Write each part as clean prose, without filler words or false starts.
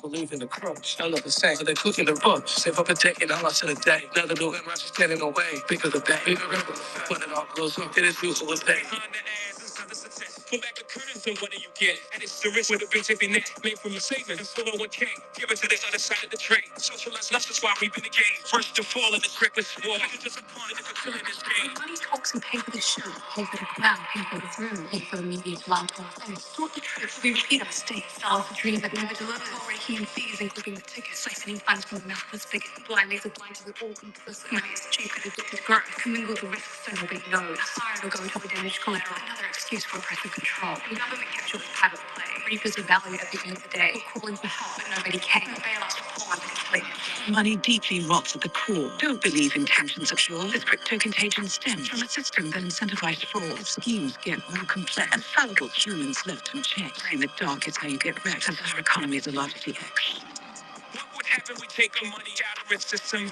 Believe in the crunch. I love the same. So they cooking the bunch. Save up a decade, I'm lost in a day. Now the new rush is getting away. Bigger the day. Bigger the when it all blows up. It is usual day. Behind the ass inside the success. Pull back the curtains and what do you get? And it's the risk with a big taking net. Made from your savings. Still on 1K. Give it to the other side of the trade. Socialize less, that's why we been the game. First to fall in this reckless war. You're just a pawn in the killing this game. Money talks and pay for the show. Pay for the crowd. Pay for the room. Pay for the media's long talk. And sort the truth. We repeat our mistakes. Sell us a dream that never delivers. Already and fees, including the tickets, siphoning funds from the mouth of the spigot. Blind leads are blind to the all complicit. Money is cheap and addicted to growth. Commingle the risks so nobody knows. A siren will go into a damaged collateral. Another excuse for oppressive control. The government capture with private play. Reapers are valued at the end of the day. We're calling for help, but nobody came. Bail us for poor and money deeply rots at the core. Don't believe intentions are pure. This crypto contagion stems from a system that incentivized fraud. Schemes get more complex. And fallible humans left unchecked. Playing the dark is how you get wrecked. Since our economy is a largely X. What would happen if we take our money out of its system?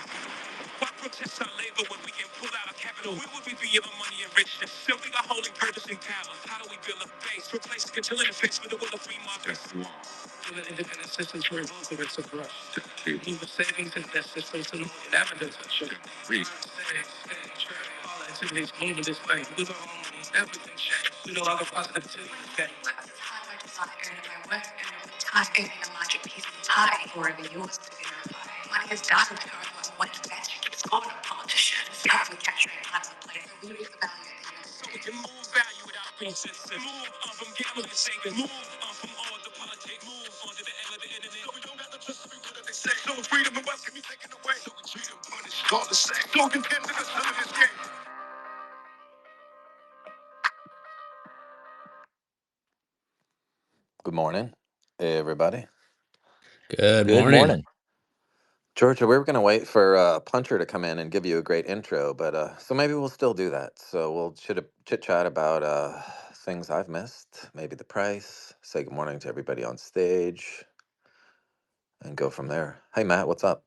Why protest our labor when we can pull out our capital? Where would we be if our money and richness? Simply our holding purpose and power. How do we build a base? Replace the control interface with the will of free markets. Build an independent system to remove the risk of rush. Move the savings into that system so no one can ever touch it. All activities moving this way. With our own money, everything changed. We no longer positivity. Okay. Time giving a larger piece of the pie, forever yours to verify. Money is data to go with what investors keep scoring on politicians. Carbon capturing parts of the place. We lose the value at the end. So we can move value without being sensitive. Move on from gambling and saving. Move on from all the politics. Move on to the end of the internet. So we don't have to just be what they say. So freedom and wealth can be taken away. So we treat them punished. All the same. So content to the sun of this game. Good morning, everybody. Good Good morning. morning. Georgia, we were going to wait for Puncher to come in and give you a great intro, but so maybe we'll still do that. So we'll chit chat about things I've missed, maybe the price, say good morning to everybody on stage, and go from there. Hey, Matt, what's up?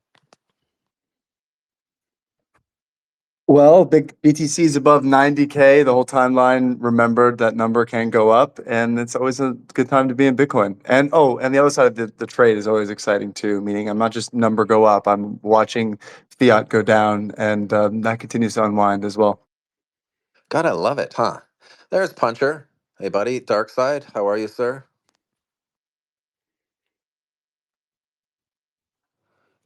Well, big BTC is above 90K. The whole timeline remembered that number can go up, and it's always a good time to be in Bitcoin. And and the other side of the trade is always exciting too, meaning I'm not just number go up, I'm watching fiat go down, and that continues to unwind as well. God, I love it, huh? There's Puncher. Hey, buddy, Dark Side, how are you, sir?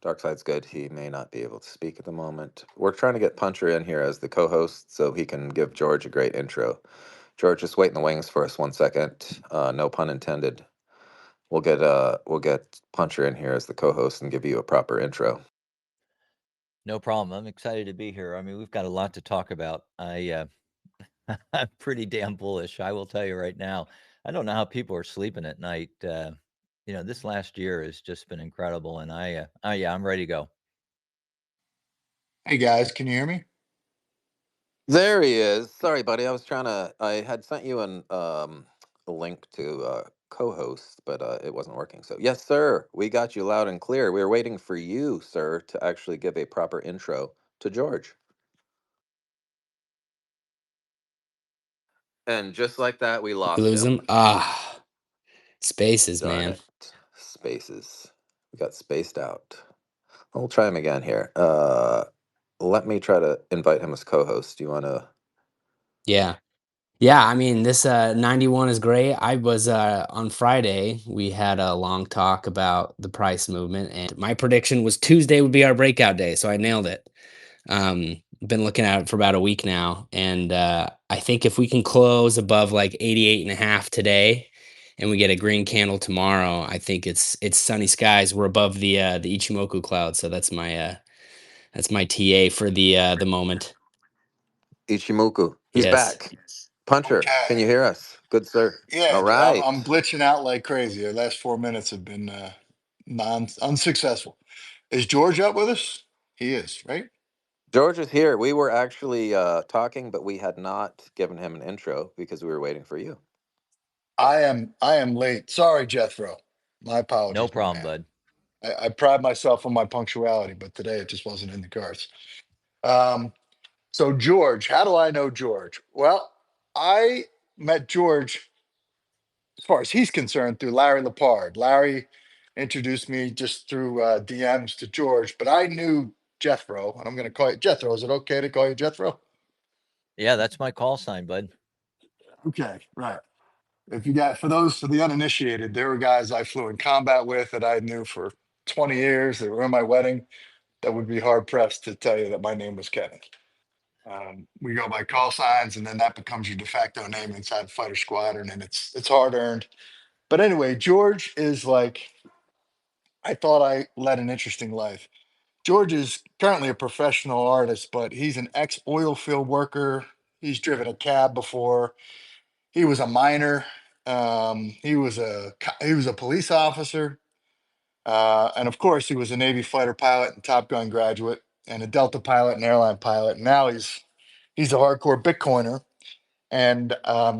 Darkside's good. He may not be able to speak at the moment. We're trying to get Puncher in here as the co-host so he can give George a great intro. George, just wait in the wings for us 1 second. No pun intended. We'll get Puncher in here as the co-host and give you a proper intro. No problem. I'm excited to be here. I mean, we've got a lot to talk about. I'm pretty damn bullish. I will tell you right now. I don't know how people are sleeping at night. This last year has just been incredible, and I'm ready to go. Hey guys, can you hear me? There he is. Sorry, buddy. I had sent you a link to co-host, but it wasn't working. So yes, sir, we got you loud and clear. We were waiting for you, sir, to actually give a proper intro to George. And just like that, we lost Lose him. him? Spaces, Darn man. it. Spaces. We got spaced out. We'll try him again here. Let me try to invite him as co-host. Do you want to? Yeah. Yeah, I mean, this 91 is great. I was on Friday, we had a long talk about the price movement, and my prediction was Tuesday would be our breakout day, so I nailed it. Been looking at it for about a week now, and I think if we can close above like 88.5 today and we get a green candle tomorrow, I think it's sunny skies. We're above the Ichimoku cloud, so that's my TA for the moment. Ichimoku. He's Yes. back. Puncher, can you Okay. hear us? Good, sir. Yeah, All dude, right. I'm glitching out like crazy. The last 4 minutes have been unsuccessful. Is George up with us? He is, right? George is here. We were actually talking, but we had not given him an intro because we were waiting for you. I am late. Sorry, Jethro. My apologies, No my problem, man. bud. I pride myself on my punctuality, but today it just wasn't in the cards. Um, so George, how do I know George? Well, I met George, as far as he's concerned, through Larry Lepard. Larry introduced me just through DMs to George, but I knew Jethro, and I'm going to call you Jethro. Is it okay to call you Jethro? Yeah, that's my call sign, bud. Okay, right. If you got, for the uninitiated, there were guys I flew in combat with that I knew for 20 years. They were in my wedding. That would be hard pressed to tell you that my name was Kevin. We go by call signs, and then that becomes your de facto name inside Fighter Squadron, and it's hard earned. But anyway, George is like, I thought I led an interesting life. George is currently a professional artist, but he's an ex oil field worker. He's driven a cab before. He was a miner. He was a police officer, and of course, he was a Navy fighter pilot and Top Gun graduate, and a Delta pilot and airline pilot. And now he's a hardcore Bitcoiner. And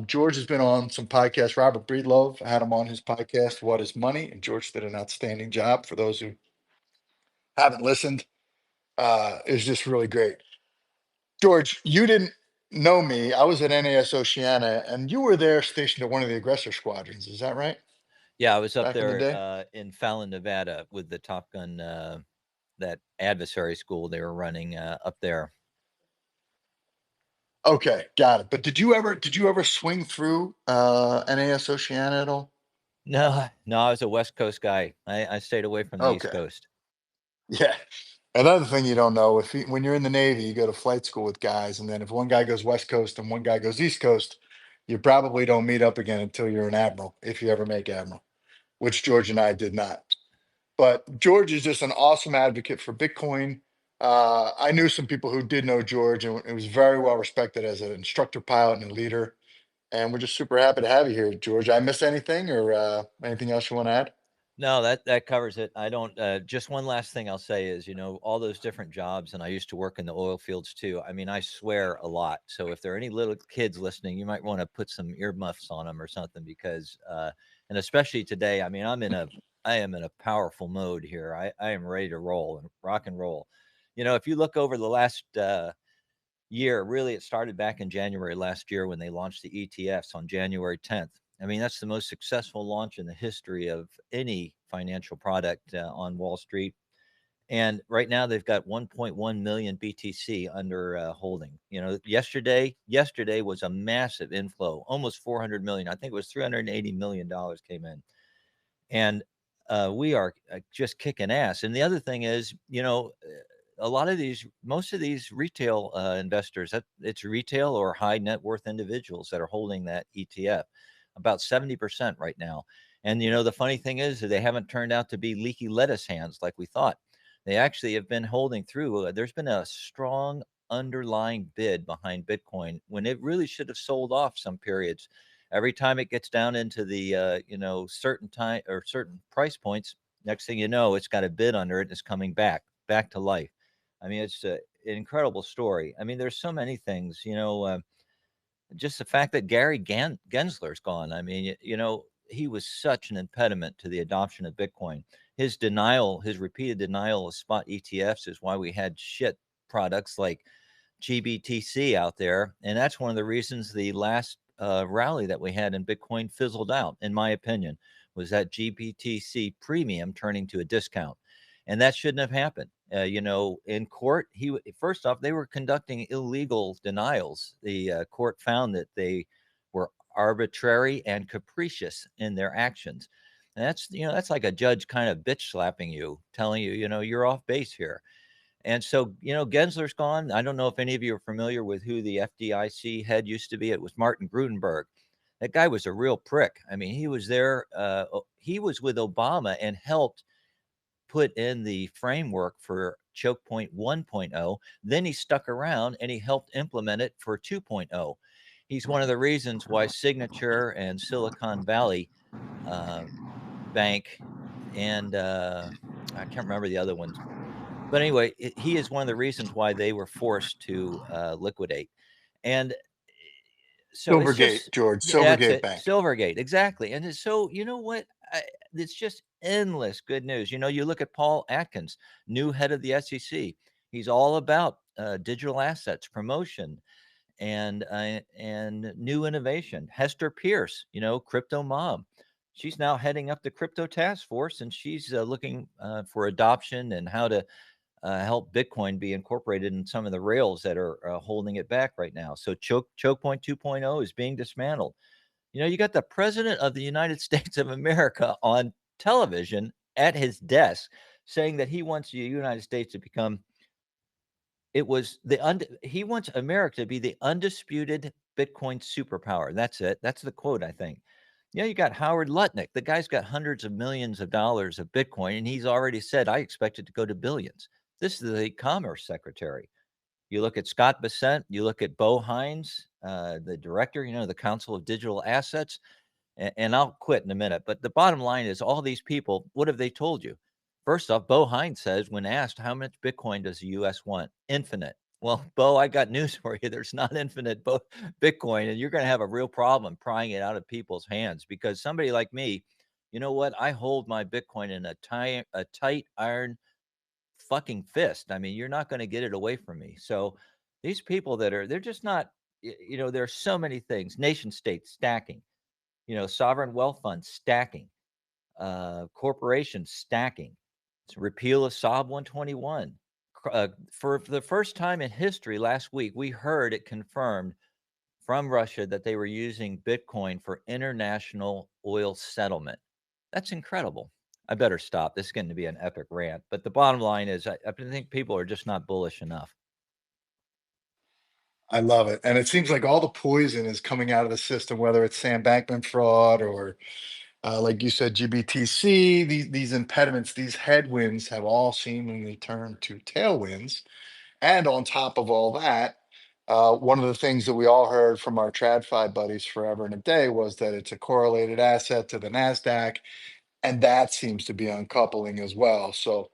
George has been on some podcasts. Robert Breedlove had him on his podcast, What is Money? And George did an outstanding job. For those who haven't listened, is just really great. George, you didn't know me. I was at NAS Oceana, and you were there stationed at one of the aggressor squadrons. Is that right? Yeah, I was up Back in the day? there in Fallon, Nevada, with the Top Gun, that adversary school they were running up there. Okay, got it. But did you ever swing through NAS Oceana at all? No, no, I was a West Coast guy. I stayed away from the East Okay. Coast. Yeah. Another thing you don't know, when you're in the Navy, you go to flight school with guys, and then if one guy goes West Coast and one guy goes East Coast, you probably don't meet up again until you're an admiral, if you ever make admiral, which George and I did not. But George is just an awesome advocate for Bitcoin. I knew some people who did know George, and it was very well respected as an instructor pilot and a leader. And we're just super happy to have you here, George. I miss anything or anything else you want to add? No, that covers it. I don't. Just one last thing I'll say is, all those different jobs, and I used to work in the oil fields too. I mean, I swear a lot. So if there are any little kids listening, you might want to put some earmuffs on them or something, because, and especially today, I mean, I am in a powerful mode here. I am ready to roll and rock and roll. If you look over the last year, really, it started back in January last year when they launched the ETFs on January 10th. I mean, that's the most successful launch in the history of any financial product on Wall Street. And right now they've got 1.1 million BTC under holding. Yesterday was a massive inflow, almost 400 million. I think it was $380 million came in. And we are just kicking ass. And the other thing is, most of these retail investors, it's retail or high net worth individuals that are holding that ETF, about 70% right now. And the funny thing is that they haven't turned out to be leaky lettuce hands like we thought. They actually have been holding through. There's been a strong underlying bid behind Bitcoin when it really should have sold off some periods. Every time it gets down into the certain time or certain price points, next thing you know, it's got a bid under it and it's coming back to life. I mean, it's an incredible story. I mean, there's so many things, just the fact that Gary Gensler's gone. I mean, he was such an impediment to the adoption of Bitcoin. His repeated denial of spot ETFs is why we had shit products like GBTC out there. And that's one of the reasons the last rally that we had in Bitcoin fizzled out, in my opinion, was that GBTC premium turning to a discount. And that shouldn't have happened. In court, first off, they were conducting illegal denials. The court found that they were arbitrary and capricious in their actions. And that's like a judge kind of bitch slapping you, telling you, you're off base here. And so, Gensler's gone. I don't know if any of you are familiar with who the FDIC head used to be. It was Martin Grudenberg. That guy was a real prick. I mean, he was there. He was with Obama and helped put in the framework for Choke Point 1.0. Then he stuck around and he helped implement it for 2.0. He's one of the reasons why Signature and Silicon Valley Bank and I can't remember the other ones. But anyway, he is one of the reasons why they were forced to liquidate. And so it's Silvergate, just, George, that's Silvergate it, Bank. Silvergate, exactly. And so, you know what? It's just endless good news. You look at Paul Atkins, new head of the SEC. He's all about digital assets, promotion, and new innovation. Hester Pierce, crypto mom. She's now heading up the crypto task force, and she's looking for adoption and how to help Bitcoin be incorporated in some of the rails that are holding it back right now. So choke point 2.0 is being dismantled. You got the president of the United States of America on television at his desk saying that he wants the United States to become he wants America to be the undisputed Bitcoin superpower. That's it. That's the quote, I think. You got Howard Lutnick. The guy's got hundreds of millions of dollars of Bitcoin, and he's already said, I expect it to go to billions. This is the Commerce Secretary. You look at Scott Bessent, you look at Bo Hines, the director, the Council of Digital Assets, and I'll quit in a minute. But the bottom line is all these people, what have they told you? First off, Bo Hines says, when asked how much Bitcoin does the U.S. want? Infinite. Well, Bo, I got news for you. There's not infinite Bitcoin, and you're going to have a real problem prying it out of people's hands because somebody like me, you know what? I hold my Bitcoin in a tight iron fucking fist. I mean, you're not going to get it away from me. So these people they're just not, there's so many things. Nation states stacking, sovereign wealth funds stacking, corporations stacking. It's repeal of Sob 121. For the first time in history last week, we heard it confirmed from Russia that they were using Bitcoin for international oil settlement. That's incredible. I better stop. This is going to be an epic rant. But the bottom line is, I think people are just not bullish enough. I love it. And it seems like all the poison is coming out of the system, whether it's Sam Bankman fraud or, like you said, GBTC, these impediments, these headwinds have all seemingly turned to tailwinds. And on top of all that, one of the things that we all heard from our TradFi buddies forever and a day was that it's a correlated asset to the NASDAQ. And that seems to be uncoupling as well. So,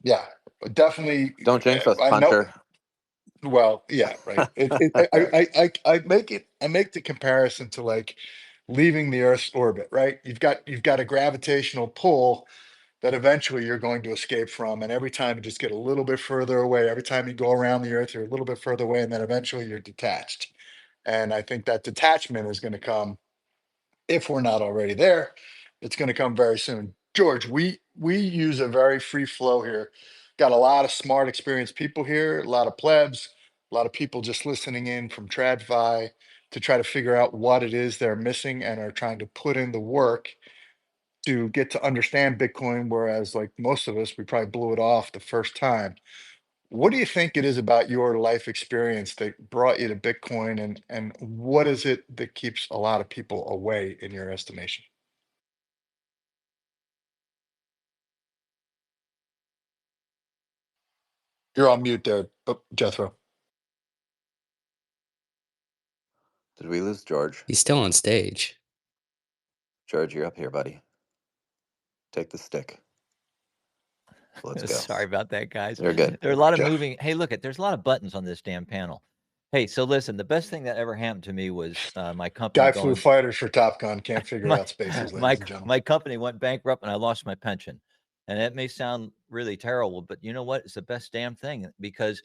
yeah, definitely. Don't jinx us, I know. punter. Well, yeah, right. I make the comparison to like leaving the Earth's orbit, right? You've got a gravitational pull that eventually you're going to escape from, and every time you just get a little bit further away. Every time you go around the Earth, you're a little bit further away, and then eventually you're detached. And I think that detachment is going to come if we're not already there. It's going to come very soon. George, we use a very free flow here. Got a lot of smart, experienced people here, a lot of plebs, a lot of people just listening in from TradFi to try to figure out what it is they're missing and are trying to put in the work to get to understand Bitcoin. Whereas, like most of us, we probably blew it off the first time. What do you think it is about your life experience that brought you to Bitcoin, and what is it that keeps a lot of people away in your estimation? You're on mute there, Jethro. Did we lose George? He's still on stage. George, you're up here, buddy. Take the stick. Let's go. Sorry about that, guys. You're good. There are a lot of Yeah. moving. Hey, look, there's a lot of buttons on this damn panel. Hey, so listen, the best thing that ever happened to me was my company Guy flew going. fighters for Top Gun. Can't figure My out spaces, my ladies and gentlemen. my company went bankrupt and I lost my pension. And that may sound really terrible, but you know what? It's the best damn thing because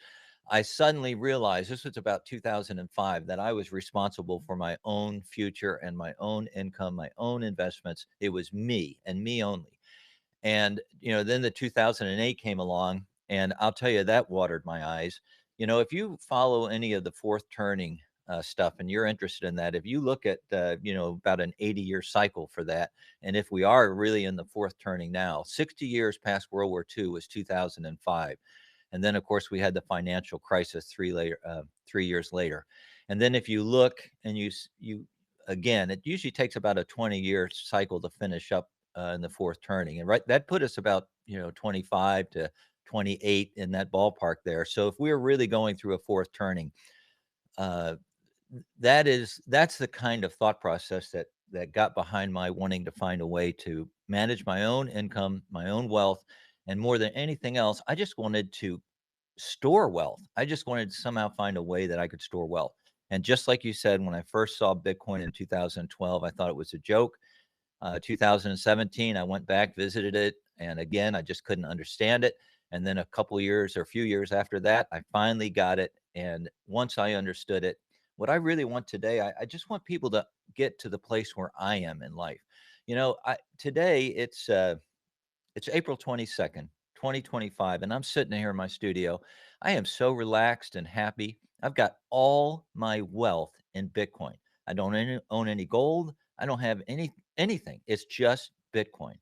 I suddenly realized this was about 2005 that I was responsible for my own future and my own income, my own investments. It was me and me only. And, then the 2008 came along, and I'll tell you, that watered my eyes. If you follow any of the fourth turning stuff and you're interested in that, if you look at, about an 80-year cycle for that, and if we are really in the fourth turning now, 60 years past World War II was 2005. And then, of course, we had the financial crisis 3 years later. And then if you look and you again, it usually takes about a 20-year cycle to finish up in the fourth turning. And right, that put us about, 25 to 28 in that ballpark there. So if we're really going through a fourth turning, uh, that's the kind of thought process that got behind my wanting to find a way to manage my own income, my own wealth, and more than anything else, I just wanted to store wealth. I just wanted to somehow find a way that I could store wealth. And just like you said, when I first saw Bitcoin in 2012, I thought it was a joke. 2017, I went back, visited it, and again, I just couldn't understand it. And then a couple years or a few years after that, I finally got it. And once I understood it, what I really want today, I just want people to get to the place where I am in life. Today it's April 22nd, 2025, and I'm sitting here in my studio. I am so relaxed and happy. I've got all my wealth in Bitcoin. I don't own any gold. I don't have anything. It's just Bitcoin.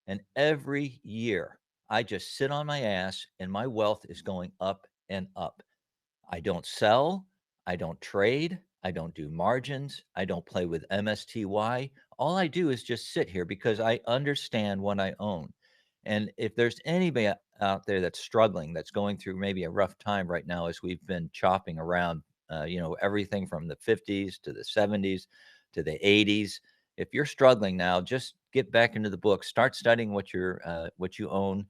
And every year, I just sit on my ass and my wealth is going up and up. I don't sell. I don't trade. I don't do margins. I don't play with MSTY. All I do is just sit here because I understand what I own. And if there's anybody out there that's struggling, that's going through maybe a rough time right now, as we've been chopping around, everything from the 50s to the 70s to the 80s. If you're struggling now, just get back into the book, start studying what you own,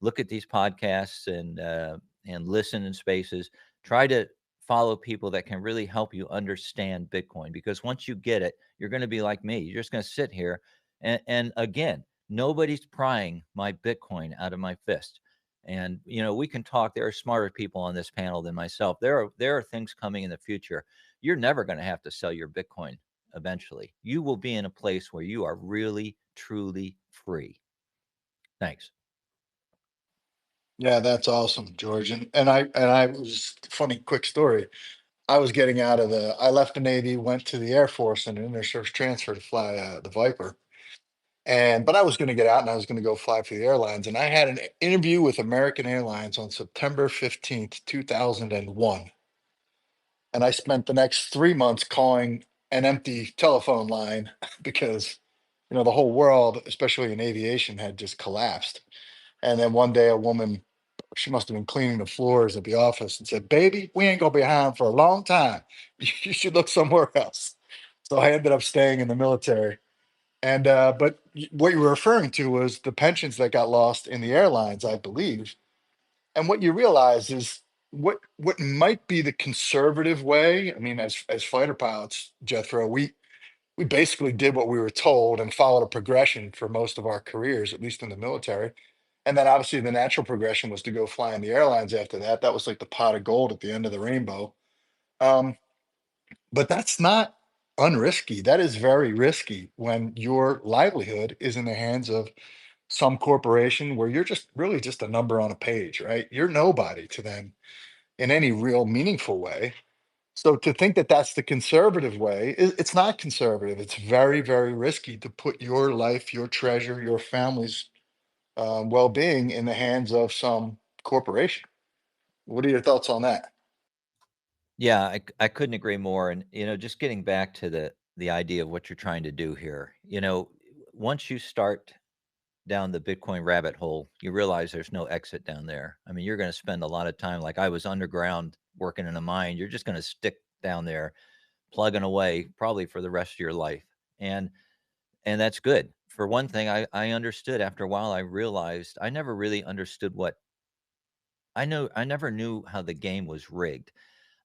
look at these podcasts and listen in spaces. Try to follow people that can really help you understand Bitcoin, because once you get it, you're going to be like me. You're just going to sit here and again, nobody's prying my Bitcoin out of my fist. And we can talk. There are smarter people on this panel than myself. There are things coming in the future. You're never going to have to sell your Bitcoin eventually. You will be in a place where you are really, truly free. Thanks. Yeah, that's awesome, George. And I was funny, quick story. I was getting out of I left the Navy, went to the Air Force and an inter-service transfer to fly the Viper. But I was going to get out and I was going to go fly for the airlines. And I had an interview with American Airlines on September 15th, 2001. And I spent the next 3 months calling an empty telephone line because, the whole world, especially in aviation, had just collapsed. And then one day a woman, she must have been cleaning the floors at the office and said, "Baby, we ain't gonna be hiring for a long time. You should look somewhere else." So I ended up staying in the military. But what you were referring to was the pensions that got lost in the airlines, I believe. And what you realize is what might be the conservative way. I mean, as fighter pilots, Jethro, we basically did what we were told and followed a progression for most of our careers, at least in the military. And then obviously the natural progression was to go fly in the airlines after that. That was like the pot of gold at the end of the rainbow. Um, but that's not unrisky. That is very risky when your livelihood is in the hands of some corporation where you're just really just a number on a page, right? You're nobody to them in any real meaningful way. So to think that that's the conservative way, it's not conservative. It's very, very risky to put your life, your treasure, your family's well-being in the hands of some corporation. What are your thoughts on that? Yeah, I couldn't agree more. And just getting back to the idea of what you're trying to do here. Once you start down the Bitcoin rabbit hole, you realize there's no exit down there. I mean, you're going to spend a lot of time, like I was underground working in a mine. You're just going to stick down there, plugging away, probably for the rest of your life. And that's good. For one thing, I understood after a while. I realized I never really understood what I know. I never knew how the game was rigged.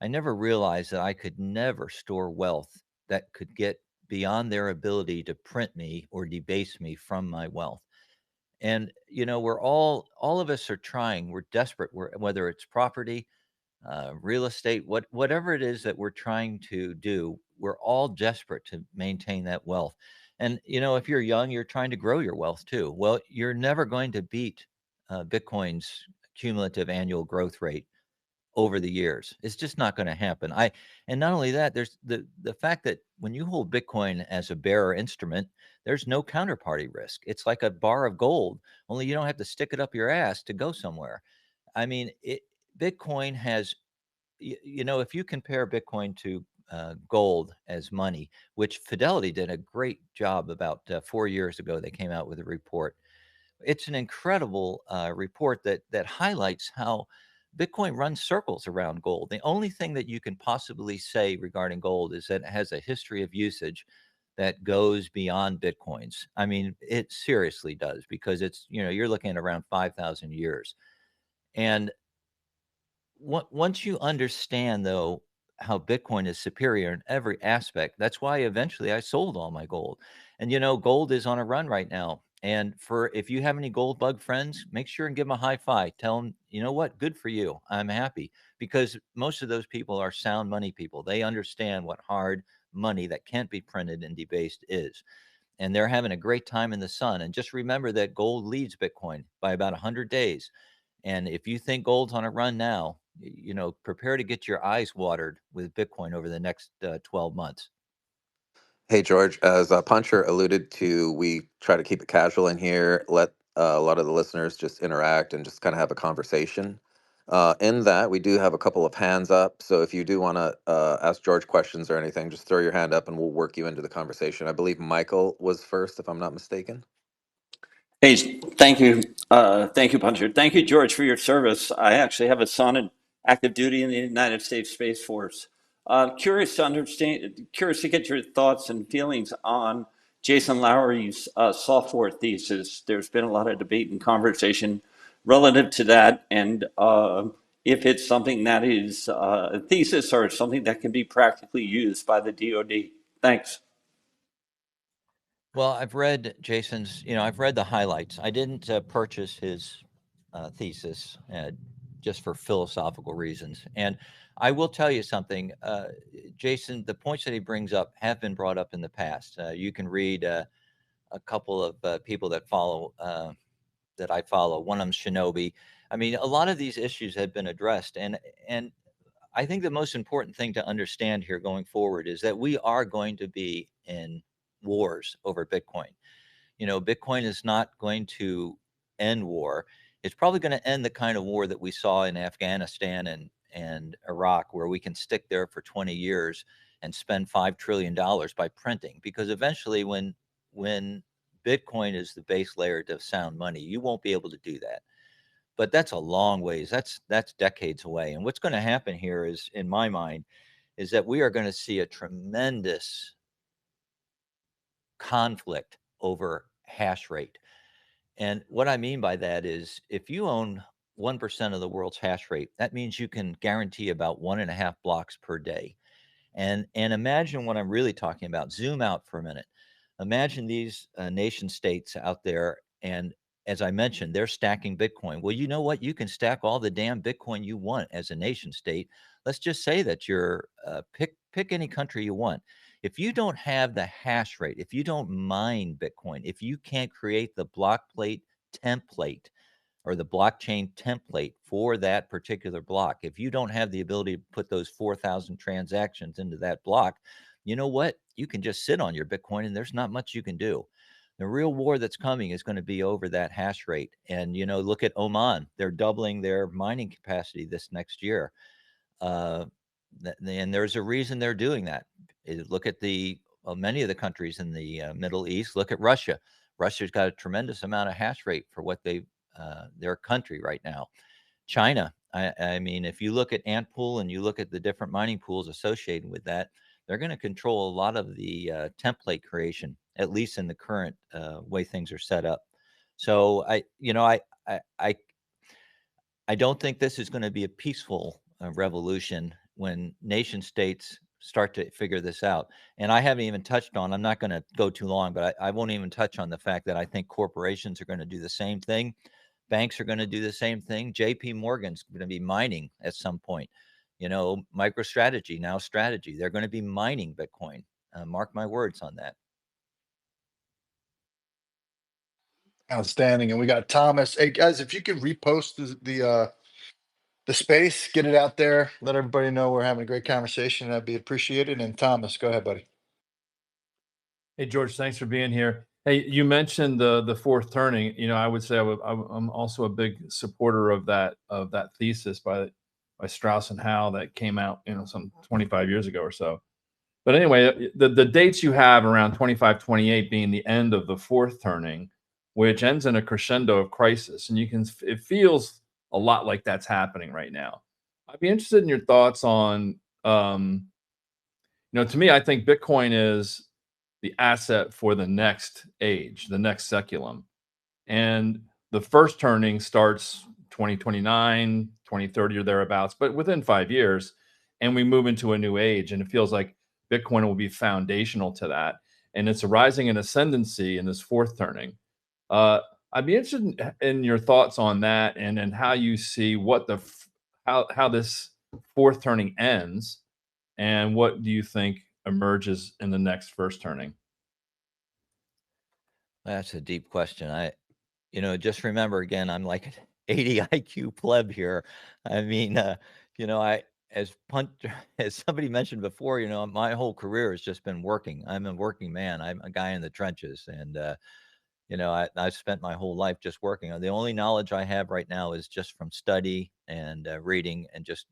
I never realized that I could never store wealth that could get beyond their ability to print me or debase me from my wealth. And we're all of us are trying. We're desperate. Whether it's property, real estate, whatever it is that we're trying to do, we're all desperate to maintain that wealth. And if you're young, you're trying to grow your wealth too. Well, you're never going to beat Bitcoin's cumulative annual growth rate over the years. It's just not going to happen. And not only that, there's the fact that when you hold Bitcoin as a bearer instrument, there's no counterparty risk. It's like a bar of gold, only you don't have to stick it up your ass to go somewhere. I mean, Bitcoin has, if you compare Bitcoin to gold as money, which Fidelity did a great job about 4 years ago, they came out with a report. It's an incredible report that highlights how Bitcoin runs circles around gold. The only thing that you can possibly say regarding gold is that it has a history of usage that goes beyond Bitcoin's. I mean, it seriously does, because it's, you're looking at around 5,000 years. And once you understand, though, how Bitcoin is superior in every aspect, that's why eventually I sold all my gold. And gold is on a run right now. And if you have any gold bug friends, make sure and give them a high five. Tell them, you know what, good for you. I'm happy, because most of those people are sound money people. They understand what hard money that can't be printed and debased is. and they're having a great time in the sun. And just remember that gold leads Bitcoin by about 100 days. And if you think gold's on a run now, prepare to get your eyes watered with Bitcoin over the next 12 months. Hey, George, as Puncher alluded to, we try to keep it casual in here, let a lot of the listeners just interact and just kind of have a conversation. In that, we do have a couple of hands up. So if you do want to ask George questions or anything, just throw your hand up and we'll work you into the conversation. I believe Michael was first, if I'm not mistaken. Hey, thank you. Thank you, Puncher. Thank you, George, for your service. I actually have a son in active duty in the United States Space Force. Curious to get your thoughts and feelings on Jason Lowery's software thesis. There's been a lot of debate and conversation relative to that, and if it's something that is a thesis or something that can be practically used by the DoD. Thanks. Well, I've read Jason's, I've read the highlights. I didn't purchase his thesis just for philosophical reasons. And I will tell you something, Jason, the points that he brings up have been brought up in the past. You can read a couple of people that I follow. One of them, Shinobi. I mean, a lot of these issues have been addressed. And I think the most important thing to understand here going forward is that we are going to be in wars over Bitcoin. Bitcoin is not going to end war. It's probably going to end the kind of war that we saw in Afghanistan and Iraq, where we can stick there for 20 years and spend $5 trillion by printing. Because eventually, when Bitcoin is the base layer to sound money, you won't be able to do that. But that's a long ways. That's decades away. And what's going to happen here is, in my mind, is that we are going to see a tremendous conflict over hash rate. And what I mean by that is if you own 1% of the world's hash rate, that means you can guarantee about 1.5 blocks per day. And imagine what I'm really talking about. Zoom out for a minute. Imagine these nation states out there, and as I mentioned, they're stacking Bitcoin. Well, you know what? You can stack all the damn Bitcoin you want as a nation state. Let's just say that you're pick any country you want. If you don't have the hash rate, if you don't mine Bitcoin, if you can't create the block plate template or the blockchain template for that particular block, if you don't have the ability to put those 4,000 transactions into that block, you know what? You can just sit on your Bitcoin and there's not much you can do. The real war that's coming is going to be over that hash rate. And, look at Oman. They're doubling their mining capacity this next year. And there's a reason they're doing that. Look at many of the countries in the Middle East. Look at Russia. Russia's got a tremendous amount of hash rate for what their country right now. China. I mean, if you look at Antpool and you look at the different mining pools associated with that, they're going to control a lot of the template creation, at least in the current way things are set up. So I don't think this is going to be a peaceful revolution when nation states start to figure this out. And I haven't even touched on, I'm not going to go too long, but I won't even touch on the fact that I think corporations are going to do the same thing. Banks are going to do the same thing. JP Morgan's going to be mining at some point. MicroStrategy, now Strategy, they're going to be mining Bitcoin. Mark my words on that. Outstanding. And we got Thomas. Hey guys, if you could repost the space, get it out there, let everybody know we're having a great conversation. That'd be appreciated. And Thomas, go ahead, buddy. Hey, George, thanks for being here. Hey, you mentioned the fourth turning. I would say I'm also a big supporter of that thesis by Strauss and Howe that came out some 25 years ago or so. But anyway, the dates you have around 25, 28 being the end of the fourth turning, which ends in a crescendo of crisis, and it feels a lot like that's happening right now. I'd be interested in your thoughts on, to me, I think Bitcoin is the asset for the next age, the next seculum. And the first turning starts 2029, 2030 or thereabouts, but within 5 years, and we move into a new age. And it feels like Bitcoin will be foundational to that. And it's a rising in ascendancy in this fourth turning. I'd be interested in your thoughts on that and how you see how this fourth turning ends, and what do you think emerges in the next first turning? That's a deep question. Just remember again, I'm like an 80 IQ pleb here. I mean, as punt, as somebody mentioned before, my whole career has just been working. I'm a working man. I'm a guy in the trenches, and I've spent my whole life just working. The only knowledge I have right now is just from study and reading, and just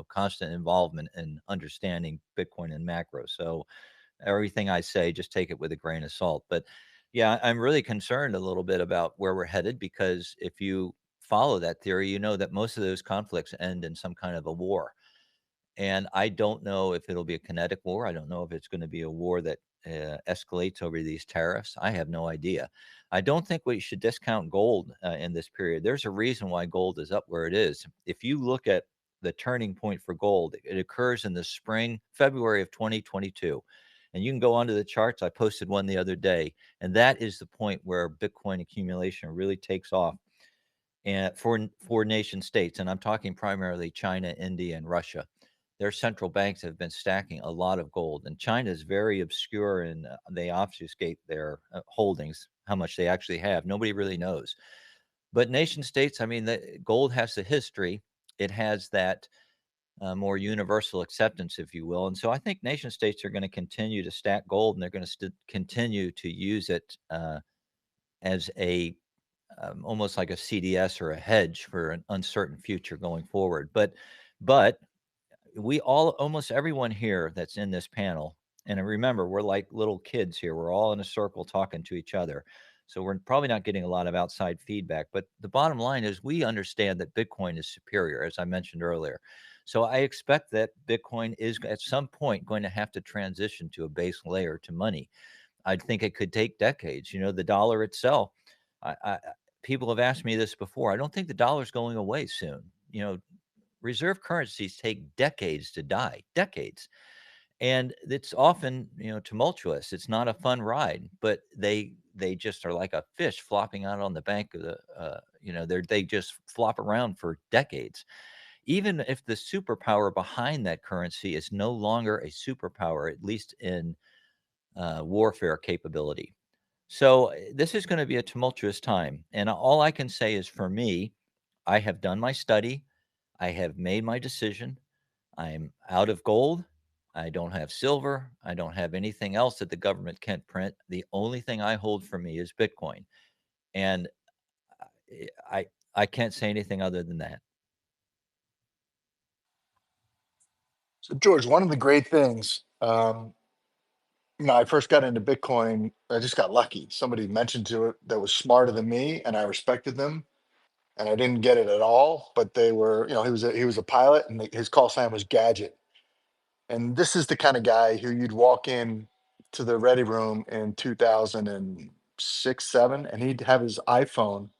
constant involvement in understanding Bitcoin and macro. So everything I say, just take it with a grain of salt. But yeah, I'm really concerned a little bit about where we're headed, because if you follow that theory, you know that most of those conflicts end in some kind of a war. And I don't know if it'll be a kinetic war. I don't know if it's going to be a war that escalates over these tariffs. I have no idea. I don't think we should discount gold in this period. There's a reason why gold is up where it is. If you look at the turning point for gold, it occurs in the spring, February of 2022. And you can go onto the charts. I posted one the other day, and that is the point where Bitcoin accumulation really takes off, and for nation states. And I'm talking primarily China, India, and Russia. Their central banks have been stacking a lot of gold, and China is very obscure, and they obfuscate their holdings, how much they actually have. Nobody really knows. But nation states, I mean, the gold has the history. It has that more universal acceptance, if you will. And so I think nation states are going to continue to stack gold, and they're going to continue to use it as a almost like a CDS or a hedge for an uncertain future going forward. But we all, almost everyone here that's in this panel, and remember, we're like little kids here. We're all in a circle talking to each other. So we're probably not getting a lot of outside feedback. But the bottom line is we understand that Bitcoin is superior, as I mentioned earlier. So I expect that Bitcoin is at some point going to have to transition to a base layer to money. I think it could take decades. The dollar itself, people have asked me this before. I don't think the dollar's going away soon. Reserve currencies take decades to die, decades. And it's often, tumultuous. It's not a fun ride, but they just are like a fish flopping out on the bank of the, they just flop around for decades. Even if the superpower behind that currency is no longer a superpower, at least in warfare capability. So this is going to be a tumultuous time. And all I can say is, for me, I have done my study. I have made my decision. I'm out of gold. I don't have silver. I don't have anything else that the government can't print. The only thing I hold for me is Bitcoin. And I can't say anything other than that. So, George, one of the great things, I first got into Bitcoin. I just got lucky. Somebody mentioned to it that was smarter than me, and I respected them. And I didn't get it at all. But they were, he was a pilot, and his call sign was Gadget. And this is the kind of guy who you'd walk in to the ready room in 2006, 7, and he'd have his iPhone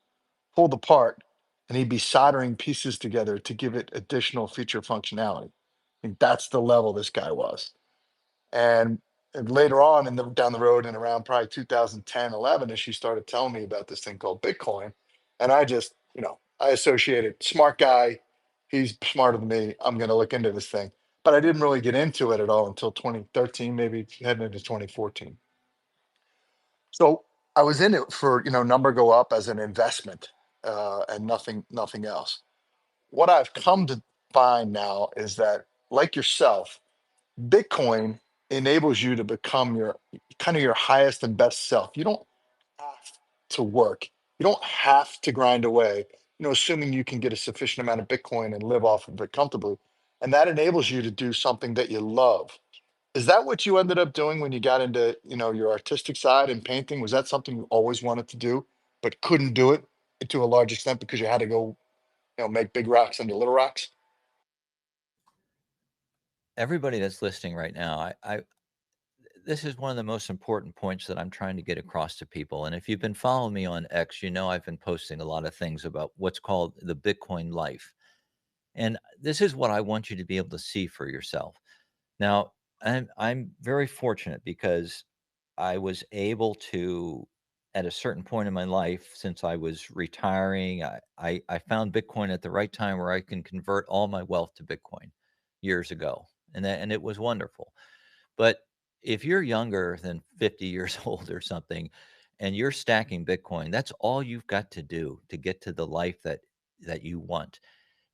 pulled apart, and he'd be soldering pieces together to give it additional feature functionality. I think that's the level this guy was. And later on down the road, and around probably 2010, 11, as she started telling me about this thing called Bitcoin, and I just, I associated smart guy, he's smarter than me, I'm going to look into this thing. But I didn't really get into it at all until 2013, maybe heading into 2014. So I was in it for, number go up as an investment, and nothing else. What I've come to find now is that, like yourself, Bitcoin enables you to become your highest and best self. You don't have to work. You don't have to grind away, assuming you can get a sufficient amount of Bitcoin and live off of it comfortably. And that enables you to do something that you love. Is that what you ended up doing when you got into, your artistic side and painting? Was that something you always wanted to do, but couldn't do it to a large extent because you had to go, make big rocks into little rocks? Everybody that's listening right now, this is one of the most important points that I'm trying to get across to people. And if you've been following me on X, I've been posting a lot of things about what's called the Bitcoin life. And this is what I want you to be able to see for yourself. Now, I'm very fortunate because I was able to, at a certain point in my life, since I was retiring, I found Bitcoin at the right time where I can convert all my wealth to Bitcoin years ago. And it was wonderful. But if you're younger than 50 years old or something, and you're stacking Bitcoin, that's all you've got to do to get to the life that you want.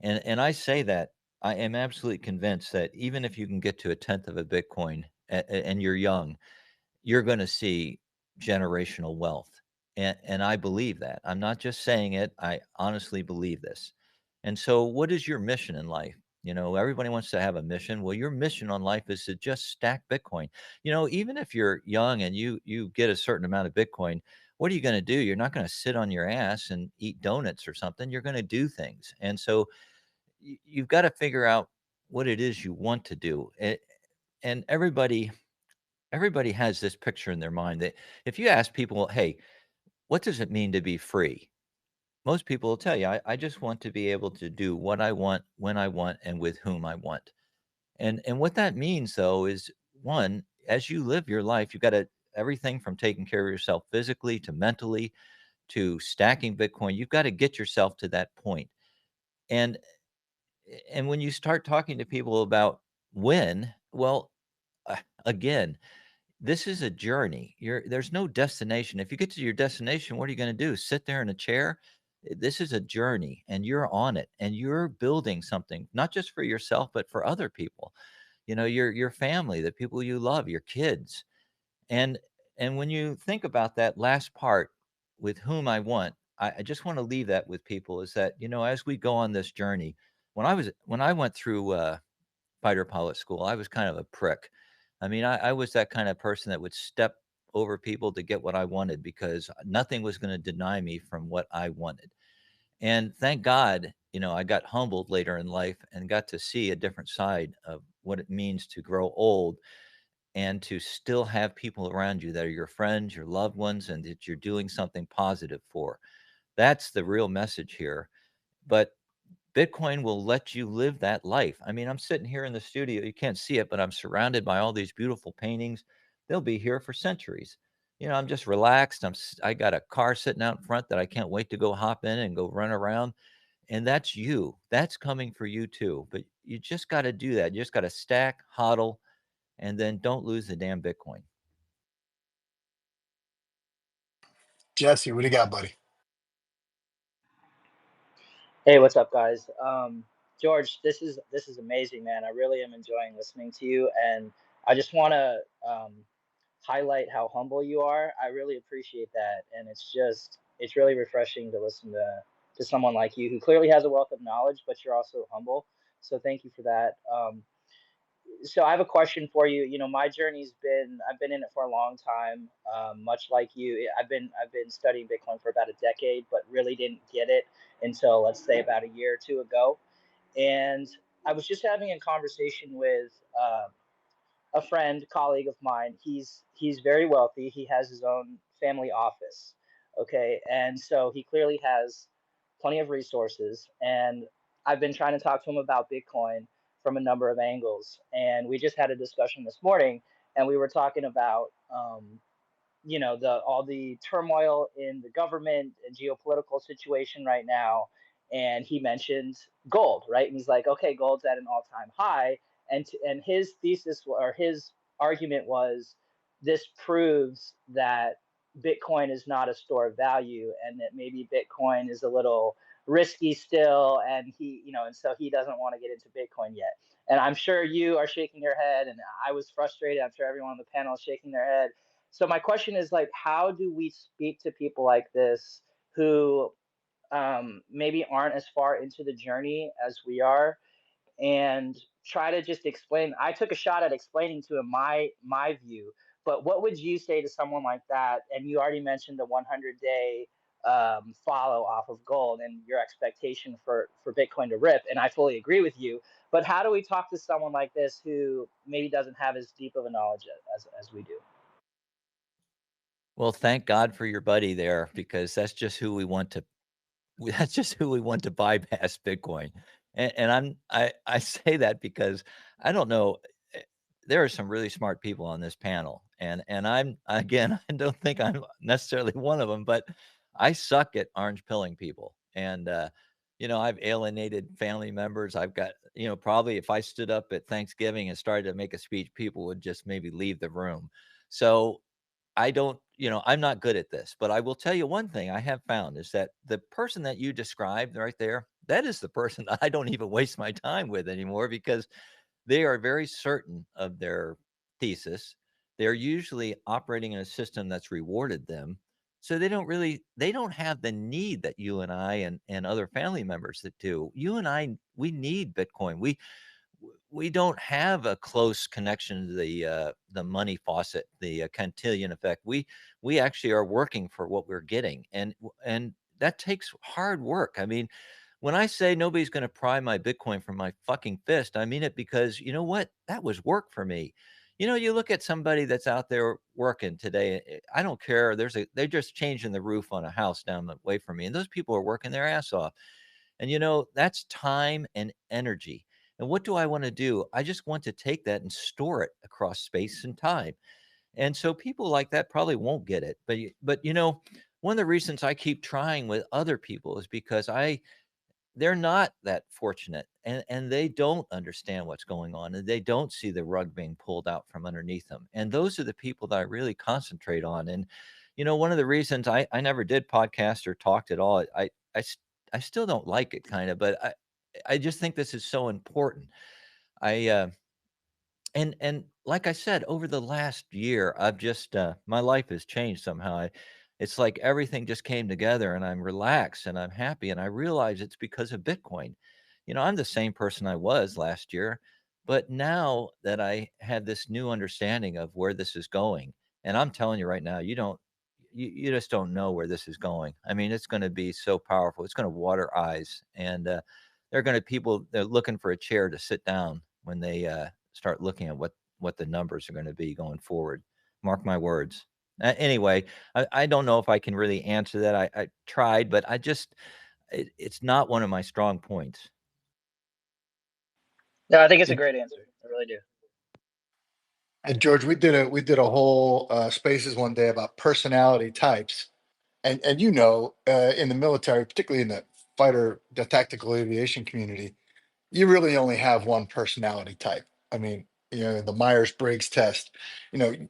And I say that I am absolutely convinced that even if you can get to a tenth of a Bitcoin and you're young, you're going to see generational wealth. And I believe that. I'm not just saying it. I honestly believe this. And so what is your mission in life? You know, everybody wants to have a mission. Well, your mission on life is to just stack Bitcoin. You know, even if you're young and you get a certain amount of Bitcoin, what are you going to do? You're not going to sit on your ass and eat donuts or something. You're going to do things. And so you've got to figure out what it is you want to do. And everybody has this picture in their mind that if you ask people, hey, what does it mean to be free? Most people will tell you, I just want to be able to do what I want, when I want, and with whom I want. And what that means, though, is one, as you live your life, you've got to everything from taking care of yourself physically to mentally to stacking Bitcoin. You've got to get yourself to that point. And and when you start talking to people about when, well, again, this is a journey. There's no destination. If you get to your destination, what are you going to do? Sit there in a chair? This is a journey and you're on it and you're building something, not just for yourself, but for other people. You know, your family, the people you love, your kids. And and when you think about that last part, with whom I want, I just want to leave that with people is that, you know, as we go on this journey, when I went through fighter pilot school, I was kind of a prick. I mean, I was that kind of person that would step over people to get what I wanted because nothing was going to deny me from what I wanted. And thank God, you know, I got humbled later in life and got to see a different side of what it means to grow old and to still have people around you that are your friends, your loved ones, and that you're doing something positive for. That's the real message here. But Bitcoin will let you live that life. I mean, I'm sitting here in the studio. You can't see it, but I'm surrounded by all these beautiful paintings. They'll be here for centuries. You know, I'm just relaxed. I got a car sitting out in front that I can't wait to go hop in and go run around. And that's you. That's coming for you too. But you just got to do that. You just got to stack, hodl, and then don't lose the damn Bitcoin. Jesse, what do you got, buddy? Hey, what's up, guys? George, this is amazing, man. I really am enjoying listening to you, and I just want to highlight how humble you are. I really appreciate that, and it's really refreshing to listen to someone like you who clearly has a wealth of knowledge, but you're also humble. So thank you for that. So I have a question for you. You know, my journey's been I've been in it for a long time, much like you. I've been studying Bitcoin for about a decade, but really didn't get it until, let's say, about a year or two ago. And I was just having a conversation with a friend, colleague of mine. He's very wealthy. He has his own family office. Okay, and so he clearly has plenty of resources. And I've been trying to talk to him about Bitcoin from a number of angles. And we just had a discussion this morning, and we were talking about you know, the all the turmoil in the government and geopolitical situation right now. And he mentioned gold, right? And he's like, okay, gold's at an all-time high. And his thesis or his argument was, this proves that Bitcoin is not a store of value, and that maybe Bitcoin is a little risky still. And he, you know, and so he doesn't want to get into Bitcoin yet. And I'm sure you are shaking your head, and I was frustrated. I'm sure everyone on the panel is shaking their head. So my question is, like, how do we speak to people like this who maybe aren't as far into the journey as we are, and try to just explain? I took a shot at explaining to him my view, but what would you say to someone like that? And you already mentioned the 100-day follow off of gold and your expectation for Bitcoin to rip, and I fully agree with you. But how do we talk to someone like this who maybe doesn't have as deep of a knowledge as we do? Well, thank God for your buddy there because that's just who we want to that's just who we want to bypass Bitcoin. And I say that because I don't know. eh, There are some really smart people on this panel, and I'm again, I don't think I'm necessarily one of them, but I suck at orange pilling people. And you know, I've alienated family members. I've got, you know, probably if I stood up at Thanksgiving and started to make a speech, people would just maybe leave the room. So I don't I'm not good at this, but I will tell you one thing I have found is that the person that you described right there, that is the person that I don't even waste my time with anymore, because they are very certain of their thesis. They're usually operating in a system that's rewarded them. So they don't have the need that you and I and other family members that do. You and I, we need Bitcoin. We don't have a close connection to the money faucet, the Cantillon effect. We actually are working for what we're getting, and that takes hard work. I mean, when I say nobody's going to pry my Bitcoin from my fucking fist, I mean it, because you know what? That was work for me. You look at somebody that's out there working today. I don't care. They're just changing the roof on a house down the way from me, and those people are working their ass off. And that's time and energy. And what do I want to do? I just want to take that and store it across space and time. And so people like that probably won't get it. But one of the reasons I keep trying with other people is because they're not that fortunate, and they don't understand what's going on, and they don't see the rug being pulled out from underneath them. And those are the people that I really concentrate on. And one of the reasons I never did podcast or talked at all, I still don't like it, kind of, but I just think this is so important. I and like I said, over the last year, I've just my life has changed somehow. It's like everything just came together, and I'm relaxed and I'm happy, and I realize it's because of Bitcoin. I'm the same person I was last year, but now that I had this new understanding of where this is going, and I'm telling you right now, you just don't know where this is going. I mean, it's going to be so powerful. It's going to water eyes, and there are going to people, they're looking for a chair to sit down when they start looking at what the numbers are going to be going forward. Mark my words. Anyway, I don't know if I can really answer that. I tried, but it's not one of my strong points. No, I think it's a great answer. I really do. And George, we did a whole spaces one day about personality types, and in the military, particularly in the tactical aviation community, you really only have one personality type. I mean, the Myers-Briggs test.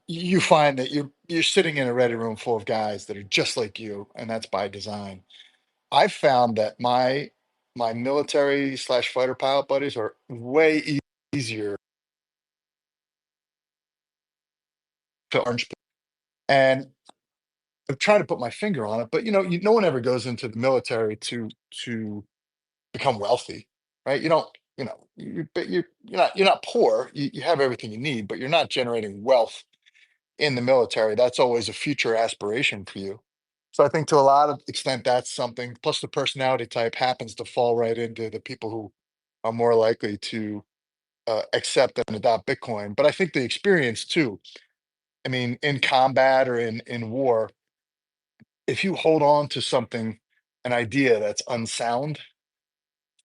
You find that you're sitting in a ready room full of guys that are just like you, and that's by design. I've found that my military slash fighter pilot buddies are way easier to orange, and I'm trying to put my finger on it, but no one ever goes into the military to become wealthy, right? You don't, you're not poor. You have everything you need, but you're not generating wealth in the military. That's always a future aspiration for you. So I think to a lot of extent that's something. Plus the personality type happens to fall right into the people who are more likely to accept and adopt Bitcoin. But I think the experience too. I mean, in combat or in war, if you hold on to something, an idea that's unsound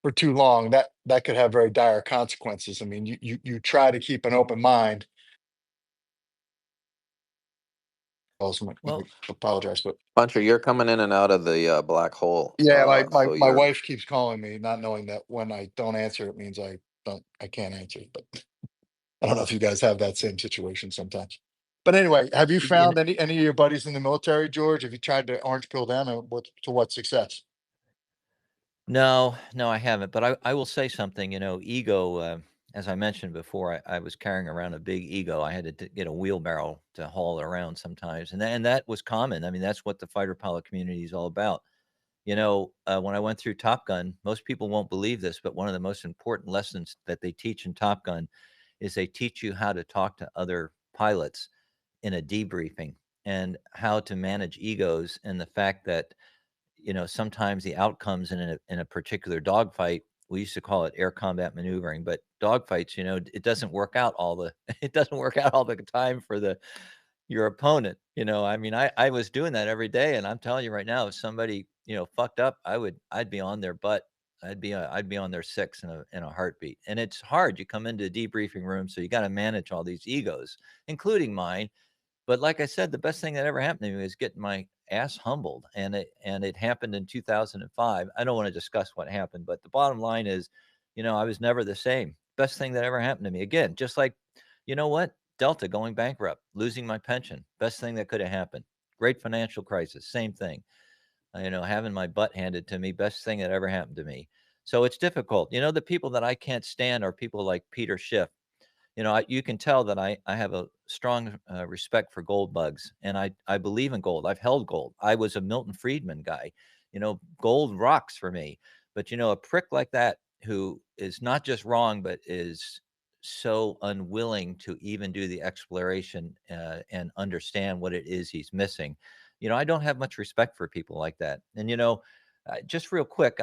for too long, that could have very dire consequences. I mean, you try to keep an open mind. Well, Apologize, but Puncher, you're coming in and out of the black hole. yeah, So my you're wife keeps calling me, not knowing that when I don't answer, it means I can't answer. But I don't know if you guys have that same situation sometimes. But anyway, have you you know, found any of your buddies in the military, George? Have you tried to orange pill them, and to what success? no, no, I haven't. But I will say something. Ego. As I mentioned before, I was carrying around a big ego. I had to get a wheelbarrow to haul it around sometimes, and that was common. I mean, that's what the fighter pilot community is all about. When I went through Top Gun, most people won't believe this, but one of the most important lessons that they teach in Top Gun is they teach you how to talk to other pilots in a debriefing, and how to manage egos, and the fact that sometimes the outcomes in a particular dogfight, we used to call it air combat maneuvering, but dogfights, it doesn't work out all the it doesn't work out all the time for your opponent. I mean, I was doing that every day, and I'm telling you right now, if somebody fucked up, I'd be on their butt. I'd be on their six in a heartbeat. And it's hard. You come into a debriefing room, so you got to manage all these egos, including mine. But like I said, the best thing that ever happened to me was getting my ass humbled, and it happened in 2005. I don't want to discuss what happened, but the bottom line is, I was never the same. Best thing that ever happened to me. Again, just like, what? Delta going bankrupt, losing my pension. Best thing that could have happened. Great financial crisis, same thing. Having my butt handed to me, best thing that ever happened to me. So it's difficult. The people that I can't stand are people like Peter Schiff. You can tell that I have a strong respect for gold bugs, and I believe in gold. I've held gold. I was a Milton Friedman guy. Gold rocks for me. But a prick like that who is not just wrong, but is so unwilling to even do the exploration and understand what it is he's missing. I don't have much respect for people like that. And just real quick,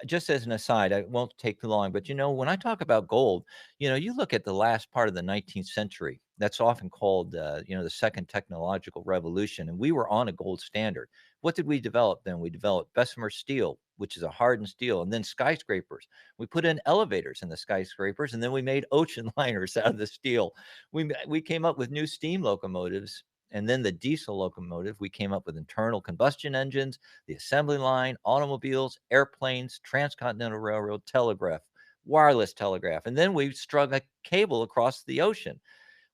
just as an aside, I won't take too long, but when I talk about gold, you look at the last part of the 19th century. That's often called, the second technological revolution, and we were on a gold standard. What did we develop then? We developed Bessemer steel, which is a hardened steel, and then skyscrapers. We put in elevators in the skyscrapers, and then we made ocean liners out of the steel. We came up with new steam locomotives. And then the diesel locomotive, we came up with internal combustion engines, the assembly line, automobiles, airplanes, transcontinental railroad, telegraph, wireless telegraph. And then we strung a cable across the ocean.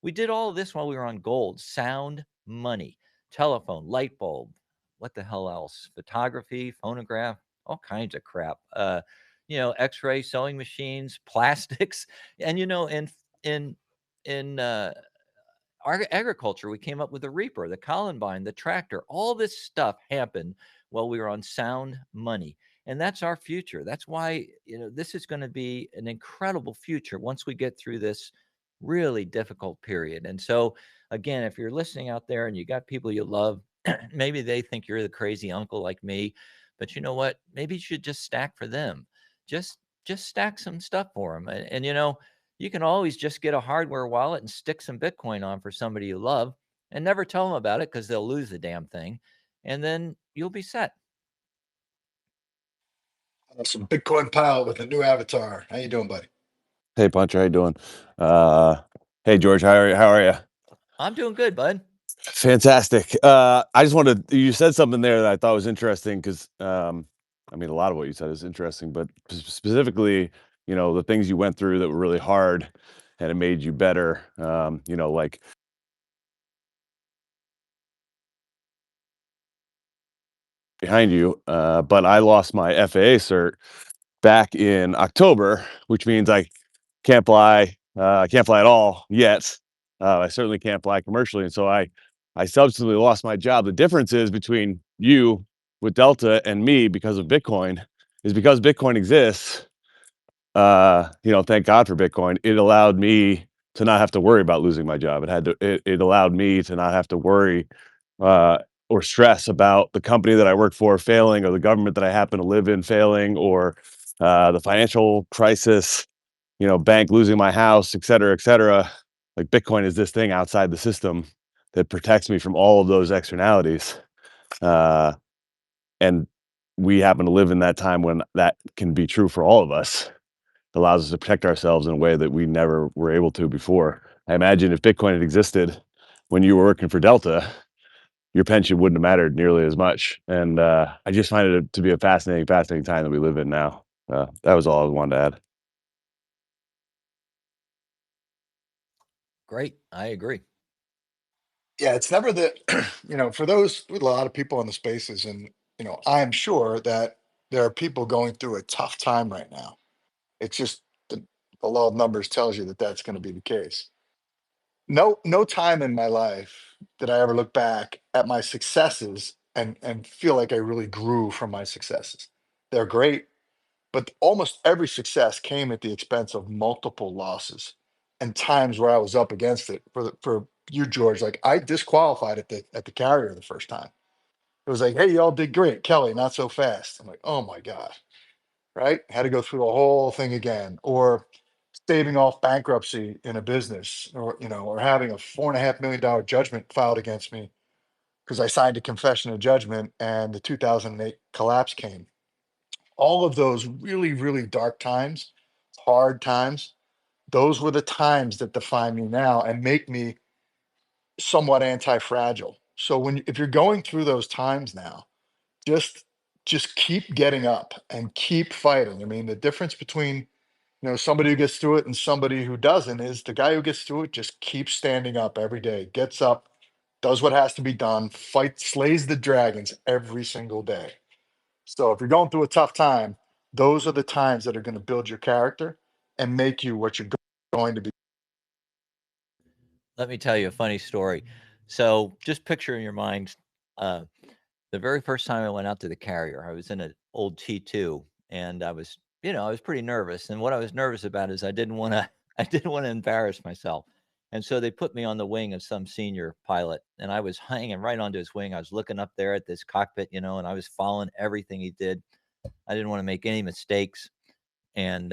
We did all of this while we were on gold, sound money, telephone, light bulb, what the hell else? Photography, phonograph, all kinds of crap. X-ray, sewing machines, plastics. And, in our agriculture, we came up with the reaper, the columbine, the tractor. All this stuff happened while we were on sound money. And that's our future. That's why, this is going to be an incredible future once we get through this really difficult period. And so, again, if you're listening out there and you got people you love, maybe they think you're the crazy uncle like me, but you know what? Maybe you should just stack for them. Just stack some stuff for them. And you can always just get a hardware wallet and stick some Bitcoin on for somebody you love and never tell them about it because they'll lose the damn thing. And then you'll be set. Some Bitcoin pilot with a new avatar. How you doing, buddy? Hey, Puncher, how you doing? Hey, George, how are you? I'm doing good, bud. Fantastic. I just wanted you said something there that I thought was interesting because, I mean, a lot of what you said is interesting, but specifically, the things you went through that were really hard and it made you better. Like behind you. But I lost my FAA cert back in October, which means I can't fly. I can't fly at all yet. I certainly can't fly commercially, and so I subsequently lost my job. The difference is between you with Delta and me because of Bitcoin is because Bitcoin exists. Thank God for Bitcoin. It allowed me to not have to worry about losing my job. It allowed me to not have to worry uh, or stress about the company that I work for failing, or the government that I happen to live in failing, or the financial crisis, bank losing my house, et cetera, et cetera. Like Bitcoin is this thing outside the system that protects me from all of those externalities. Uh, and we happen to live in that time when that can be true for all of us. It allows us to protect ourselves in a way that we never were able to before. I imagine if Bitcoin had existed when you were working for Delta, your pension wouldn't have mattered nearly as much. And I just find it to be a fascinating time that we live in now. That was all I wanted to add. Great. I agree. Yeah, it's never the, for those, with a lot of people in the spaces, and, I'm sure that there are people going through a tough time right now. It's just the law of numbers tells you that that's going to be the case. No time in my life did I ever look back at my successes and feel like I really grew from my successes. They're great, but almost every success came at the expense of multiple losses and times where I was up against it. For you, George, like I disqualified at the carrier the first time. It was like, hey, y'all did great. Kelly, not so fast. I'm like, oh my God. Right? Had to go through the whole thing again. Or staving off bankruptcy in a business, or having a $4.5 million judgment filed against me because I signed a confession of judgment and the 2008 collapse came. All of those really, really dark times, hard times, those were the times that define me now and make me somewhat anti-fragile. So if you're going through those times now, just just keep getting up and keep fighting. I mean, the difference between somebody who gets through it and somebody who doesn't is the guy who gets through it just keeps standing up every day, gets up, does what has to be done, fights, slays the dragons every single day. So if you're going through a tough time, those are the times that are going to build your character and make you what you're going to be. Let me tell you a funny story. So just picture in your mind, uh, the very first time I went out to the carrier, I was in an old T2, and I was, I was pretty nervous. And what I was nervous about is I didn't want to, I didn't want to embarrass myself. And so they put me on the wing of some senior pilot, and I was hanging right onto his wing. I was looking up there at this cockpit, and I was following everything he did. I didn't want to make any mistakes. And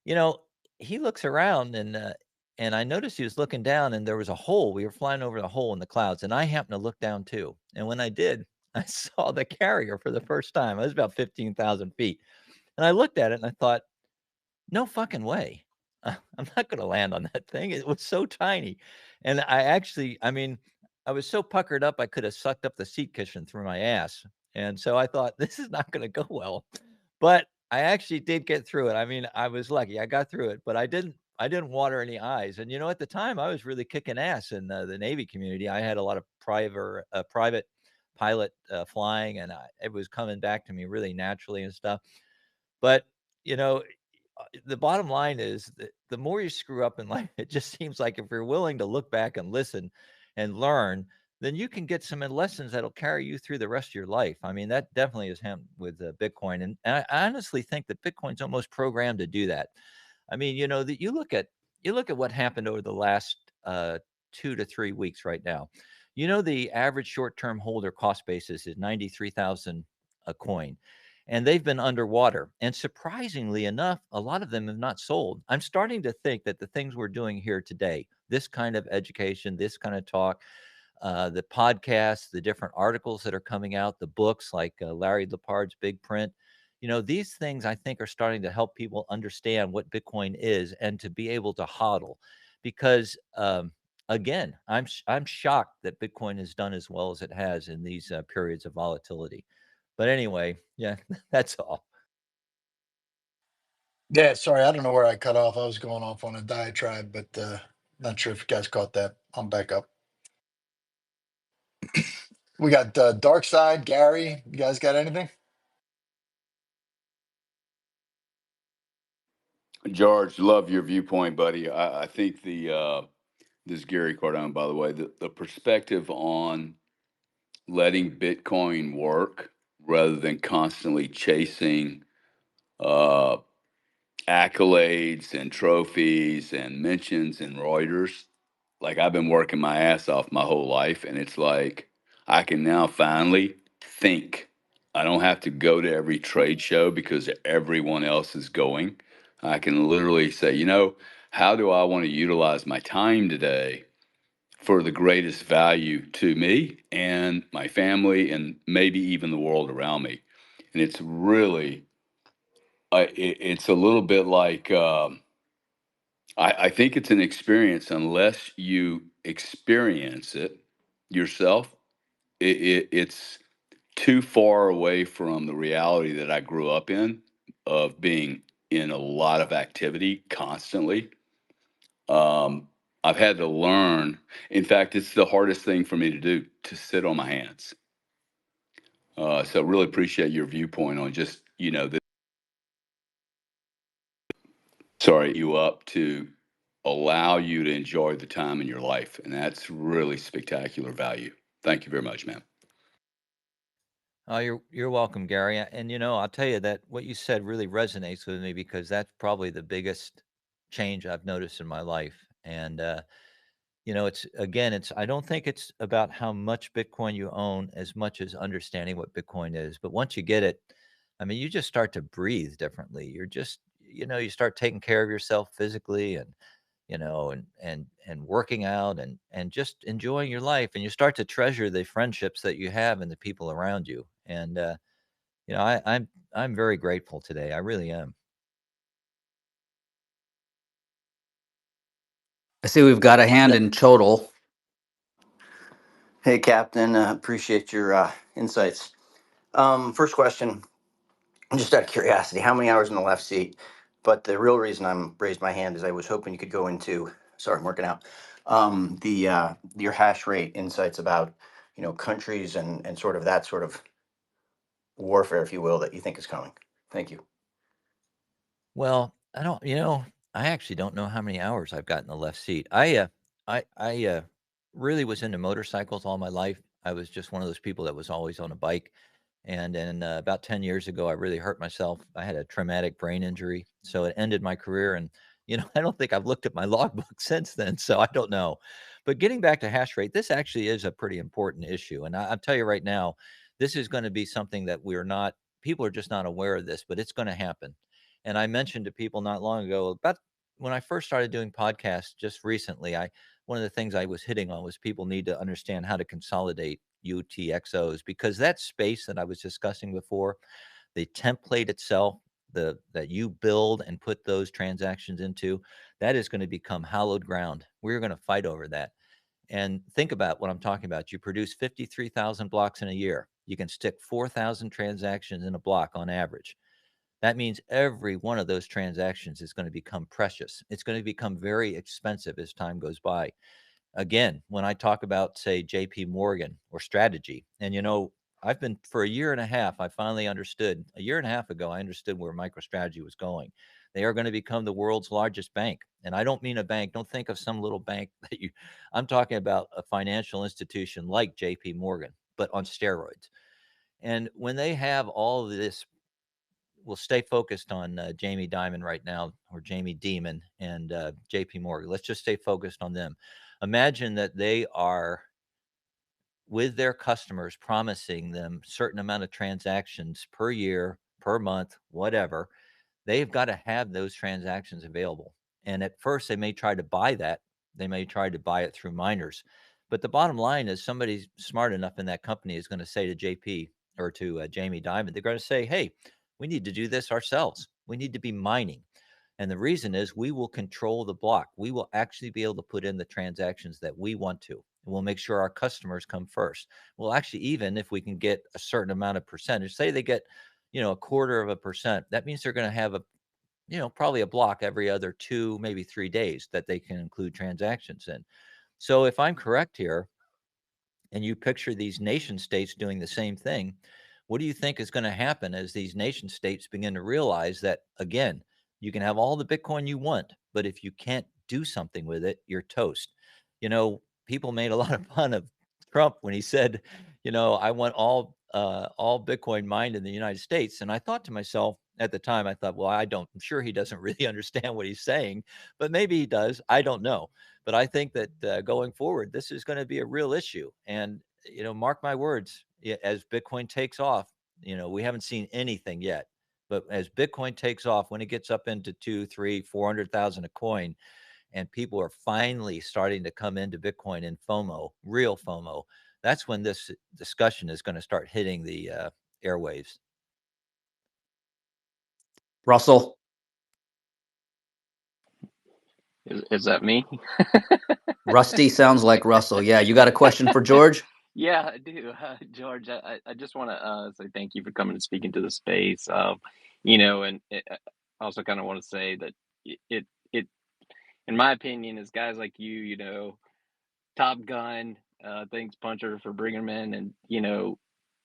you know, he looks around, and I noticed he was looking down, and there was a hole. We were flying over the hole in the clouds, and I happened to look down too. And when I did, I saw the carrier for the first time. I was about 15,000 feet. And I looked at it and I thought, no fucking way. I'm not going to land on that thing. It was so tiny. And I mean, I was so puckered up, I could have sucked up the seat cushion through my ass. And so I thought, this is not going to go well. But I actually did get through it. I mean, I was lucky. I got through it, but I didn't water any eyes. And at the time I was really kicking ass in the Navy community. I had a lot of private pilot flying, and it was coming back to me really naturally and stuff. But you know, the bottom line is that the more you screw up in life, it just seems like if you're willing to look back and listen and learn, then you can get some lessons that'll carry you through the rest of your life. I mean, that definitely is happened with Bitcoin, and I honestly think that Bitcoin's almost programmed to do that. I mean, that you look at what happened over the last 2 to 3 weeks right now. The average short-term holder cost basis is 93,000 a coin, and they've been underwater. And surprisingly enough, a lot of them have not sold. I'm starting to think that the things we're doing here today, this kind of education, this kind of talk, the podcasts, the different articles that are coming out, the books like Larry Lepard's Big Print, these things I think are starting to help people understand what Bitcoin is and to be able to hodl. Because again, I'm shocked that Bitcoin has done as well as it has in these periods of volatility. But anyway, yeah, that's all. Yeah, sorry, I don't know where I cut off. I was going off on a diatribe, but not sure if you guys caught that. I'm back up. We got Dark Side, Gary. You guys got anything? George, love your viewpoint, buddy. I think this is Gary Cardone, by the way, the perspective on letting Bitcoin work rather than constantly chasing uh, accolades and trophies and mentions and Reuters. Like I've been working my ass off my whole life, and it's like I can now finally think. I don't have to go to every trade show because everyone else is going. I can literally say, how do I want to utilize my time today for the greatest value to me and my family and maybe even the world around me? And it's really, it's a little bit like, I think it's an experience unless you experience it yourself. It's too far away from the reality that I grew up in of being in a lot of activity constantly. Um, I've had to learn. In fact, it's the hardest thing for me to do to sit on my hands. So really appreciate your viewpoint on just sorry you up to allow you to enjoy the time in your life, and that's really spectacular value. Thank you very much, man. Oh, you're welcome, Gary. And I'll tell you that what you said really resonates with me because that's probably the biggest change I've noticed in my life. And it's I don't think it's about how much Bitcoin you own as much as understanding what Bitcoin is. But once you get it, I mean, you just start to breathe differently. You're just, you start taking care of yourself physically and and working out and just enjoying your life, and you start to treasure the friendships that you have and the people around you. And I'm very grateful today. I really am. I see we've got a hand in Chodel. Hey, Captain. Appreciate your insights. First question, just out of curiosity, how many hours in the left seat? But the real reason I'm raised my hand is I was hoping you could go into. Sorry, I'm working out. Your hash rate insights about countries and sort of that sort of warfare, if you will, that you think is coming. Thank you. Well, I don't, I actually don't know how many hours I've got in the left seat. I really was into motorcycles all my life. I was just one of those people that was always on a bike. And then about 10 years ago, I really hurt myself. I had a traumatic brain injury. So it ended my career. And, I don't think I've looked at my logbook since then. So I don't know. But getting back to hash rate, this actually is a pretty important issue. And I'll tell you right now, this is going to be something that people are just not aware of this, but it's going to happen. And I mentioned to people not long ago about when I first started doing podcasts just recently, one of the things I was hitting on was people need to understand how to consolidate UTXOs, because that space that I was discussing before, the template itself, that you build and put those transactions into, that is going to become hallowed ground. We're going to fight over that. And think about what I'm talking about. You produce 53,000 blocks in a year. You can stick 4,000 transactions in a block on average. That means every one of those transactions is going to become precious. It's going to become very expensive as time goes by. Again, when I talk about, say, JP Morgan or strategy, and I've been for a year and a half, I finally understood. A year and a half ago, I understood where MicroStrategy was going. They are going to become the world's largest bank. And I don't mean a bank. Don't think of some little bank I'm talking about a financial institution like JP Morgan, but on steroids. And when they have all of this, we'll stay focused on Jamie Dimon right now, or Jamie Dimon and JP Morgan. Let's just stay focused on them. Imagine that they are with their customers, promising them certain amount of transactions per year, per month, whatever. They've got to have those transactions available. And at first, they may try to buy that. They may try to buy it through miners. But the bottom line is somebody smart enough in that company is going to say to JP or to Jamie Dimon, they're going to say, hey, we need to do this ourselves. We need to be mining. And the reason is we will control the block. We will actually be able to put in the transactions that we want to. And we'll make sure our customers come first. Well, actually, even if we can get a certain amount of percentage, say they get, a 0.25%, that means they're going to have probably a block every other 2, maybe 3 days that they can include transactions in. So if I'm correct here, and you picture these nation states doing the same thing, what do you think is going to happen as these nation states begin to realize that, again, you can have all the Bitcoin you want, but if you can't do something with it, you're toast. People made a lot of fun of Trump when he said, I want all Bitcoin mined in the United States. And I thought to myself at the time, well, I'm sure he doesn't really understand what he's saying, but maybe he does. I don't know. But I think that going forward, this is going to be a real issue. And, mark my words, as Bitcoin takes off, we haven't seen anything yet. But as Bitcoin takes off, when it gets up into 2, 3, 400,000 a coin, and people are finally starting to come into Bitcoin in FOMO, real FOMO, that's when this discussion is going to start hitting the airwaves. Russell. Is that me? Rusty sounds like Russell. Yeah, you got a question for George? Yeah, I do. George, I just want to say thank you for coming and speaking to the space. And I also kind of want to say that it, in my opinion, is guys like you, Top Gun, thanks Puncher for bringing them in, and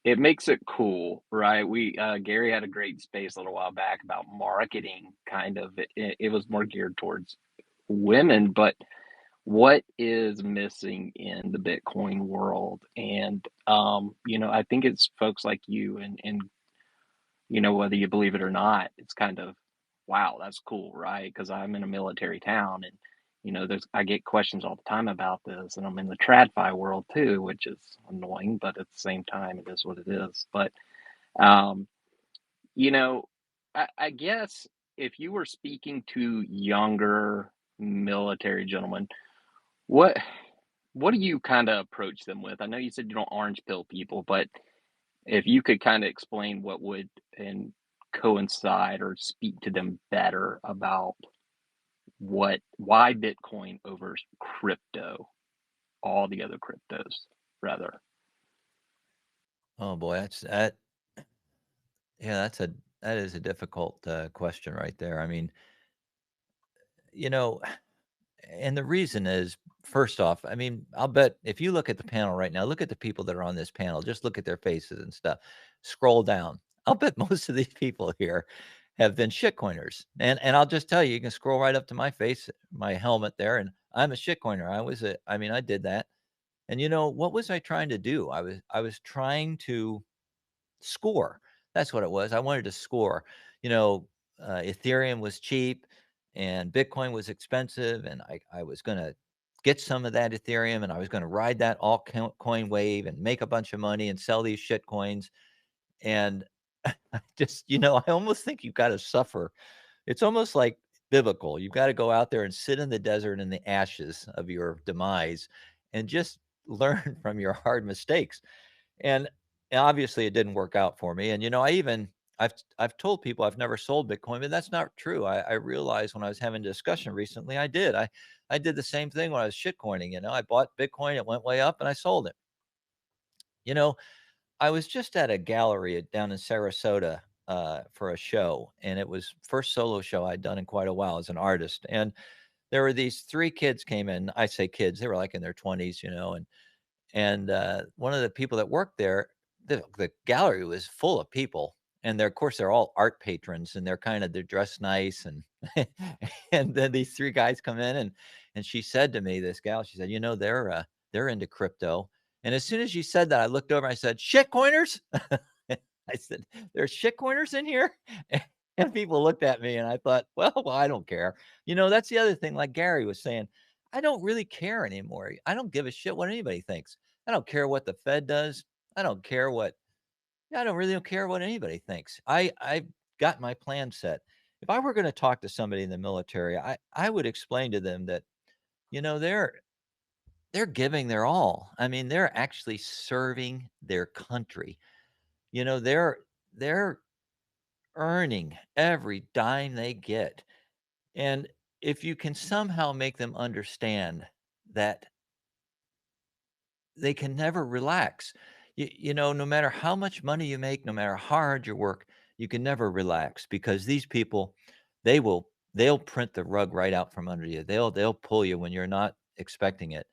it makes it cool, right? Gary had a great space a little while back about marketing, kind of. It was more geared towards women, but what is missing in the Bitcoin world? And I think it's folks like you and whether you believe it or not, it's kind of wow, that's cool, right? Because I'm in a military town and I get questions all the time about this, and I'm in the TradFi world too, which is annoying, but at the same time it is what it is. But um, you know, I guess if you were speaking to younger military gentlemen, what what do you kind of approach them with? I know you said you don't orange pill people, but if you could kind of explain what would and coincide or speak to them better about why Bitcoin over crypto, all the other cryptos, rather. Oh boy, yeah, that is a difficult question right there. I mean, and the reason is first off, I mean, I'll bet if you look at the panel right now, look at the people that are on this panel, just look at their faces and stuff. Scroll down. I'll bet most of these people here have been shitcoiners. And I'll just tell you, you can scroll right up to my face, my helmet there, and I'm a shitcoiner. I mean, I did that. And what was I trying to do? I was trying to score. That's what it was. I wanted to score. You know, Ethereum was cheap and Bitcoin was expensive, and I was going to get some of that Ethereum, and I was going to ride that altcoin wave and make a bunch of money and sell these shit coins. And just, I almost think you've got to suffer. It's almost like biblical. You've got to go out there and sit in the desert in the ashes of your demise and just learn from your hard mistakes. And obviously it didn't work out for me. And I've told people I've never sold Bitcoin, but that's not true. I realized when I was having a discussion recently, I did. I did the same thing when I was shitcoining. I bought Bitcoin, it went way up, and I sold it. I was just at a gallery down in Sarasota for a show, and it was first solo show I'd done in quite a while as an artist. And there were these three kids came in. I say kids, they were like in their 20s, and one of the people that worked there, the gallery was full of people, and of course they're all art patrons, and they're dressed nice, and and then these three guys come in, and she said to me, this gal, she said, they're into crypto. And as soon as she said that, I looked over and I said, shit coiners. I said, there's shit coiners in here. And people looked at me, and I thought, well, I don't care. That's the other thing, like Gary was saying, I don't really care anymore. I don't give a shit what anybody thinks. I don't care what the Fed does. I don't care I don't really care what anybody thinks. I've got my plan set. If I were going to talk to somebody in the military, I would explain to them that, they're giving their all. I mean, they're actually serving their country. They're earning every dime they get. And if you can somehow make them understand that they can never relax. No matter how much money you make, no matter how hard you work, you can never relax, because these people, they'll print the rug right out from under you. They'll pull you when you're not expecting it.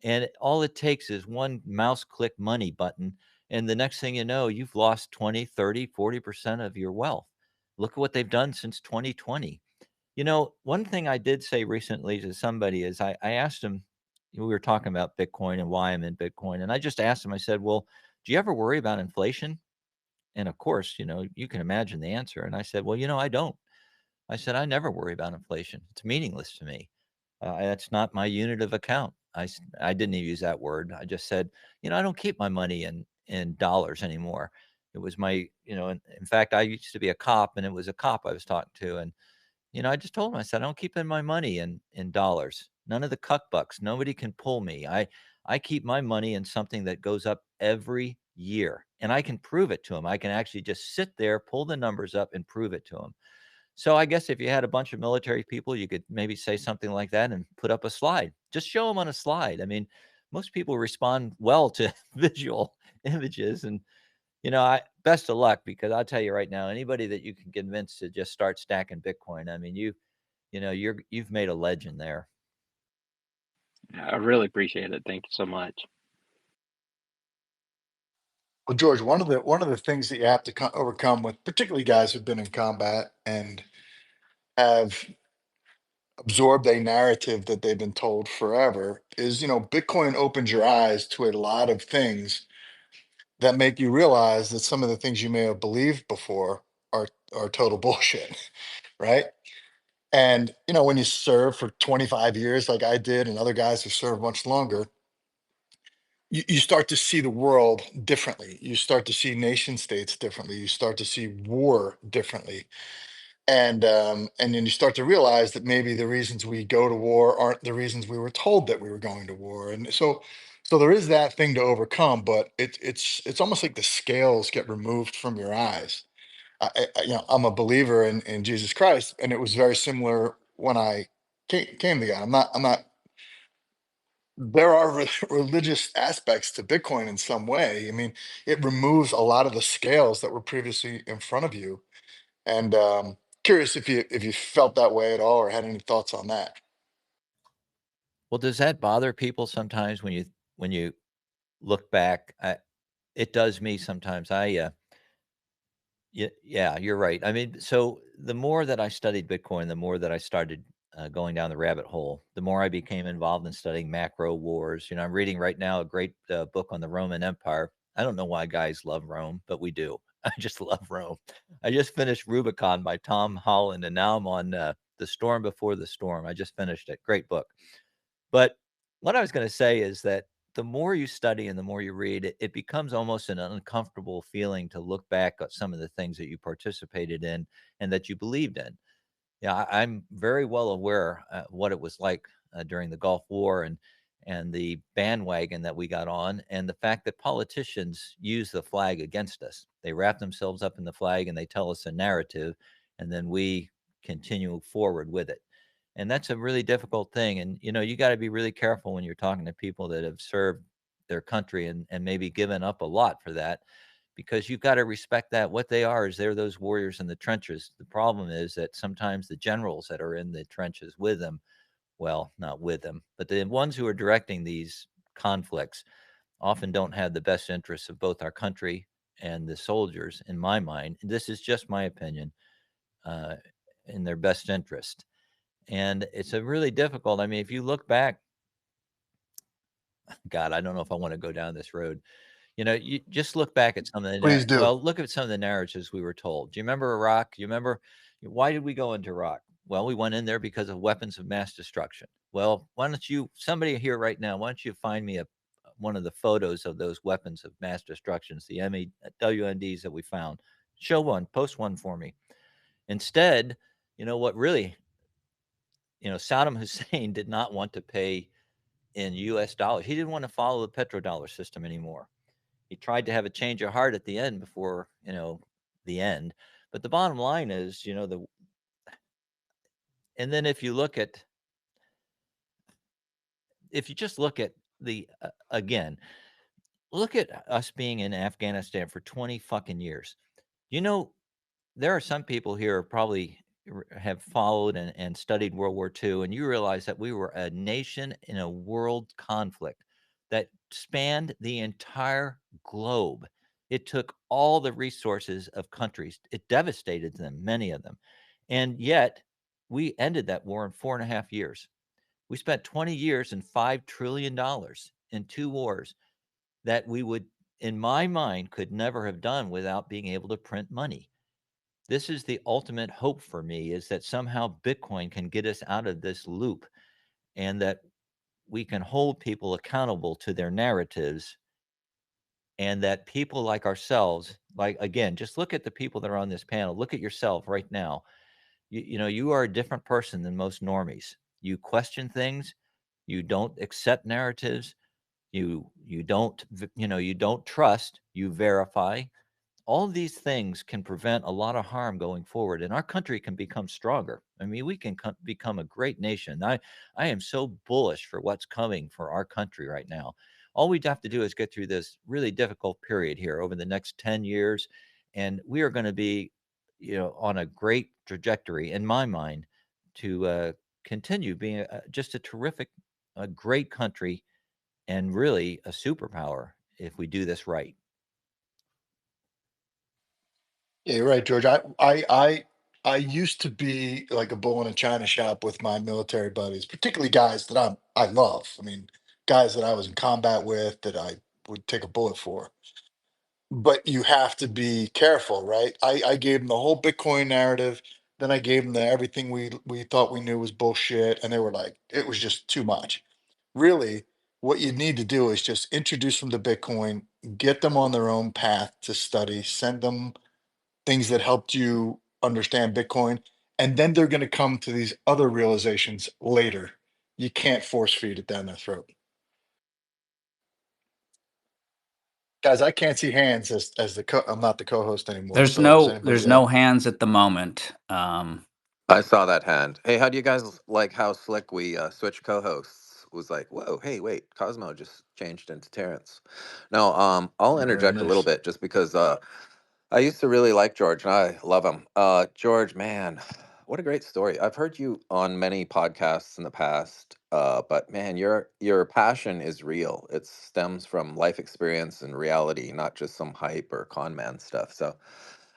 And all it takes is one mouse click money button. And the next thing you know, you've lost 20, 30, 40% of your wealth. Look at what they've done since 2020. One thing I did say recently to somebody is I asked him, we were talking about Bitcoin and why I'm in Bitcoin. And I just asked him, I said, well, do you ever worry about inflation? And of course, you can imagine the answer. And I said, well, I don't. I said, I never worry about inflation. It's meaningless to me. That's not my unit of account. I didn't even use that word. I just said, I don't keep my money in dollars anymore. It was in fact, I used to be a cop, and it was a cop I was talking to. And I just told him, I said, I don't keep in my money in dollars. None of the cuck bucks. Nobody can pull me. I keep my money in something that goes up every year, and I can prove it to him. I can actually just sit there, pull the numbers up, and prove it to him. So I guess if you had a bunch of military people, you could maybe say something like that and put up a slide. Just show them on a slide. I mean, most people respond well to visual images, and I best of luck, because I'll tell you right now, anybody that you can convince to just start stacking Bitcoin, I mean, you've made a legend there. I really appreciate it. Thank you so much. Well, George, one of the things that you have to overcome with particularly guys who've been in combat and have absorbed a narrative that they've been told forever is, Bitcoin opens your eyes to a lot of things that make you realize that some of the things you may have believed before are total bullshit, right? And when you serve for 25 years like I did, and other guys who served much longer, you start to see the world differently. You start to see nation states differently. You start to see war differently. And then you start to realize that maybe the reasons we go to war aren't the reasons we were told that we were going to war. And so there is that thing to overcome, but it's almost like the scales get removed from your eyes. I'm a believer in Jesus Christ, and it was very similar when I came to God. I'm not. There are religious aspects to Bitcoin in some way. I mean, it removes a lot of the scales that were previously in front of you. And curious if you felt that way at all or had any thoughts on that. Well, does that bother people sometimes when you look back? It does me sometimes. Yeah, you're right. I mean, so the more that I studied Bitcoin, the more that I started going down the rabbit hole, the more I became involved in studying macro wars. You know, I'm reading right now a great book on the Roman Empire. I don't know why guys love Rome, but we do. I just love Rome. I just finished Rubicon by Tom Holland, and now I'm on The Storm Before the Storm. I just finished it. Great book. But what I was going to say is that the more you study and the more you read, it becomes almost an uncomfortable feeling to look back at some of the things that you participated in and that you believed in. Yeah, I'm very well aware what it was like during the Gulf War and the bandwagon that we got on, and the fact that politicians use the flag against us. They wrap themselves up in the flag and they tell us a narrative, and then we continue forward with it. And that's a really difficult thing. And you know, you got to be really careful when you're talking to people that have served their country and maybe given up a lot for that, because you've got to respect that. What they are is they're those warriors in the trenches. The problem is that sometimes the generals that are in the trenches with them, well, not with them, but the ones who are directing these conflicts often don't have the best interests of both our country and the soldiers, in my mind. This is just my opinion, uh, in their best interest. And it's a really difficult. I mean, if you look back, God, I don't know if I want to go down this road. You know, you just look back at some of Please do. look at some of the narratives we were told. Do you remember Iraq? Do you remember why did we go into Iraq? Well, we went in there because of weapons of mass destruction. Well, why don't you, somebody here right now, why don't you find me one of the photos of those weapons of mass destructions, the WMDs that we found? Show one, post one for me. Instead, you know what really, Saddam Hussein did not want to pay in US dollars. He didn't want to follow the petrodollar system anymore. He tried to have a change of heart at the end before, the end. But the bottom line is, and then if you just look at again, look at us being in Afghanistan for 20 fucking years. You know, there are some people here probably have followed and studied World War II, and you realize that we were a nation in a world conflict that spanned the entire globe. It took all the resources of countries. It devastated them, many of them. And yet, we ended that war in 4.5 years. We spent 20 years and $5 trillion in two wars that we would, in my mind, could never have done without being able to print money. This is the ultimate hope for me, is that somehow Bitcoin can get us out of this loop, and that we can hold people accountable to their narratives, and that people like ourselves, like, again, just look at the people that are on this panel, look at yourself right now. You are a different person than most normies. You question things, you don't accept narratives, you don't you don't trust, you verify. All of these things can prevent a lot of harm going forward, and our country can become stronger. I mean, we can become a great nation. I am so bullish for what's coming for our country right now. All we have to do is get through this really difficult period here over the next 10 years, and we are going to be, on a great trajectory, in my mind, to continue being just a terrific, a great country, and really a superpower if we do this right. Yeah, you're right, George. I used to be like a bull in a china shop with my military buddies, particularly guys that I love. I mean, guys that I was in combat with that I would take a bullet for. But you have to be careful, right? I gave them the whole Bitcoin narrative, then I gave them everything we thought we knew was bullshit, and they were like, it was just too much. Really, what you need to do is just introduce them to Bitcoin, get them on their own path to study, send them things that helped you understand Bitcoin, and then they're going to come to these other realizations later. You can't force feed it down their throat. Guys, I can't see hands as I'm not the co-host anymore. There's So does no anybody there's else? no hands at the moment. I saw that hand. Hey, how do you guys like how slick we switched co-hosts? Was like, whoa, hey, wait, Cosmo just changed into Terrence. No, I'll Very interject a little nice. bit just because I used to really like George and I love him. George, man, what a great story. I've heard you on many podcasts in the past, but man, your passion is real. It stems from life experience and reality, not just some hype or con man stuff. So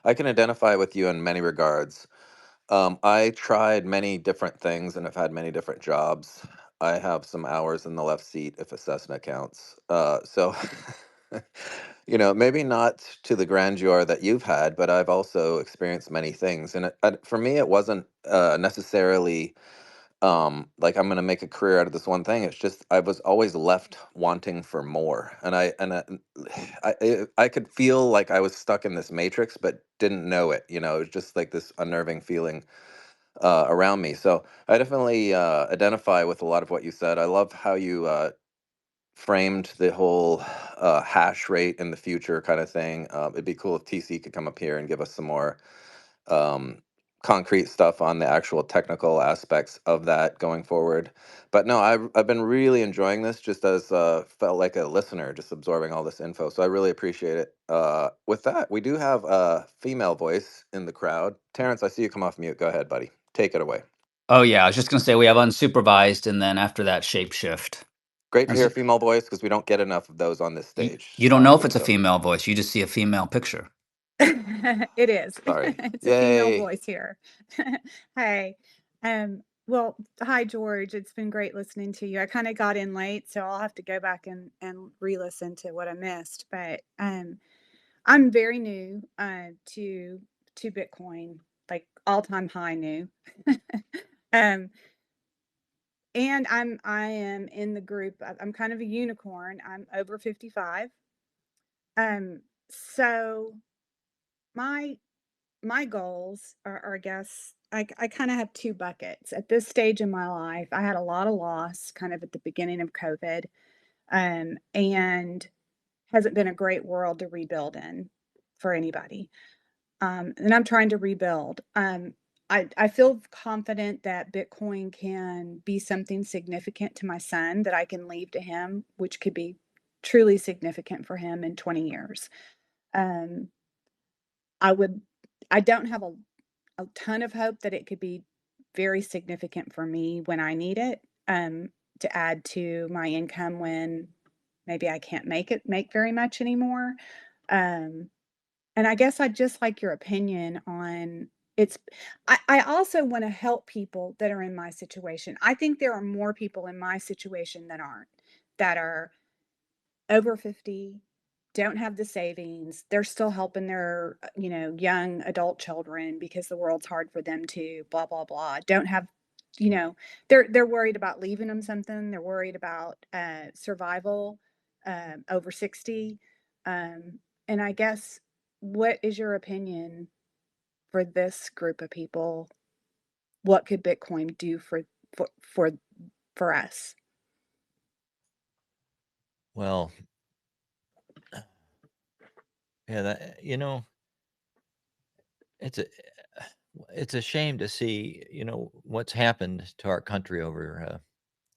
I can identify with you in many regards. I tried many different things and have had many different jobs. I have some hours in the left seat if a Cessna counts. So, maybe not to the grandeur that you've had, but I've also experienced many things. And for me, it wasn't necessarily like I'm going to make a career out of this one thing. It's just I was always left wanting for more, and I could feel like I was stuck in this matrix, but didn't know it. It was just like this unnerving feeling around me. So I definitely identify with a lot of what you said. I love how you framed the whole hash rate in the future kind of thing. It'd be cool if TC could come up here and give us some more um, concrete stuff on the actual technical aspects of that going forward. But no, I've been really enjoying this just as felt like a listener, just absorbing all this info. So I really appreciate it. With that, we do have a female voice in the crowd. Terrence, I see you come off mute. Go ahead, buddy. Take it away. Oh yeah, I was just gonna say we have unsupervised, and then after that, shapeshift. Great to hear a Unsu- female voice because we don't get enough of those on this you, stage. you don't know if it's a So female voice; you just see a female picture. It is. sorry. It's a female Yay. voice here. Hey. Well, hi George. It's been great listening to you. I kind of got in late, so I'll have to go back and re-listen to what I missed. But I'm very new to Bitcoin, like all-time high new. um and I am in the group. I'm kind of a unicorn. I'm over 55. So my my goals are, I guess, I kind of have two buckets at this stage in my life. I had a lot of loss kind of at the beginning of COVID, and hasn't been a great world to rebuild in for anybody. And I'm trying to rebuild. I feel confident that Bitcoin can be something significant to my son that I can leave to him, which could be truly significant for him in 20 years. Um, I would, I don't have a ton of hope that it could be very significant for me when I need it, to add to my income when maybe I can't make very much anymore. Um, and I guess I'd just like your opinion on it's. I also want to help people that are in my situation. I think there are more people in my situation that are over 50, don't have the savings. They're still helping their, young adult children because the world's hard for them to, blah, blah, blah. Don't have, they're worried about leaving them something. They're worried about survival over 60. And I guess, what is your opinion for this group of people? What could Bitcoin do for, for, for us? Well, yeah, it's a it's a shame to see, what's happened to our country over,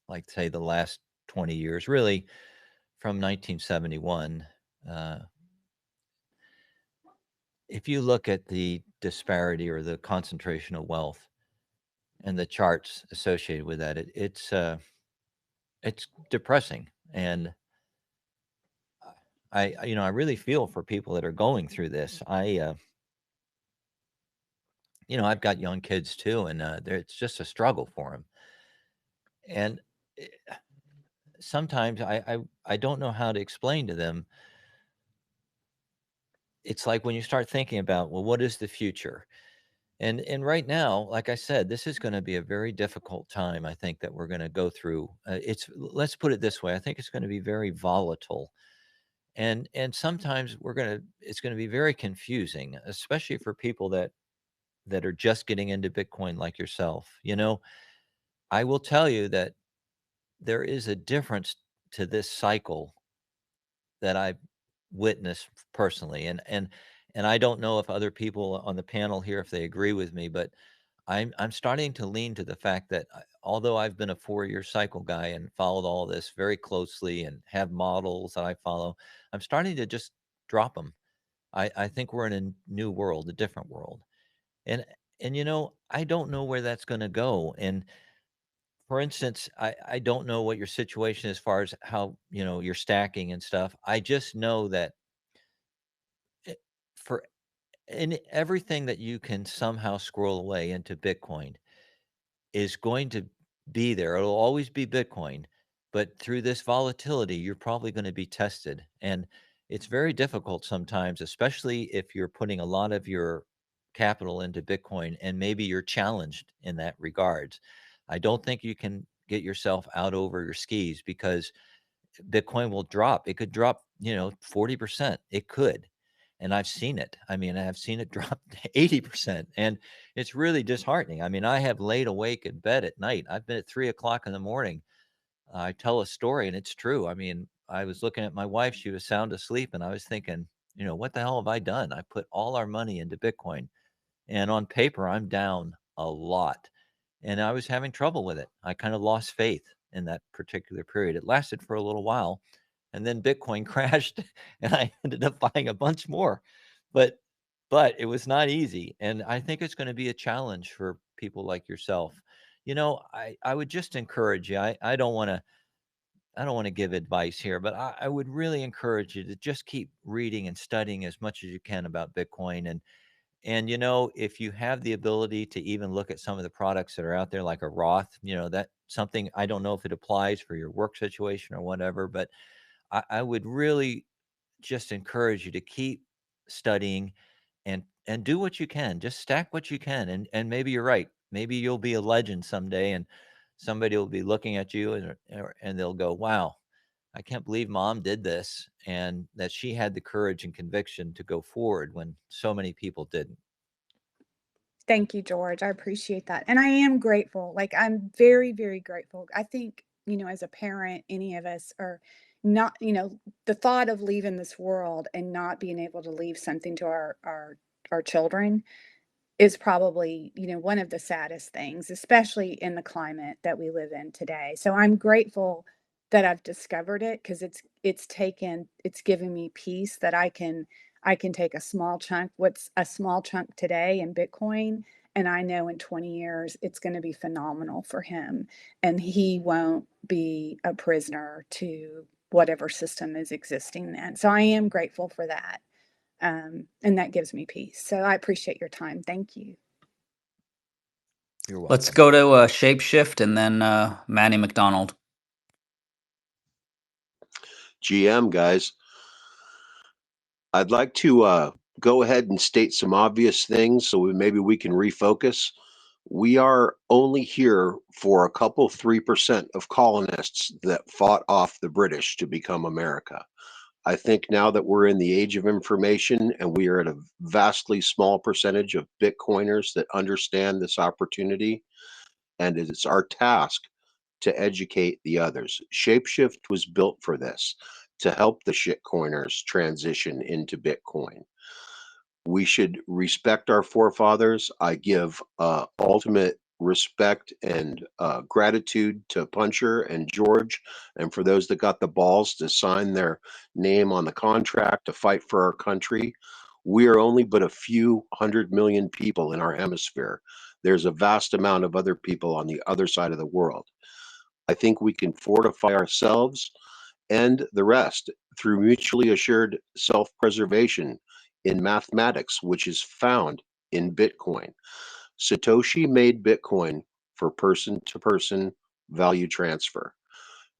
like say the last 20 years, really from 1971. Uh, if you look at the disparity or the concentration of wealth and the charts associated with that, it's depressing. And I really feel for people that are going through this. I've got young kids too, and it's just a struggle for them. And eh, sometimes I don't know how to explain to them. It's like when you start thinking about, well, what is the future? And right now, like I said, this is going to be a very difficult time. I think that we're going to go through. Let's put it this way. I think it's going to be very volatile, and sometimes it's going to be very confusing, especially for people that are just getting into Bitcoin like yourself. I will tell you that there is a difference to this cycle that I've witnessed personally, and I don't know if other people on the panel here, if they agree with me, but I'm starting to lean to the fact that although I've been a 4-year cycle guy and followed all this very closely and have models that I follow, I'm starting to just drop them. I think we're in a new world, a different world, and I don't know where that's going to go. And for instance, I don't know what your situation as far as how, you're stacking and stuff. I just know that for in everything that you can somehow scroll away into Bitcoin is going to be there. It'll always be Bitcoin, but through this volatility, you're probably going to be tested. And it's very difficult sometimes, especially if you're putting a lot of your capital into Bitcoin and maybe you're challenged in that regards. I don't think you can get yourself out over your skis because Bitcoin will drop. It could drop, 40%. It could. And I've seen it. I mean, I've seen it drop to 80%. And it's really disheartening. I mean, I have laid awake in bed at night. I've been at 3 o'clock in the morning. I tell a story and it's true. I mean, I was looking at my wife. She was sound asleep. And I was thinking, what the hell have I done? I put all our money into Bitcoin. And on paper, I'm down a lot. And I was having trouble with it. I kind of lost faith in that particular period. It lasted for a little while. And then Bitcoin crashed and I ended up buying a bunch more. But it was not easy. And I think it's going to be a challenge for people like yourself. I would just encourage you. I don't want to give advice here, but I would really encourage you to just keep reading and studying as much as you can about Bitcoin. And if you have the ability to even look at some of the products that are out there, like a Roth, that something, I don't know if it applies for your work situation or whatever, but I would really just encourage you to keep studying and do what you can. Just stack what you can. And maybe you're right. Maybe you'll be a legend someday and somebody will be looking at you and they'll go, wow, I can't believe mom did this, and that she had the courage and conviction to go forward when so many people didn't. Thank you, George. I appreciate that. And I am grateful. Like, I'm very, very grateful. I think, as a parent, any of us are not, the thought of leaving this world and not being able to leave something to our children is probably, one of the saddest things, especially in the climate that we live in today. So I'm grateful that I've discovered it, because it's given me peace that I can take a small chunk, what's a small chunk today in Bitcoin, and I know in 20 years it's going to be phenomenal for him, and he won't be a prisoner to whatever system is existing then. So I am grateful for that. And that gives me peace. So I appreciate your time. Thank you. You're welcome. Let's go to Shapeshift and then Manny McDonald. GM, guys. I'd like to go ahead and state some obvious things so maybe we can refocus. We are only here for a couple 3% of colonists that fought off the British to become America. I think now that we're in the age of information and we are at a vastly small percentage of Bitcoiners that understand this opportunity, and it's our task to educate the others. Shapeshift was built for this, to help the shitcoiners transition into Bitcoin. We should respect our forefathers. I give ultimate respect and gratitude to Puncher and George, and for those that got the balls to sign their name on the contract to fight for our country. We are only but a few 100 million people in our hemisphere. There's a vast amount of other people on the other side of the world. I think we can fortify ourselves and the rest through mutually assured self-preservation in mathematics, which is found in Bitcoin. Satoshi made Bitcoin for person-to-person value transfer.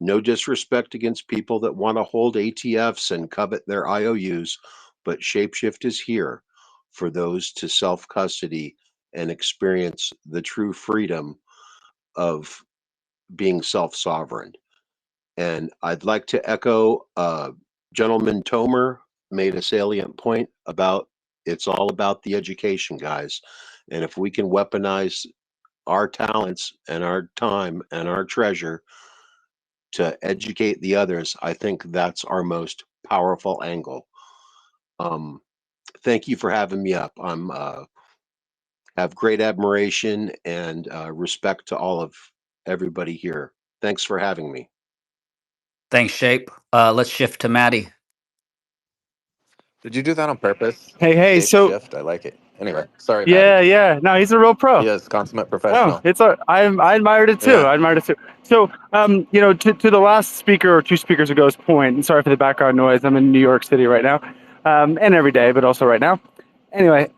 No disrespect against people that want to hold ATFs and covet their IOUs, but Shapeshift is here for those to self-custody and experience the true freedom of being self-sovereign. And I'd like to echo Gentleman Tomer made a salient point about it's all about the education, guys. And if we can weaponize our talents and our time and our treasure to educate the others, I think that's our most powerful angle. Thank you for having me up. I'm have great admiration and respect to all of everybody here. Thanks for having me. Thanks, Shape. Let's shift to Maddie. Did you do that on purpose? Hey, Shape so shift. I like it. Anyway, sorry, Matt. Yeah, yeah. No, he's a real He pro. is consummate Oh, professional. I admired it too. Yeah. I admired it too. So, to the last speaker or two speakers ago's point, and sorry for the background noise. I'm in New York City right now, and every day, but also right now. Anyway,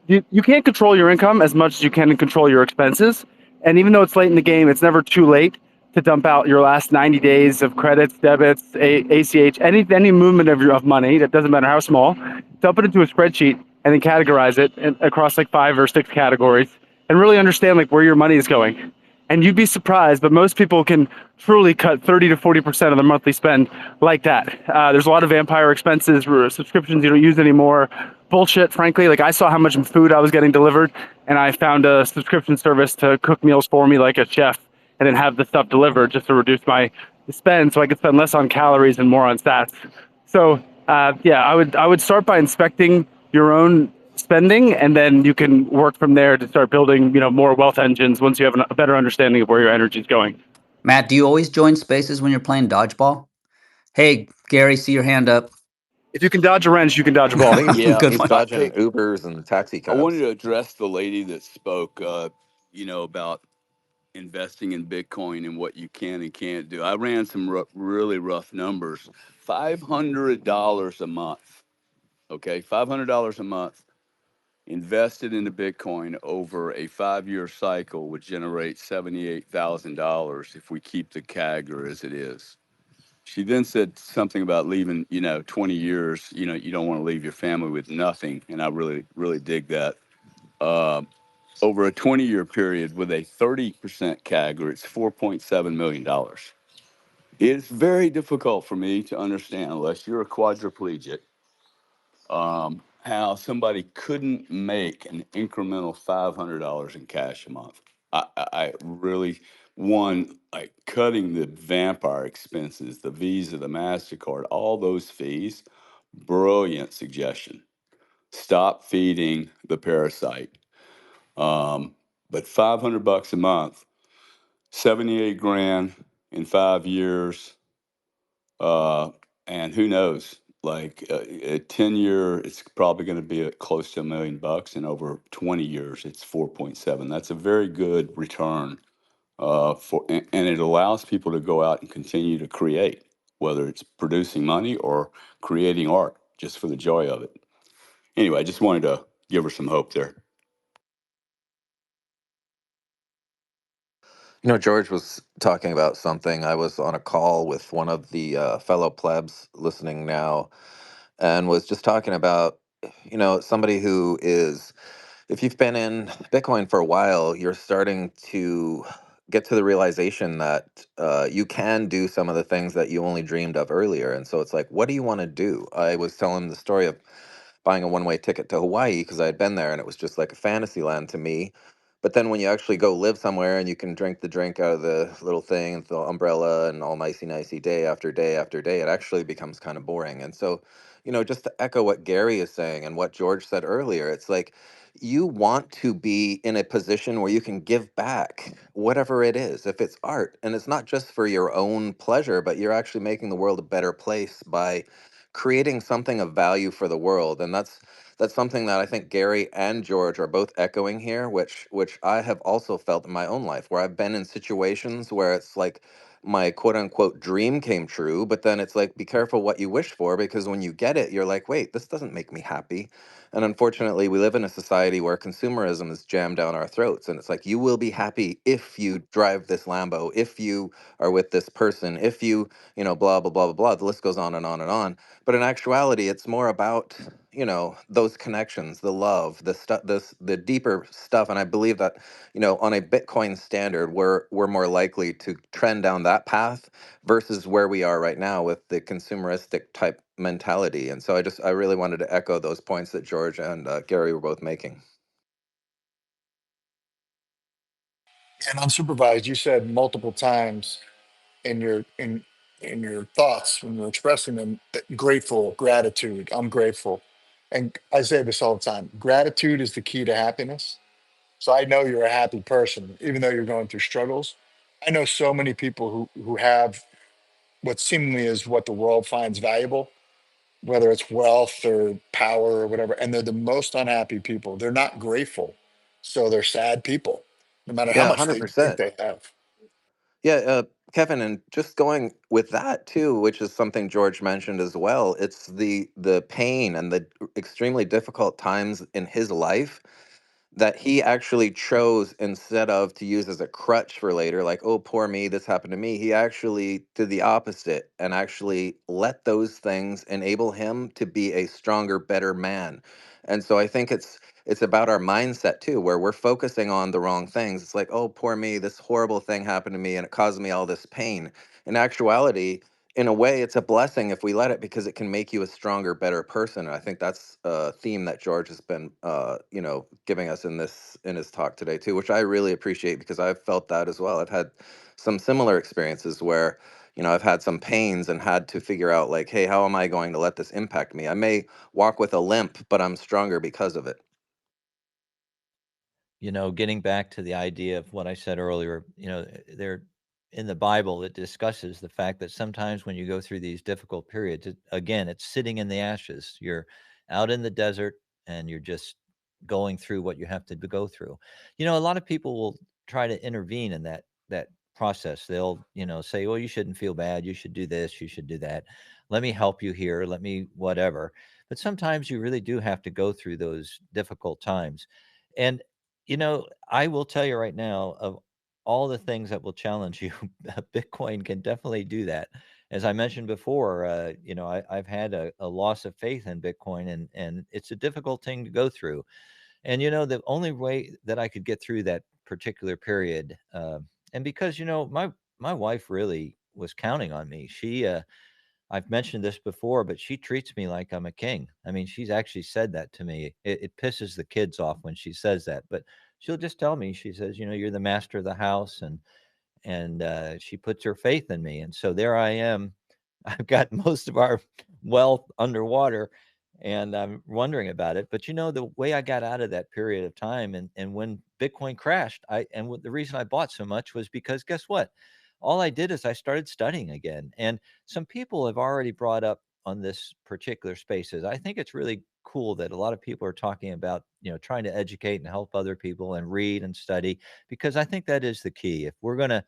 you can't control your income as much as you can control your expenses. And even though it's late in the game, it's never too late to dump out your last 90 days of credits, debits, ACH, any movement of money. That doesn't matter how small. Dump it into a spreadsheet and then categorize it across like 5 or 6 categories, and really understand like where your money is going. And you'd be surprised, but most people can truly cut 30 to 40% of their monthly spend like that. There's a lot of vampire expenses, subscriptions you don't use anymore. Bullshit, frankly. Like I saw how much food I was getting delivered, and I found a subscription service to cook meals for me like a chef, and then have the stuff delivered just to reduce my spend, so I could spend less on calories and more on stats. So yeah, I would start by inspecting your own spending, and then you can work from there to start building more wealth engines once you have a better understanding of where your energy is going. Matt, do you always join spaces when you're playing dodgeball? Hey, Gary, see your hand up. If you can dodge a wrench, you can dodge a I ball. think Yeah, Good he's one. dodging hey, Ubers and taxi I wanted cabs. to address the lady that spoke, about investing in Bitcoin and what you can and can't do. I ran some really rough numbers. $500 a month. Okay, $500 a month invested into Bitcoin over a 5-year cycle would generate $78,000 if we keep the CAGR as it is. She then said something about leaving, 20 years, you don't want to leave your family with nothing. And I really, really dig that. Uh, Over a 20-year period with a 30% CAGR, it's $4.7 million. It's very difficult for me to understand, unless you're a quadriplegic, how somebody couldn't make an incremental $500 in cash a month. I really, one, like cutting the vampire expenses, the Visa, the MasterCard, all those fees, brilliant suggestion. Stop feeding the parasite. But $500 a month, 78 grand in 5 years, and who knows? Like a 10-year, it's probably going to be at close to $1 million, and over 20 years, it's 4.7. That's a very good return and it allows people to go out and continue to create, whether it's producing money or creating art, just for the joy of it. Anyway, I just wanted to give her some hope there. George was talking about something. I was on a call with one of the fellow plebs listening now, and was just talking about, somebody who is, if you've been in Bitcoin for a while, you're starting to get to the realization that you can do some of the things that you only dreamed of earlier. And so it's like, what do you want to do? I was telling the story of buying a one-way ticket to Hawaii because I had been there and it was just like a fantasy land to me. But then when you actually go live somewhere and you can drink the drink out of the little thing and the umbrella and all nicey day after day after day, it actually becomes kind of boring. And so, just to echo what Gary is saying and what George said earlier, it's like you want to be in a position where you can give back whatever it is, if it's art. And it's not just for your own pleasure, but you're actually making the world a better place by creating something of value for the world. And that's something that I think Gary and George are both echoing here, which I have also felt in my own life, where I've been in situations where it's like my quote unquote dream came true, but then it's like, be careful what you wish for, because when you get it, you're like, wait, this doesn't make me happy. And unfortunately, we live in a society where consumerism is jammed down our throats. And it's like, you will be happy if you drive this Lambo, if you are with this person, if you, blah, blah, blah, blah, blah. The list goes on and on and on. But in actuality, it's more about, those connections, the love, the stuff, the deeper stuff. And I believe that, on a Bitcoin standard, we're more likely to trend down that path versus where we are right now with the consumeristic type mentality. And so I really wanted to echo those points that George and Gary were both making. And unsupervised, you said multiple times in your thoughts when you're expressing them that grateful, gratitude, I'm grateful. And I say this all the time. Gratitude is the key to happiness. So I know you're a happy person, even though you're going through struggles. I know so many people who have what seemingly is what the world finds valuable, whether it's wealth or power or whatever, and they're the most unhappy people. They're not grateful. So they're sad people, no matter how Yeah, much they think 100%. they have. Yeah, Kevin, and just going with that too, which is something George mentioned as well. It's the pain and the extremely difficult times in his life that he actually chose, instead of to use as a crutch for later, like, oh, poor me, this happened to me. He actually did the opposite and actually let those things enable him to be a stronger, better man. And so I think it's about our mindset too, where we're focusing on the wrong things. It's like, oh, poor me, this horrible thing happened to me and it caused me all this pain. In actuality, in a way, it's a blessing if we let it, because it can make you a stronger, better person. And I think that's a theme that George has been, giving us in his talk today too, which I really appreciate, because I've felt that as well. I've had some similar experiences where, I've had some pains and had to figure out, like, hey, how am I going to let this impact me? I may walk with a limp, but I'm stronger because of it. Getting back to the idea of what I said earlier, there in the Bible, it discusses the fact that sometimes when you go through these difficult periods, again, it's sitting in the ashes. You're out in the desert and you're just going through what you have to go through. A lot of people will try to intervene in that process. They'll, say, well, you shouldn't feel bad. You should do this. You should do that. Let me help you here. Let me whatever. But sometimes you really do have to go through those difficult times. And I will tell you right now, of all the things that will challenge you, Bitcoin can definitely do that. As I mentioned before, I've had a loss of faith in Bitcoin, and it's a difficult thing to go through. And the only way that I could get through that particular period, and because my wife really was counting on me. I've mentioned this before, but she treats me like I'm a king. I mean, she's actually said that to me. It pisses the kids off when she says that, but she'll just tell me. She says, "You're the master of the house," and she puts her faith in me. And so there I am. I've got most of our wealth underwater, and I'm wondering about it. But the way I got out of that period of time, and when Bitcoin crashed, the reason I bought so much was because, guess what? All I did is I started studying again. And some people have already brought up on this particular spaces. I think it's really cool that a lot of people are talking about, trying to educate and help other people and read and study, because I think that is the key. If we're going to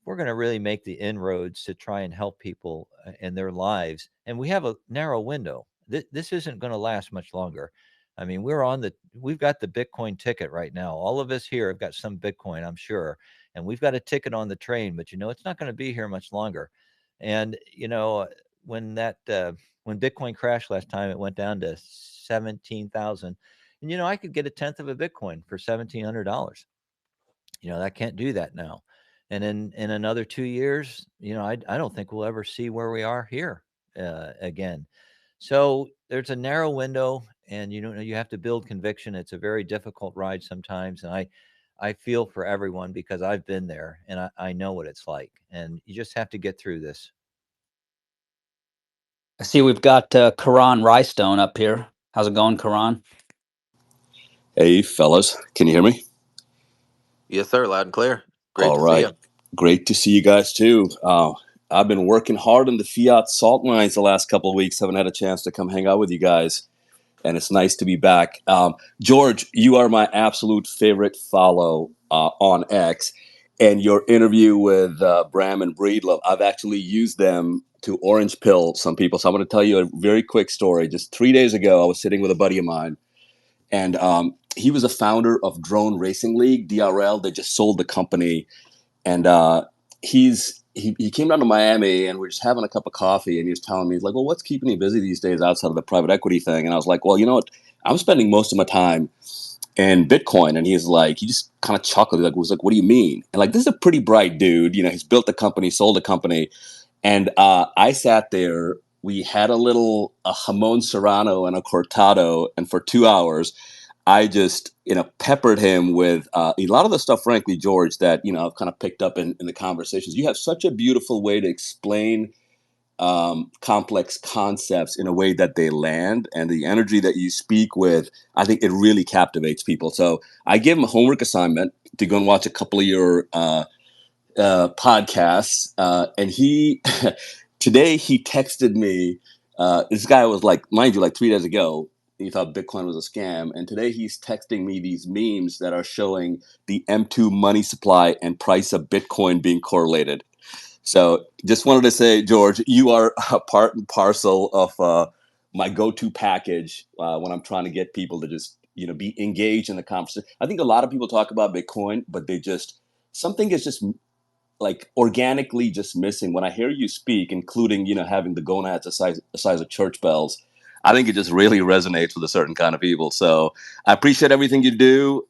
really make the inroads to try and help people in their lives, and we have a narrow window. This isn't going to last much longer. I mean, we've got the Bitcoin ticket right now. All of us here have got some Bitcoin, I'm sure, and we've got a ticket on the train, but it's not going to be here much longer. And when when Bitcoin crashed last time, it went down to 17,000, and I could get a tenth of a Bitcoin for $1,700. I can't do that now. And in another 2 years, I don't think we'll ever see where we are here again. So there's a narrow window, and you have to build conviction. It's a very difficult ride sometimes, and I feel for everyone, because I've been there and I know what it's like, and you just have to get through this. I see we've got Karan Rystone up here. How's it going, Karan? Hey, fellas, can you hear me? Yes, sir. Loud and clear. Great All to see right. you. Great to see you guys too. I've been working hard on the fiat salt mines the last couple of weeks. Haven't had a chance to come hang out with you guys, and it's nice to be back. George, you are my absolute favorite follow on X, and your interview with Bram and Breedlove, I've actually used them to orange pill some people. So I'm going to tell you a very quick story. Just 3 days ago, I was sitting with a buddy of mine, and he was a founder of Drone Racing League, DRL. They just sold the company, and he came down to Miami, and we were just having a cup of coffee, and he was telling me, he's like, well, what's keeping you busy these days outside of the private equity thing? And I was like, well, you know what? I'm spending most of my time in Bitcoin. And he's like, he just kind of chuckled. He was like, what do you mean? And like, this is a pretty bright dude. He's built a company, sold a company. And I sat there. We had a jamon serrano and a cortado, and for 2 hours, I just, peppered him with a lot of the stuff, frankly, George, that, I've kind of picked up in the conversations. You have such a beautiful way to explain complex concepts in a way that they land, and the energy that you speak with, I think it really captivates people. So I gave him a homework assignment to go and watch a couple of your podcasts. And today he texted me This guy was like, mind you, like 3 days ago, he thought Bitcoin was a scam. And today he's texting me these memes that are showing the M2 money supply and price of Bitcoin being correlated. So just wanted to say, George, you are a part and parcel of my go-to package when I'm trying to get people to just, be engaged in the conversation. I think a lot of people talk about Bitcoin, but something is just like organically just missing. When I hear you speak, including, having the gonads the size of church bells, I think it just really resonates with a certain kind of people. So I appreciate everything you do.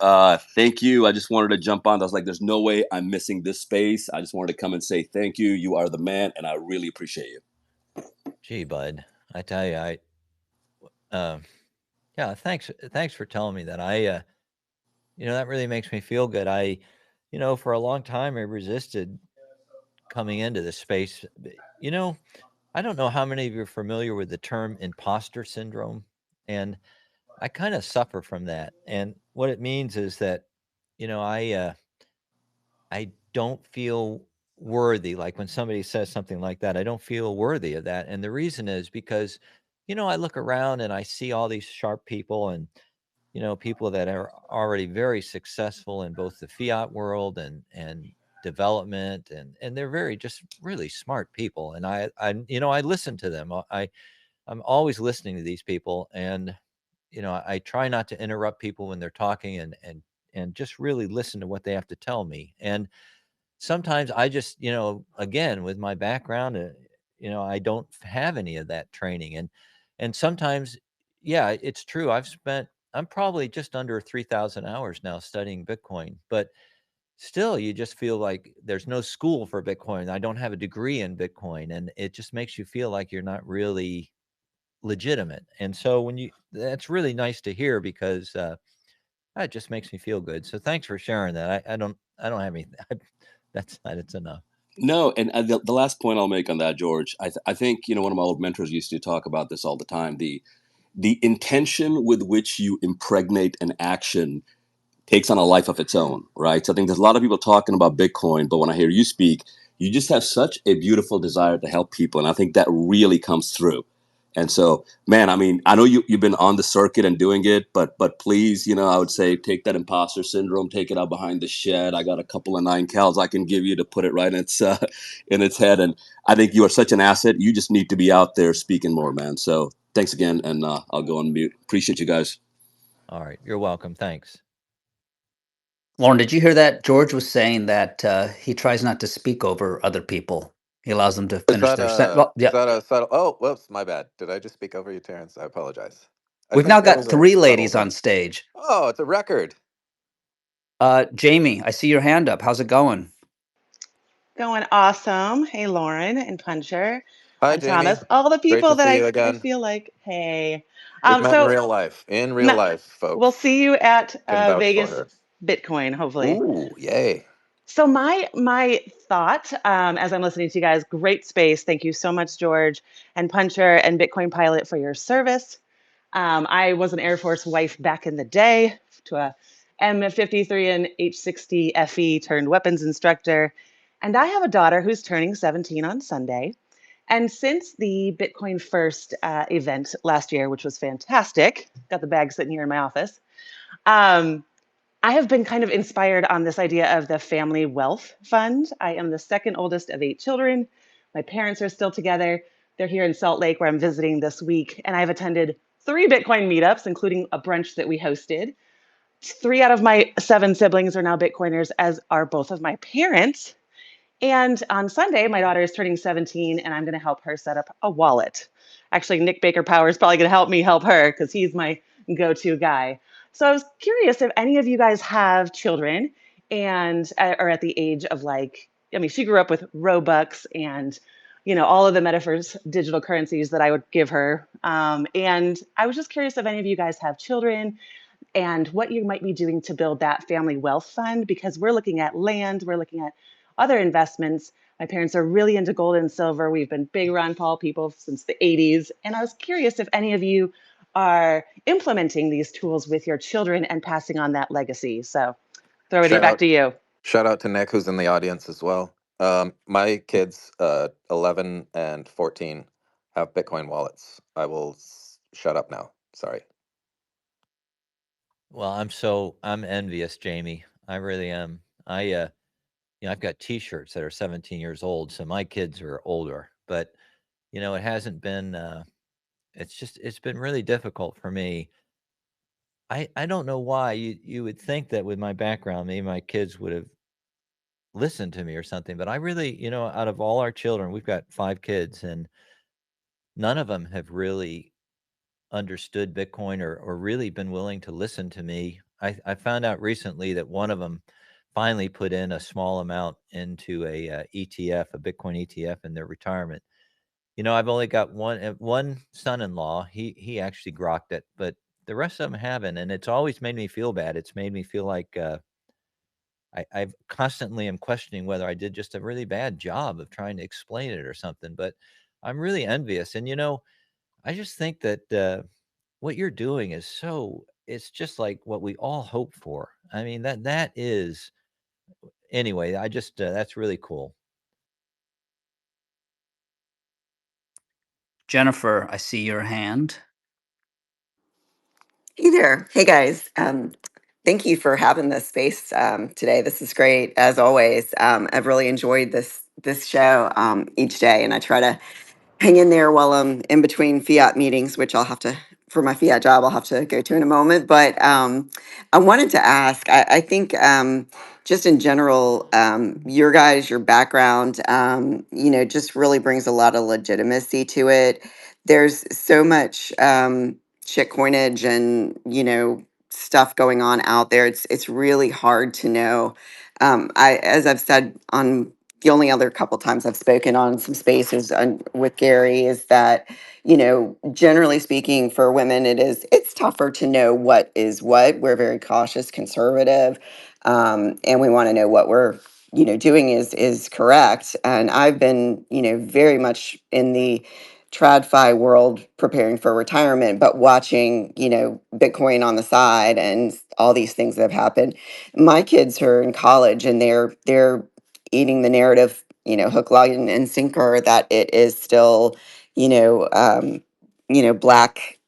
Thank you. I just wanted to jump on. I was like, there's no way I'm missing this space. I just wanted to come and say thank you. You are the man, and I really appreciate you. Gee, bud, I tell you, yeah, thanks for telling me that. That really makes me feel good. For a long time, I resisted coming into this space. I don't know how many of you are familiar with the term imposter syndrome, and I kind of suffer from that. And what it means is that, I don't feel worthy. Like when somebody says something like that, I don't feel worthy of that. And the reason is because, I look around and I see all these sharp people and, people that are already very successful in both the fiat world and development, and they're very just really smart people. And I listen to them. I'm always listening to these people, and I try not to interrupt people when they're talking, and just really listen to what they have to tell me. And sometimes I just, again, with my background, I don't have any of that training. And sometimes, yeah, it's true. I'm probably just under 3,000 hours now studying Bitcoin, but still, you just feel like there's no school for Bitcoin. I don't have a degree in Bitcoin, and it just makes you feel like you're not really legitimate. And so that's really nice to hear, because that just makes me feel good. So thanks for sharing that. I don't have anything. That's enough. No, and the last point I'll make on that, George, I think, one of my old mentors used to talk about this all the time. The intention with which you impregnate an action takes on a life of its own, right? So I think there's a lot of people talking about Bitcoin, but when I hear you speak, you just have such a beautiful desire to help people. And I think that really comes through. And so, man, I mean, I know you've been on the circuit and doing it, but please, I would say take that imposter syndrome, take it out behind the shed. I got a couple of 9 cals I can give you to put it right in its head. And I think you are such an asset. You just need to be out there speaking more, man. So thanks again, and I'll go on mute. Appreciate you guys. All right. You're welcome. Thanks. Lauren, did you hear that? George was saying that he tries not to speak over other people. He allows them to Is finish that their sentence. a Well, is yeah. that a subtle? Oh, whoops, my bad. Did I just speak over you, Terrence? I apologize. I We've think now that got was a three subtle ladies on thing. stage. Oh, it's a record. Jamie, I see your hand up. How's it going? Going awesome. Hey, Lauren and Puncher Hi, and Jamie. Thomas. All the Great people to that see you I again. feel like, hey. We've met in So real life. In real no, life, we'll folks. see you at Can vouch for Vegas her. Bitcoin, hopefully. Ooh, yay. So my thought, as I'm listening to you guys, great space. Thank you so much, George and Puncher and Bitcoin Pilot, for your service. I was an Air Force wife back in the day, to a M53 and H60 FE turned weapons instructor. And I have a daughter who's turning 17 on Sunday. And since the Bitcoin First event last year, which was fantastic, got the bag sitting here in my office, um, I have been kind of inspired on this idea of the family wealth fund. I am the second oldest of 8 children. My parents are still together. They're here in Salt Lake, where I'm visiting this week. And I've attended 3 Bitcoin meetups, including a brunch that we hosted. 3 out of my 7 siblings are now Bitcoiners, as are both of my parents. And on Sunday, my daughter is turning 17, and I'm going to help her set up a wallet. Actually, Nick Baker Power is probably going to help me help her, because he's my go-to guy. So I was curious if any of you guys have children and are at the age of, like, I mean, she grew up with Robux and, all of the metaverse digital currencies that I would give her. And I was just curious if any of you guys have children and what you might be doing to build that family wealth fund, because we're looking at land, we're looking at other investments. My parents are really into gold and silver. We've been big Ron Paul people since the 80s. And I was curious if any of you are implementing these tools with your children and passing on that legacy. So throwing it Shout back out to you. shout out to Nick, who's in the audience as well. My kids, 11 and 14, have Bitcoin wallets. I will shut up now. Sorry. Well, I'm envious, Jamie. I really am. I've got T-shirts that are 17 years old, so my kids are older. But it hasn't been. It's been really difficult for me. I don't know why. You would think that with my background, maybe my kids would have listened to me or something. But I really, out of all our children, we've got 5 kids, and none of them have really understood Bitcoin or really been willing to listen to me. I found out recently that one of them finally put in a small amount into a ETF, a Bitcoin ETF, in their retirement. I've only got one son-in-law. He actually grokked it, but the rest of them haven't, and it's always made me feel bad. It's made me feel like I've constantly am questioning whether I did just a really bad job of trying to explain it or something. But I'm really envious, and I just think that what you're doing is it's just like what we all hope for. I mean, that is anyway, I just that's really cool. Jennifer, I see your hand. Hey there. Hey guys. Thank you for having this space today. This is great as always. I've really enjoyed this show each day, and I try to hang in there while I'm in between fiat meetings, which I'll have to, for my fiat job, I'll have to go to in a moment. But I wanted to ask, I think just in general, your background, just really brings a lot of legitimacy to it. There's so much shit coinage and, stuff going on out there. It's really hard to know. As I've said on the only other couple times I've spoken on some spaces with Gary is that, generally speaking, for women, it's tougher to know what is what. We're very cautious, conservative, and we want to know what we're, doing is correct. And I've been, very much in the TradFi world preparing for retirement, but watching, Bitcoin on the side and all these things that have happened. My kids are in college and they're eating the narrative, hook, line, and sinker that it is still, you know, um, black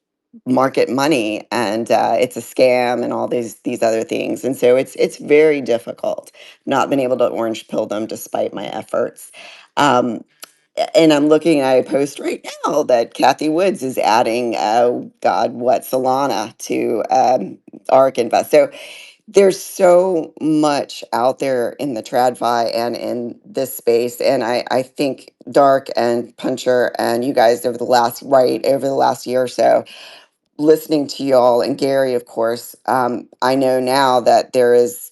market money and it's a scam and all these other things. And so it's very difficult. Not been able to orange pill them despite my efforts. And I'm looking at a post right now that Kathy Woods is adding, Solana to ARK Invest. So there's so much out there in the TradFi and in this space. And I think Dark and Puncher and you guys over the last year or so, listening to y'all and Gary, of course, I know now that there is,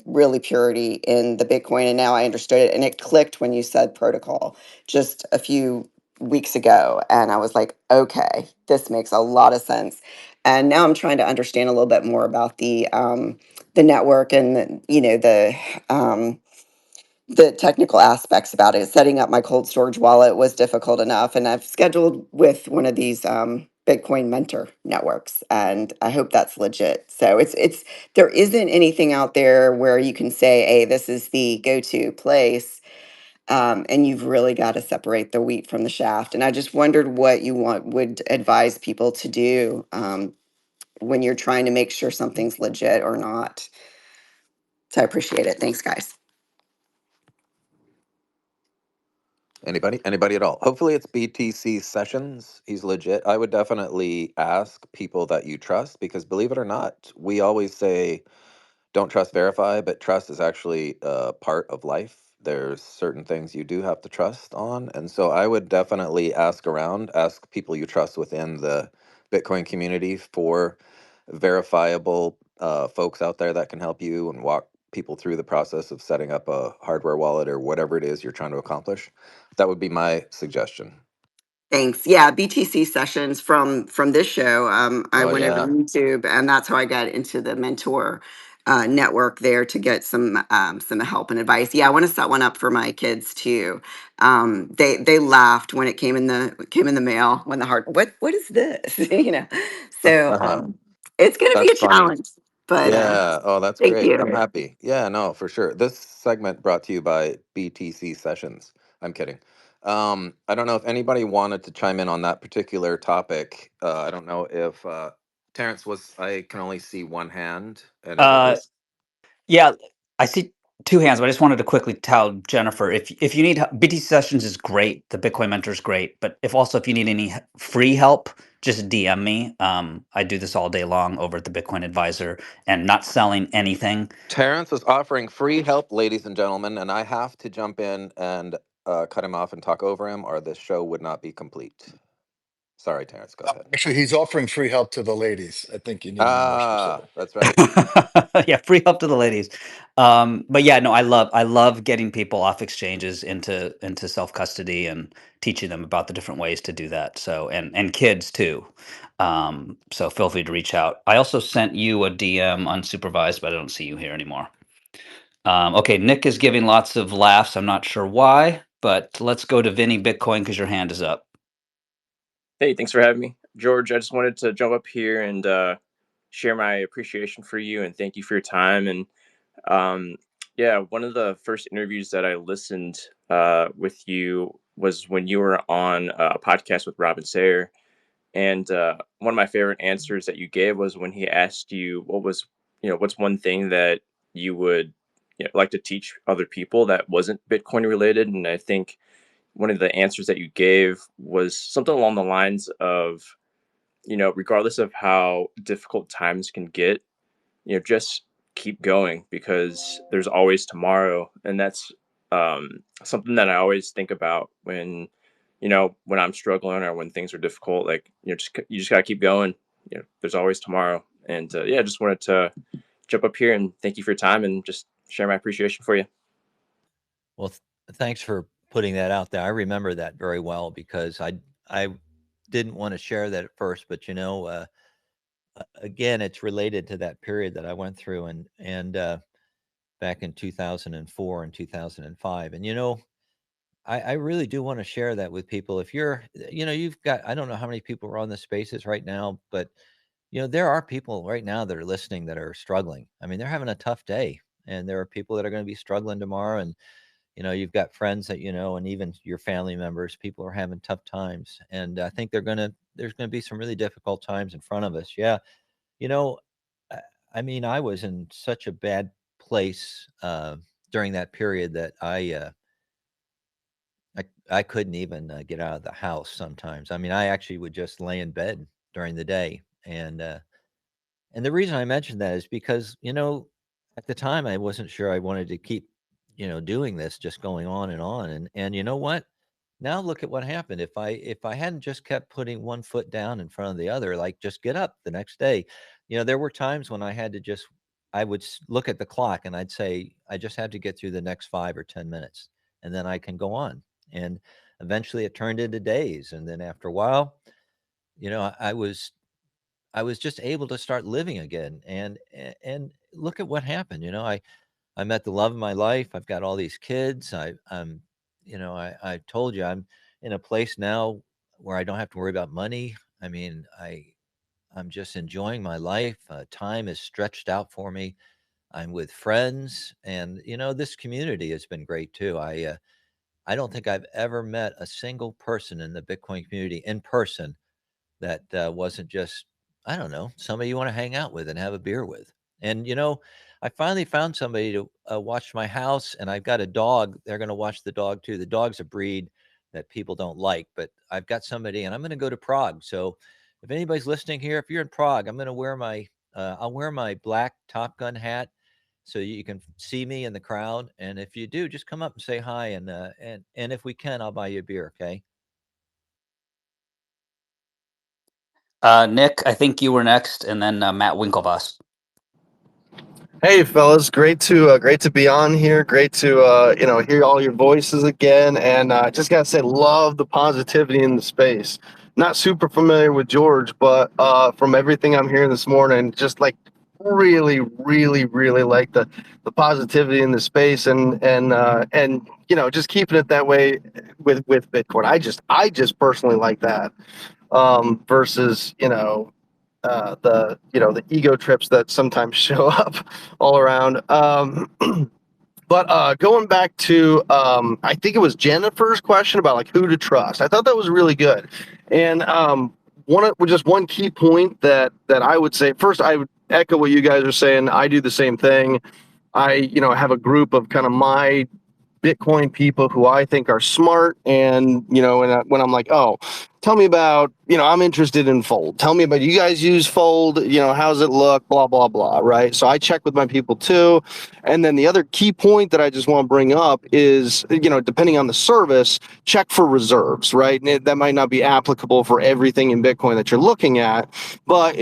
really purity in the Bitcoin. And now I understood it. And it clicked when you said protocol just a few weeks ago. And I was like, okay, this makes a lot of sense. And now I'm trying to understand a little bit more about the network and the technical aspects about it. Setting up my cold storage wallet was difficult enough, and I've scheduled with one of these Bitcoin mentor networks, and I hope that's legit. So it's there isn't anything out there where you can say, "Hey, this is the go-to place," and you've really got to separate the wheat from the shaft. And I just wondered what you would advise people to do when you're trying to make sure something's legit or not. So I appreciate it. Thanks, guys. Anybody at all? Hopefully it's BTC Sessions. He's legit. I would definitely ask people that you trust because believe it or not, we always say don't trust, verify, but trust is actually a part of life. There's certain things you do have to trust on. And so I would definitely ask around, ask people you trust within the Bitcoin community for verifiable folks out there that can help you and walk people through the process of setting up a hardware wallet or whatever it is you're trying to accomplish. That would be my suggestion. Thanks. Yeah, BTC sessions from this show. I Oh, went over to yeah. YouTube, and that's how I got into the mentor network there to get some help and advice. Yeah, I want to set one up for my kids too. They laughed when it came in the mail when the hard what is this So it's going to be That's a funny. challenge, but Yeah. Oh, that's thank great. I'm you. happy. Yeah, no, for sure. This segment brought to you by BTC Sessions. I'm kidding. I don't know if anybody wanted to chime in on that particular topic. I don't know if Terrence was. I can only see one hand, and if it Uh, was yeah, I see two hands, but I just wanted to quickly tell Jennifer if you need BT sessions is great, the Bitcoin Mentor is great, but if you need any free help, just DM me. I do this all day long over at the Bitcoin Advisor, and not selling anything. Terrence is offering free help, ladies and gentlemen, and I have to jump in and cut him off and talk over him, or this show would not be complete. Sorry, Terrence, go ahead. Actually, he's offering free help to the ladies. I think you need to be more Ah, specific. that's right. Yeah, free help to the ladies. But yeah, no, I love getting people off exchanges into self custody and teaching them about the different ways to do that. So and kids too. So feel free to reach out. I also sent you a DM unsupervised, but I don't see you here anymore. Okay, Nick is giving lots of laughs. I'm not sure why, but let's go to Vinny Bitcoin because your hand is up. Hey, thanks for having me. George, I just wanted to jump up here and share my appreciation for you and thank you for your time. And um, yeah, one of the first interviews that I listened with you was when you were on a podcast with Robin Sayer. And one of my favorite answers that you gave was when he asked you what's one thing that you would like to teach other people that wasn't Bitcoin related. And I think one of the answers that you gave was something along the lines of, regardless of how difficult times can get, just keep going because there's always tomorrow. And that's something that I always think about when I'm struggling or when things are difficult. Like, you just gotta keep going. There's always tomorrow. And yeah, just wanted to jump up here and thank you for your time and just share my appreciation for you. Well, thanks for putting that out there. I remember that very well because I didn't want to share that at first, but again, it's related to that period that I went through and back in 2004 and 2005. And I really do want to share that with people. If you've got, I don't know how many people are on the spaces right now, but there are people right now that are listening that are struggling. I mean, they're having a tough day, and there are people that are going to be struggling tomorrow. And you've got friends that and even your family members. People are having tough times, and I think there's going to be some really difficult times in front of us. Yeah, you know, I mean, I was in such a bad place during that period that I couldn't even get out of the house sometimes. I mean, I actually would just lay in bed during the day, and the reason I mentioned that is because at the time I wasn't sure I wanted to keep doing this, just going on, and you know what? Now look at what happened. If I hadn't just kept putting one foot down in front of the other, like just get up the next day, there were times when I would look at the clock and I'd say I just have to get through the next 5 or 10 minutes, and then I can go on. And eventually, it turned into days, and then after a while, I was just able to start living again, and look at what happened. I met the love of my life. I've got all these kids. I told you I'm in a place now where I don't have to worry about money. I mean, I'm just enjoying my life. Time is stretched out for me. I'm with friends, and this community has been great too. I don't think I've ever met a single person in the Bitcoin community in person that wasn't just, I don't know, somebody you want to hang out with and have a beer with. And I finally found somebody to watch my house, and I've got a dog. They're going to watch the dog too. The dog's a breed that people don't like, but I've got somebody, and I'm going to go to Prague. So if anybody's listening here, if you're in Prague, I'm going to wear I'll wear my black Top Gun hat so you can see me in the crowd. And if you do, just come up and say hi, and if we can, I'll buy you a beer. Okay. Nick, I think you were next, and then Matt Winklevoss. Hey fellas, great to be on here. Great to hear all your voices again. And just gotta say, love the positivity in the space. Not super familiar with George, but from everything I'm hearing this morning, just like really, really, really like the positivity in the space, and just keeping it that way with Bitcoin. I just personally like that versus the ego trips that sometimes show up all around. But going back to, I think it was Jennifer's question about like who to trust. I thought that was really good. And just one key point that I would say, first, I would echo what you guys are saying. I do the same thing. I have a group of kind of my Bitcoin people who I think are smart, and when I'm like, oh, tell me about, I'm interested in Fold. Tell me about, you guys use Fold, how's it look, blah blah blah, right? So I check with my people too. And then the other key point that I just want to bring up is, depending on the service, check for reserves, right? And that might not be applicable for everything in Bitcoin that you're looking at, but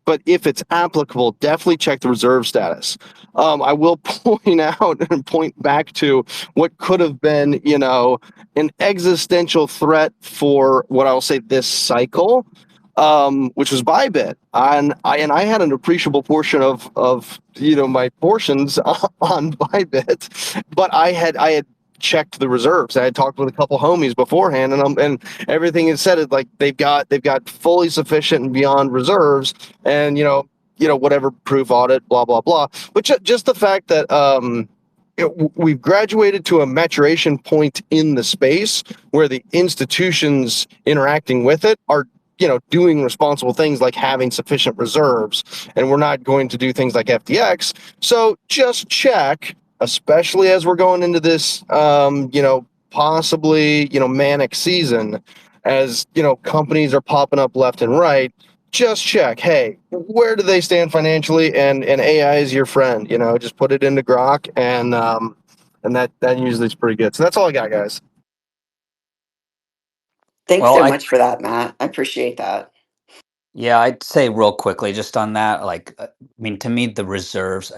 but if it's applicable, definitely check the reserve status. I will point out and point back to what could have been, an existential threat for what I'll say this cycle, which was Bybit, and I had an appreciable portion of my portions on Bybit, but I had checked the reserves. I had talked with a couple homies beforehand, and everything is said, like they've got fully sufficient and beyond reserves, and whatever proof audit, blah blah blah. But just the fact that we've graduated to a maturation point in the space where the institutions interacting with it are doing responsible things like having sufficient reserves, and we're not going to do things like FTX. So just check, especially as we're going into this possibly manic season, as companies are popping up left and right. Just check, hey, where do they stand financially? And AI is your friend. Just put it into Grok, and that usually is pretty good. So that's all I got, guys. Thanks Well, so much for that, Matt. I appreciate that. yeah, I'd say real quickly just on that, like, I mean, to me, the reserves,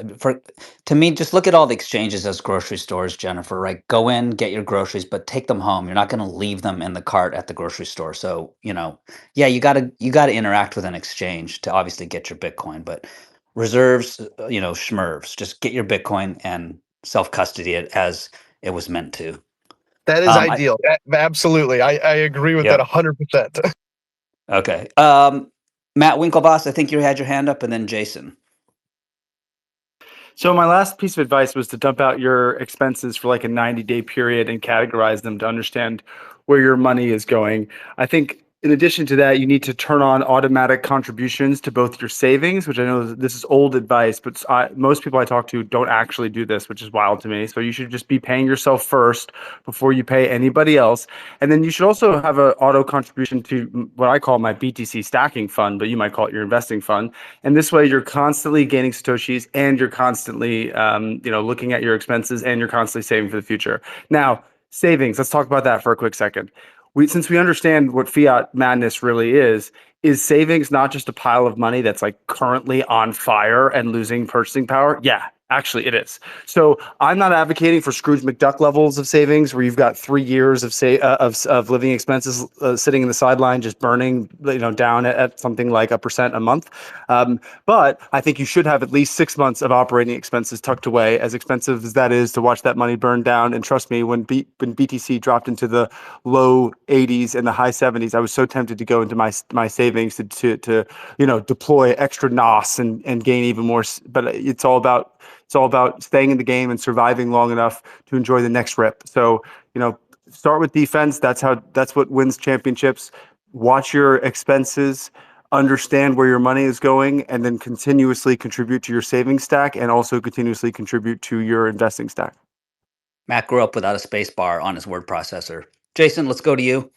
to me, just look at all the exchanges as grocery stores, Jennifer, right? Go in, get your groceries, but take them home. You're not going to leave them in the cart at the grocery store. So, yeah, you gotta interact with an exchange to obviously get your Bitcoin, but reserves, schmerves, just get your Bitcoin and self-custody it as it was meant to. That is Um, I, ideal. Absolutely. I agree with that yep. 100%. Okay. Matt Winklevoss, I think you had your hand up, and then Jason. So my last piece of advice was to dump out your expenses for like a 90-day period and categorize them to understand where your money is going. I think in addition to that, you need to turn on automatic contributions to both your savings, which I know this is old advice, but most people I talk to don't actually do this, which is wild to me. So you should just be paying yourself first before you pay anybody else. And then you should also have an auto contribution to what I call my BTC stacking fund, but you might call it your investing fund. And this way you're constantly gaining Satoshis, and you're constantly, looking at your expenses, and you're constantly saving for the future. Now, savings, let's talk about that for a quick second. Since we understand what fiat madness really is savings not just a pile of money that's like currently on fire and losing purchasing power? Yeah, actually it is. So I'm not advocating for Scrooge McDuck levels of savings where you've got 3 years of living expenses sitting in the sideline just burning down at something like 1% a month. But I think you should have at least 6 months of operating expenses tucked away, as expensive as that is to watch that money burn down. And trust me, when BTC dropped into the low 80s and the high 70s, I was so tempted to go into my savings to deploy extra NOS and gain even more. But it's all about staying in the game and surviving long enough to enjoy the next rip. So start with defense. That's what wins championships. Watch your expenses, understand where your money is going, and then continuously contribute to your savings stack, and also continuously contribute to your investing stack. Matt grew up without a space bar on his word processor. Jason, let's go to you.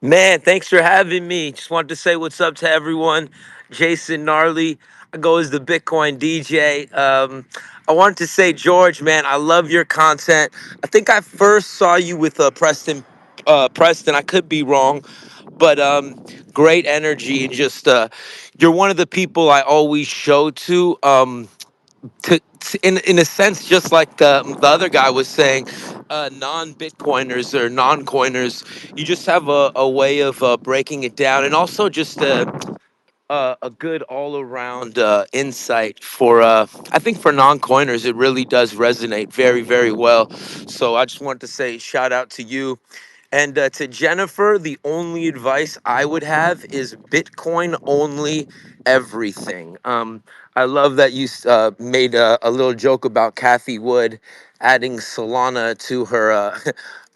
Man, thanks for having me. Just wanted to say what's up to everyone. Jason Gnarly. I go as the Bitcoin DJ. I wanted to say, George, man, I love your content. I think I first saw you with Preston. Preston, I could be wrong, but great energy, and just you're one of the people I always show to. In a sense, just like the other guy was saying, non-Bitcoiners or non-coiners, you just have a way of breaking it down, and also just a good all-around insight for I think for non-coiners it really does resonate very, very well. So I just wanted to say shout out to you, And to Jennifer, the only advice I would have is Bitcoin only everything. I love that you made a little joke about Kathy Wood adding Solana to her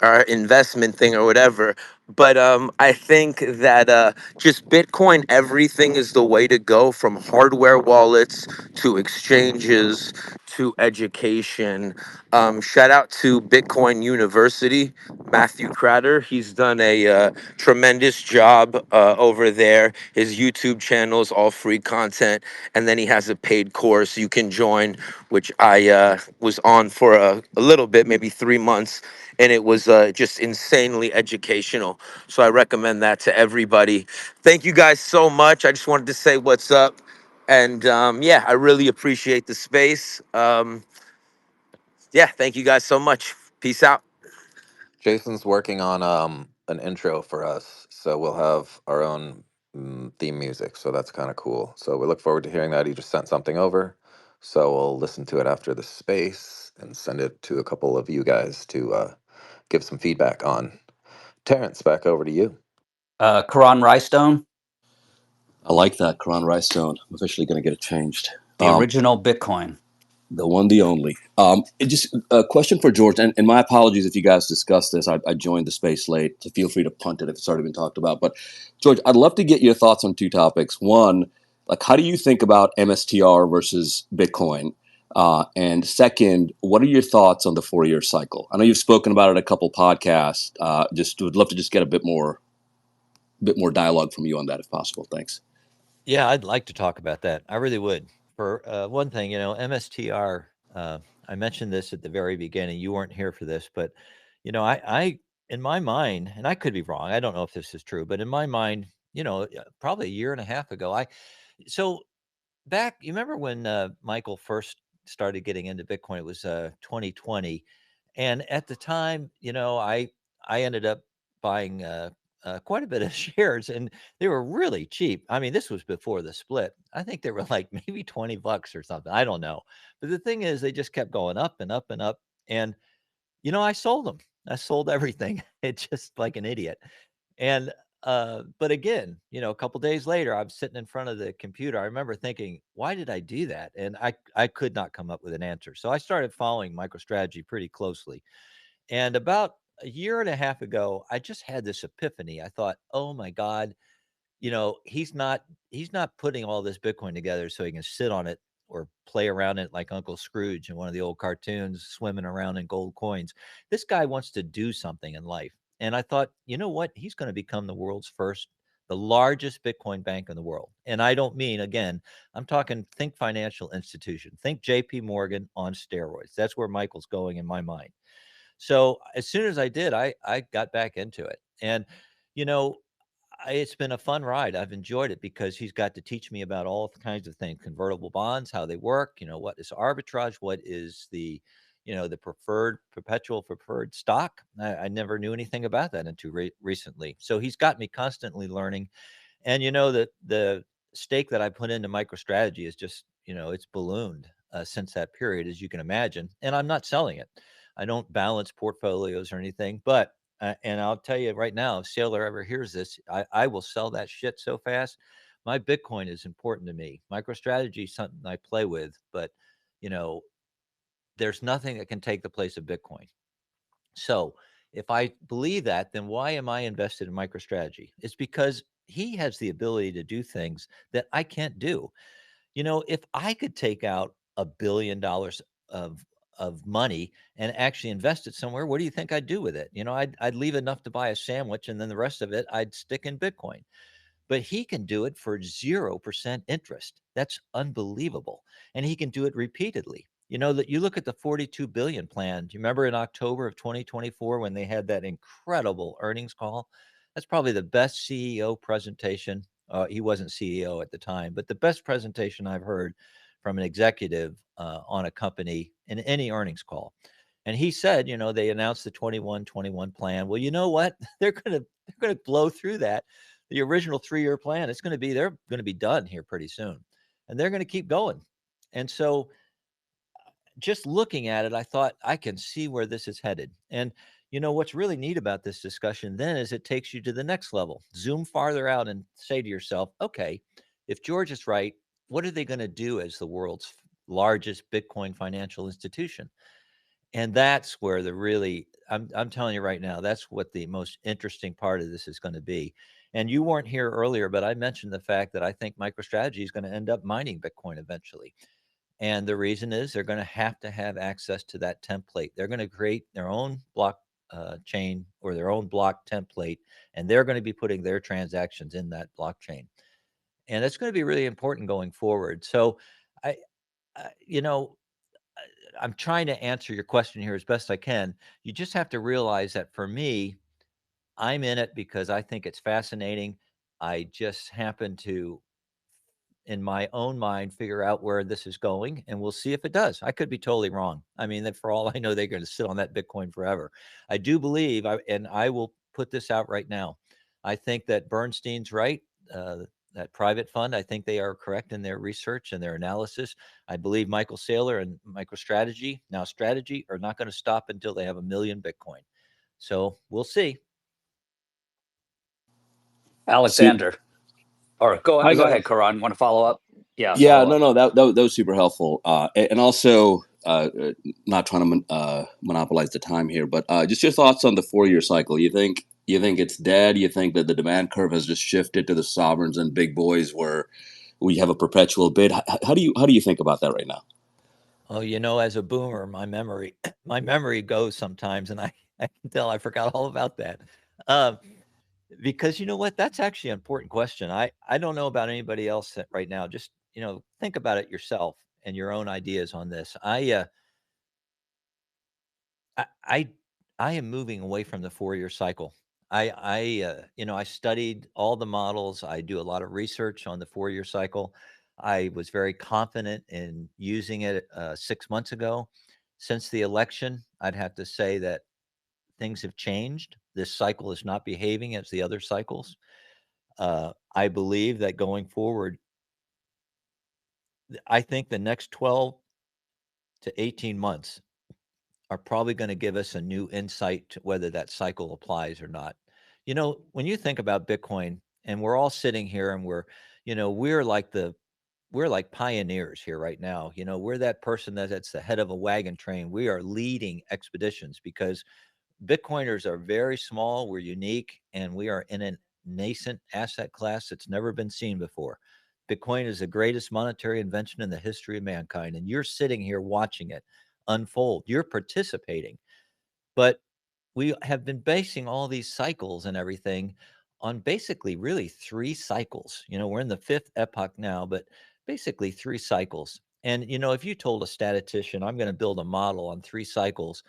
our investment thing or whatever. But I think that just Bitcoin everything is the way to go, from hardware wallets to exchanges to education. Shout out to Bitcoin University, Matthew Cratter. He's done a tremendous job over there. His YouTube channel is all free content. And then he has a paid course you can join, which I was on for a little bit, maybe 3 months. And it was just insanely educational. So I recommend that to everybody. Thank you guys so much. I just wanted to say what's up. And yeah, I really appreciate the space. Yeah, thank you guys so much. Peace out. Jason's working on an intro for us, so we'll have our own theme music. So that's kind of cool. So we look forward to hearing that. He just sent something over, so we'll listen to it after the space and send it to a couple of you guys to give some feedback on. Terrence, back over to you. Karan Rystone, I like that, Karan Rystone. I'm officially going to get it changed. the original Bitcoin. The one, the only. Just a question for George, and my apologies if you guys discussed this. I joined the space late, so feel free to punt it if it's already been talked about. But George, I'd love to get your thoughts on two topics. One, like how do you think about MSTR versus Bitcoin? And second, what are your thoughts on the 4-year cycle? I know you've spoken about it a couple podcasts. Just would love to just get a bit more dialogue from you on that if possible. Thanks. Yeah, I'd like to talk about that. I really would. For one thing, MSTR, I mentioned this at the very beginning. You weren't here for this, but, in my mind, and I could be wrong, I don't know if this is true, but in my mind, probably a year and a half ago, so back, you remember when Michael first started getting into Bitcoin? It was 2020, and at the time, I ended up buying quite a bit of shares, and they were really cheap. I mean, this was before the split. I think they were like maybe $20 or something. I don't know, but the thing is, they just kept going up and up and up, and I sold them. I sold everything. It's just like an idiot. And but again, a couple days later, I'm sitting in front of the computer. I remember thinking, why did I do that? And I could not come up with an answer. So I started following MicroStrategy pretty closely. And about a year and a half ago, I just had this epiphany. I thought, oh my God, he's not putting all this Bitcoin together so he can sit on it or play around it like Uncle Scrooge in one of the old cartoons, swimming around in gold coins. This guy wants to do something in life. And I thought, you know what? He's going to become the world's first, the largest Bitcoin bank in the world. And I don't mean, again, I'm talking, think financial institution, think JP Morgan on steroids. That's where Michael's going in my mind. So as soon as I did, I got back into it. And, you know, it's been a fun ride. I've enjoyed it because he's got to teach me about all kinds of things, convertible bonds, how they work, what is arbitrage, what is the perpetual preferred stock. I never knew anything about that until recently. So he's got me constantly learning. And the stake that I put into MicroStrategy is just, it's ballooned since that period, as you can imagine. And I'm not selling it. I don't balance portfolios or anything, but and I'll tell you right now, if Sailor ever hears this, I will sell that shit so fast. My Bitcoin is important to me. MicroStrategy is something I play with, but you know, there's nothing that can take the place of Bitcoin. So if I believe that, then why am I invested in MicroStrategy? It's because he has the ability to do things that I can't do. If I could take out $1 billion of money and actually invest it somewhere, what do you think I'd do with it? I'd leave enough to buy a sandwich, and then the rest of it I'd stick in Bitcoin. But he can do it for 0% interest. That's unbelievable. And he can do it repeatedly. That you look at the 42 billion plan. Do you remember in October of 2024 when they had that incredible earnings call? That's probably the best CEO presentation. He wasn't CEO at the time, but the best presentation I've heard from an executive on a company in any earnings call. And he said, they announced the 21-21 plan. Well, you know what? They're gonna blow through that. The original 3-year plan, they're going to be done here pretty soon, and they're going to keep going. And so just looking at it, I thought I can see where this is headed. And, You know, what's really neat about this discussion then is it takes you to the next level. Zoom farther out and say to yourself, okay, if George is right, what are they going to do as the world's largest Bitcoin financial institution? And that's where the really, I'm telling you right now, that's what the most interesting part of this is going to be. And you weren't here earlier, but I mentioned the fact that I think MicroStrategy is going to end up mining Bitcoin eventually. And the reason is they're going to have access to that template. They're going to create their own block chain or their own block template, and they're going to be putting their transactions in that blockchain. And that's going to be really important going forward. So I you know, I'm trying to answer your question here as best I can. You just have to realize that for me, I'm in it because I think it's fascinating. I just happen to, in my own mind, figure out where this is going, and we'll see if it does. I could be totally wrong. I mean, that for all I know, they're going to sit on that Bitcoin forever. I do believe, and I will put this out right now. I think that Bernstein's right. That private fund, I think they are correct in their research and their analysis. I believe Michael Saylor and MicroStrategy, now Strategy, are not going to stop until they have 1 million Bitcoin. So we'll see. Alexander, or go Hi ahead, guys. Karan. Want to follow up? Yeah, Yeah, follow no, up. no, that was super helpful. And also, not trying to monopolize the time here, but just your thoughts on the 4-year cycle. You think it's dead? You think that the demand curve has just shifted to the sovereigns and big boys, where we have a perpetual bid? How do you think about that right now? Oh, you know, as a boomer, my memory goes sometimes, and I can tell I forgot all about that. Um, because you know what, that's actually an important question. I don't know about anybody else that right now. Just think about it yourself and your own ideas on this. I I am moving away from the 4-year cycle. I studied all the models. I do a lot of research on the 4-year cycle. I was very confident in using it 6 months ago. Since the election, I'd have to say that things have changed. This cycle is not behaving as the other cycles. I believe that going forward, I think the next 12 to 18 months are probably going to give us a new insight to whether that cycle applies or not. When you think about Bitcoin, and we're all sitting here and we're like pioneers here right now. We're that person that's the head of a wagon train. We are leading expeditions because Bitcoiners are very small, we're unique, and we are in a nascent asset class that's never been seen before. Bitcoin is the greatest monetary invention in the history of mankind, and you're sitting here watching it unfold. You're participating. But we have been basing all these cycles and everything on basically really 3 cycles. We're in the 5th epoch now, but basically 3 cycles. And, if you told a statistician, I'm going to build a model on 3 cycles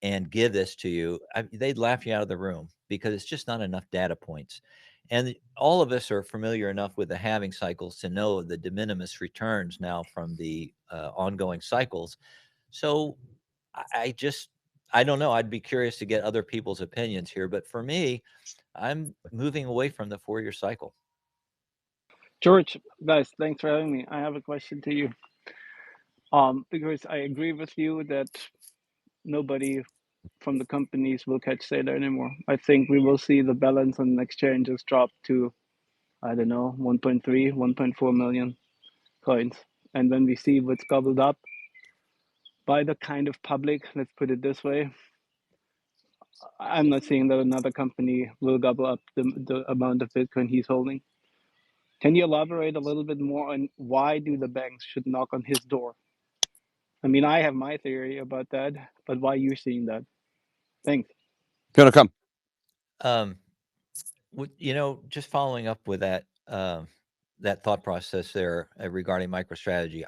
and give this to you, they'd laugh you out of the room because it's just not enough data points. And all of us are familiar enough with the halving cycles to know the de minimis returns now from the ongoing cycles. So I don't know. I'd be curious to get other people's opinions here. But for me, I'm moving away from the 4-year cycle. George, guys, thanks for having me. I have a question to you. Because I agree with you that nobody from the companies will catch Sailor anymore. I think we will see the balance on exchanges drop to, I don't know, 1.3, 1.4 million coins. And when we see what's gobbled up by the kind of public, let's put it this way, I'm not seeing that another company will gobble up the amount of Bitcoin he's holding. Can you elaborate a little bit more on why do the banks should knock on his door? I mean, I have my theory about that, but why are you seeing that? Thanks. Gonna come. Um, just following up with that thought process there regarding MicroStrategy,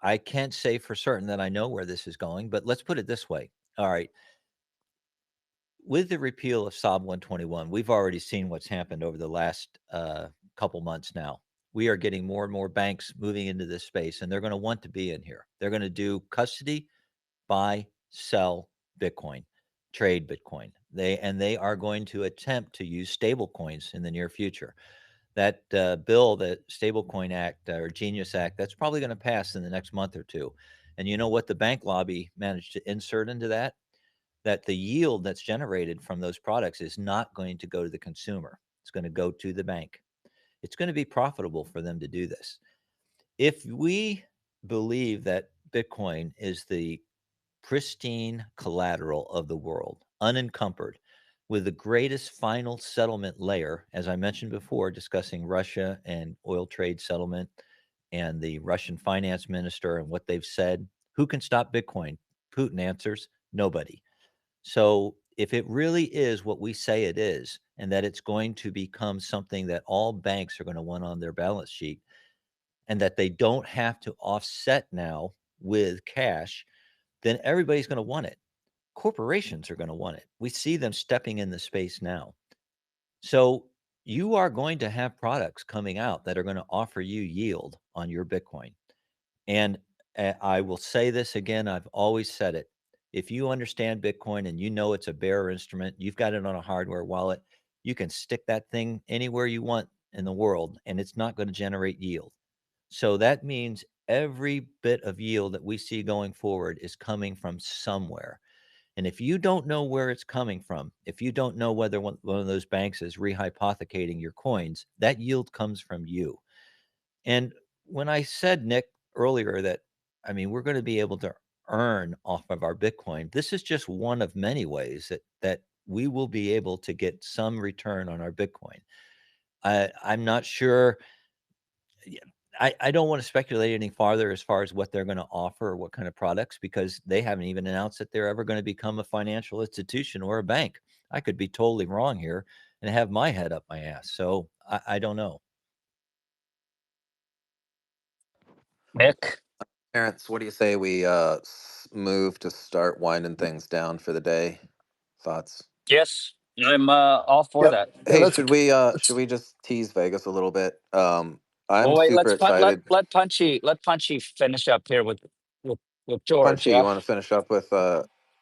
I can't say for certain that I know where this is going, but let's put it this way. All right. With the repeal of Sob 121, we've already seen what's happened over the last couple months now. We are getting more and more banks moving into this space, and they're going to want to be in here. They're going to do custody, buy, sell Bitcoin, trade Bitcoin. They are going to attempt to use stable coins in the near future. That bill, the Stablecoin Act or Genius Act, that's probably going to pass in the next month or two. And you know what the bank lobby managed to insert into that? That the yield that's generated from those products is not going to go to the consumer. It's going to go to the bank. It's going to be profitable for them to do this. If we believe that Bitcoin is the pristine collateral of the world, unencumbered, with the greatest final settlement layer, as I mentioned before, discussing Russia and oil trade settlement and the Russian finance minister and what they've said. Who can stop Bitcoin? Putin answers, nobody. So if it really is what we say it is, and that it's going to become something that all banks are going to want on their balance sheet, and that they don't have to offset now with cash, then everybody's going to want it. Corporations are going to want it. We see them stepping in the space now. So you are going to have products coming out that are going to offer you yield on your Bitcoin. And I will say this again, I've always said it. If you understand Bitcoin and you know it's a bearer instrument, you've got it on a hardware wallet, you can stick that thing anywhere you want in the world and it's not going to generate yield. So that means every bit of yield that we see going forward is coming from somewhere. And if you don't know where it's coming from, if you don't know whether one of those banks is rehypothecating your coins, that yield comes from you. And when I said, Nick, earlier that, I mean, we're going to be able to earn off of our Bitcoin, this is just one of many ways that we will be able to get some return on our Bitcoin. I'm not sure. I don't want to speculate any farther as far as what they're going to offer or what kind of products, because they haven't even announced that they're ever going to become a financial institution or a bank. I could be totally wrong here and have my head up my ass. So I don't know. Nick. Terrence, what do you say we move to start winding things down for the day? Thoughts? Yes, I'm all for Yep. that. Yeah, Hey, let's should we just tease Vegas a little bit? I'm Well, wait. super excited. Let Punchy finish up here with with George. Punchy, you Yeah. want to finish up with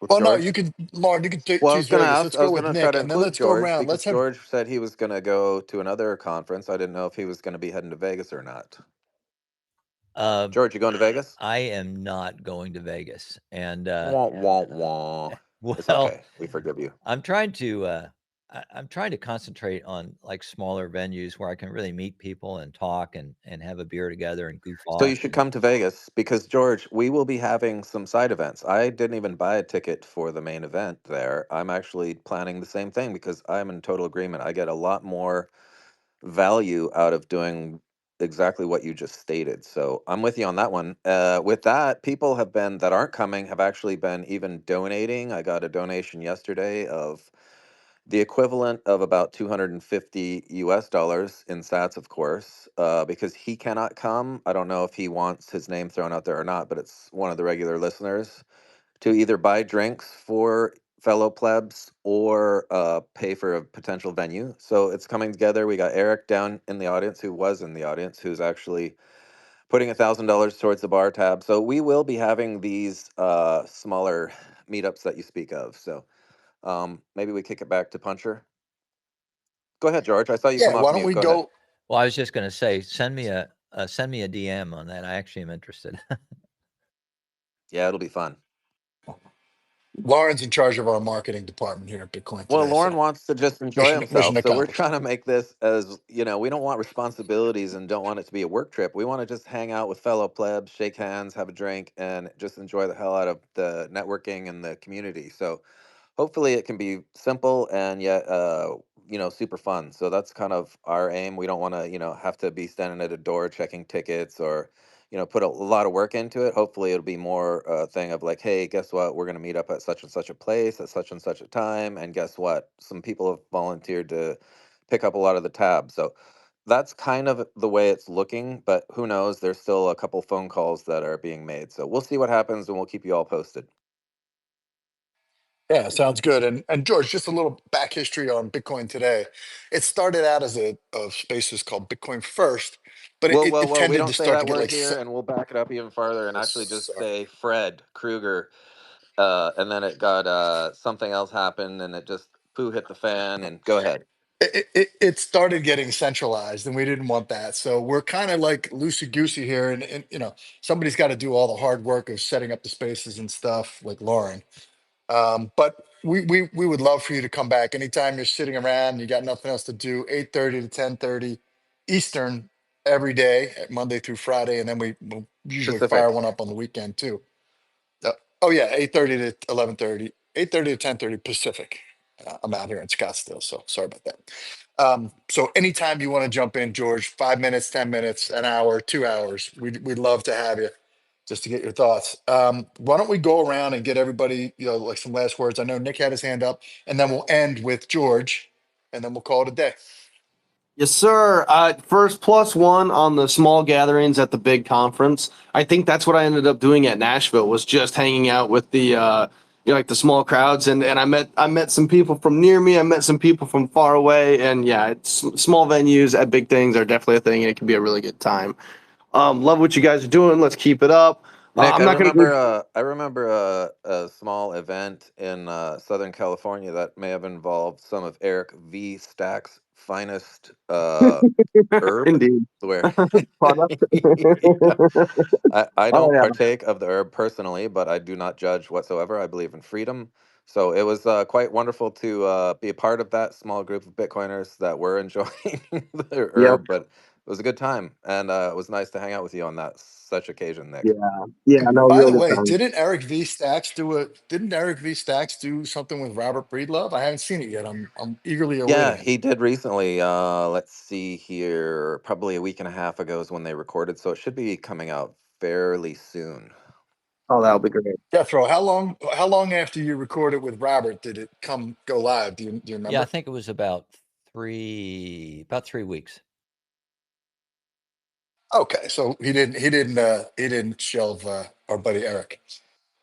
well, no, George? you can, Lauren, you can Well, choose Vegas. Let's I go was with gonna try Nick to and then include let's go George around. because Let's have, George said he was gonna go to another conference. I didn't know if he was gonna be heading to Vegas or not. Uh, George, you going to Vegas? I am not going to Vegas. And Wah wah wah. It's well, okay. We forgive you. I'm trying to I'm trying to concentrate on like smaller venues where I can really meet people and talk and have a beer together and goof So you off. should And come to Vegas because George, we will be having some side events. I didn't even buy a ticket for the main event there. I'm actually planning the same thing because I'm in total agreement. I get a lot more value out of doing exactly what you just stated. So I'm with you on that one. With that, people have been that aren't coming have actually been even donating. I got a donation yesterday of the equivalent of about 250 US dollars in sats, of course, because he cannot come. I don't know if he wants his name thrown out there or not, but it's one of the regular listeners to either buy drinks for fellow plebs or pay for a potential venue. So it's coming together. We got Eric down in the audience, who was in the audience, who's actually putting $1,000 towards the bar tab. So we will be having these smaller meetups that you speak of. So maybe we kick it back to Puncher. Go ahead, George. I saw you yeah, come off why don't mute. we Go ahead. go? well, I was just going to say, send me a DM on that. I actually am interested. Yeah, it'll be fun. Lauren's in charge of our marketing department here at Bitcoin Well, today. Lauren So wants to just enjoy mission himself. So we're accomplished. trying to make this as, we don't want responsibilities and don't want it to be a work trip. We want to just hang out with fellow plebs, shake hands, have a drink, and just enjoy the hell out of the networking and the community. So hopefully it can be simple and yet super fun. So that's kind of our aim. We don't want to have to be standing at a door checking tickets or put a lot of work into it. Hopefully it'll be more a thing of like, hey, guess what, we're going to meet up at such and such a place at such and such a time, and guess what, some people have volunteered to pick up a lot of the tabs. So that's kind of the way it's looking, but who knows, there's still a couple phone calls that are being made, so we'll see what happens and we'll keep you all posted. Yeah, sounds good. And George, just a little back history on Bitcoin today. It started out as a spaces called Bitcoin First, but Well, it we tended to don't say start to that get word like, here, and we'll back it up even farther and actually just sorry. say Fred Krueger. And then it got something else happened, and it just poo hit the fan. And go ahead. it started getting centralized, and we didn't want that. So we're kind of like loosey goosey here, and somebody's got to do all the hard work of setting up the spaces and stuff, like Lauren. But we would love for you to come back anytime you're sitting around, you got nothing else to do. 8:30 to 10:30 Eastern every day, Monday through Friday, and then we'll usually fire Pacific. one up on the weekend too. Oh yeah, 8:30 to 11:30, 8:30 to 10:30 Pacific. I'm out here in Scottsdale, so sorry about that. So anytime you want to jump in, George, 5 minutes, 10 minutes, an hour, 2 hours, we'd love to have you just to get your thoughts. Why don't we go around and get everybody, like some last words? I know Nick had his hand up, and then we'll end with George, and then we'll call it a day. Yes, sir. First plus one on the small gatherings at the big conference. I think that's what I ended up doing at Nashville, was just hanging out with the like the small crowds, and I met some people from near me. I met some people from far away, and yeah, small venues at big things are definitely a thing, and it can be a really good time. Love what you guys are doing. Let's keep it up. Nick, I'm not going to. I remember a small event in Southern California that may have involved some of Eric V. Stack's finest herb, Indeed. where Product. yeah. I Oh don't yeah. partake of the herb personally, but I do not judge whatsoever. I believe in freedom. So it was quite wonderful to be a part of that small group of Bitcoiners that were enjoying the Yep. herb, but it was a good time, and it was nice to hang out with you on that such occasion, Yeah. Nick. Yeah. And No, by real the good way, time. didn't Eric V. Stacks do something with Robert Breedlove? I haven't seen it yet. I'm eagerly Yeah, awaiting it. he did recently. Let's see here, probably a week and a half ago is when they recorded, so it should be coming out fairly soon. Oh, that'll be great. Jethro, how long after you recorded with Robert did it go live? Do you Yeah, I remember? think it was about 3 weeks. Okay, so he didn't shelve our buddy Eric.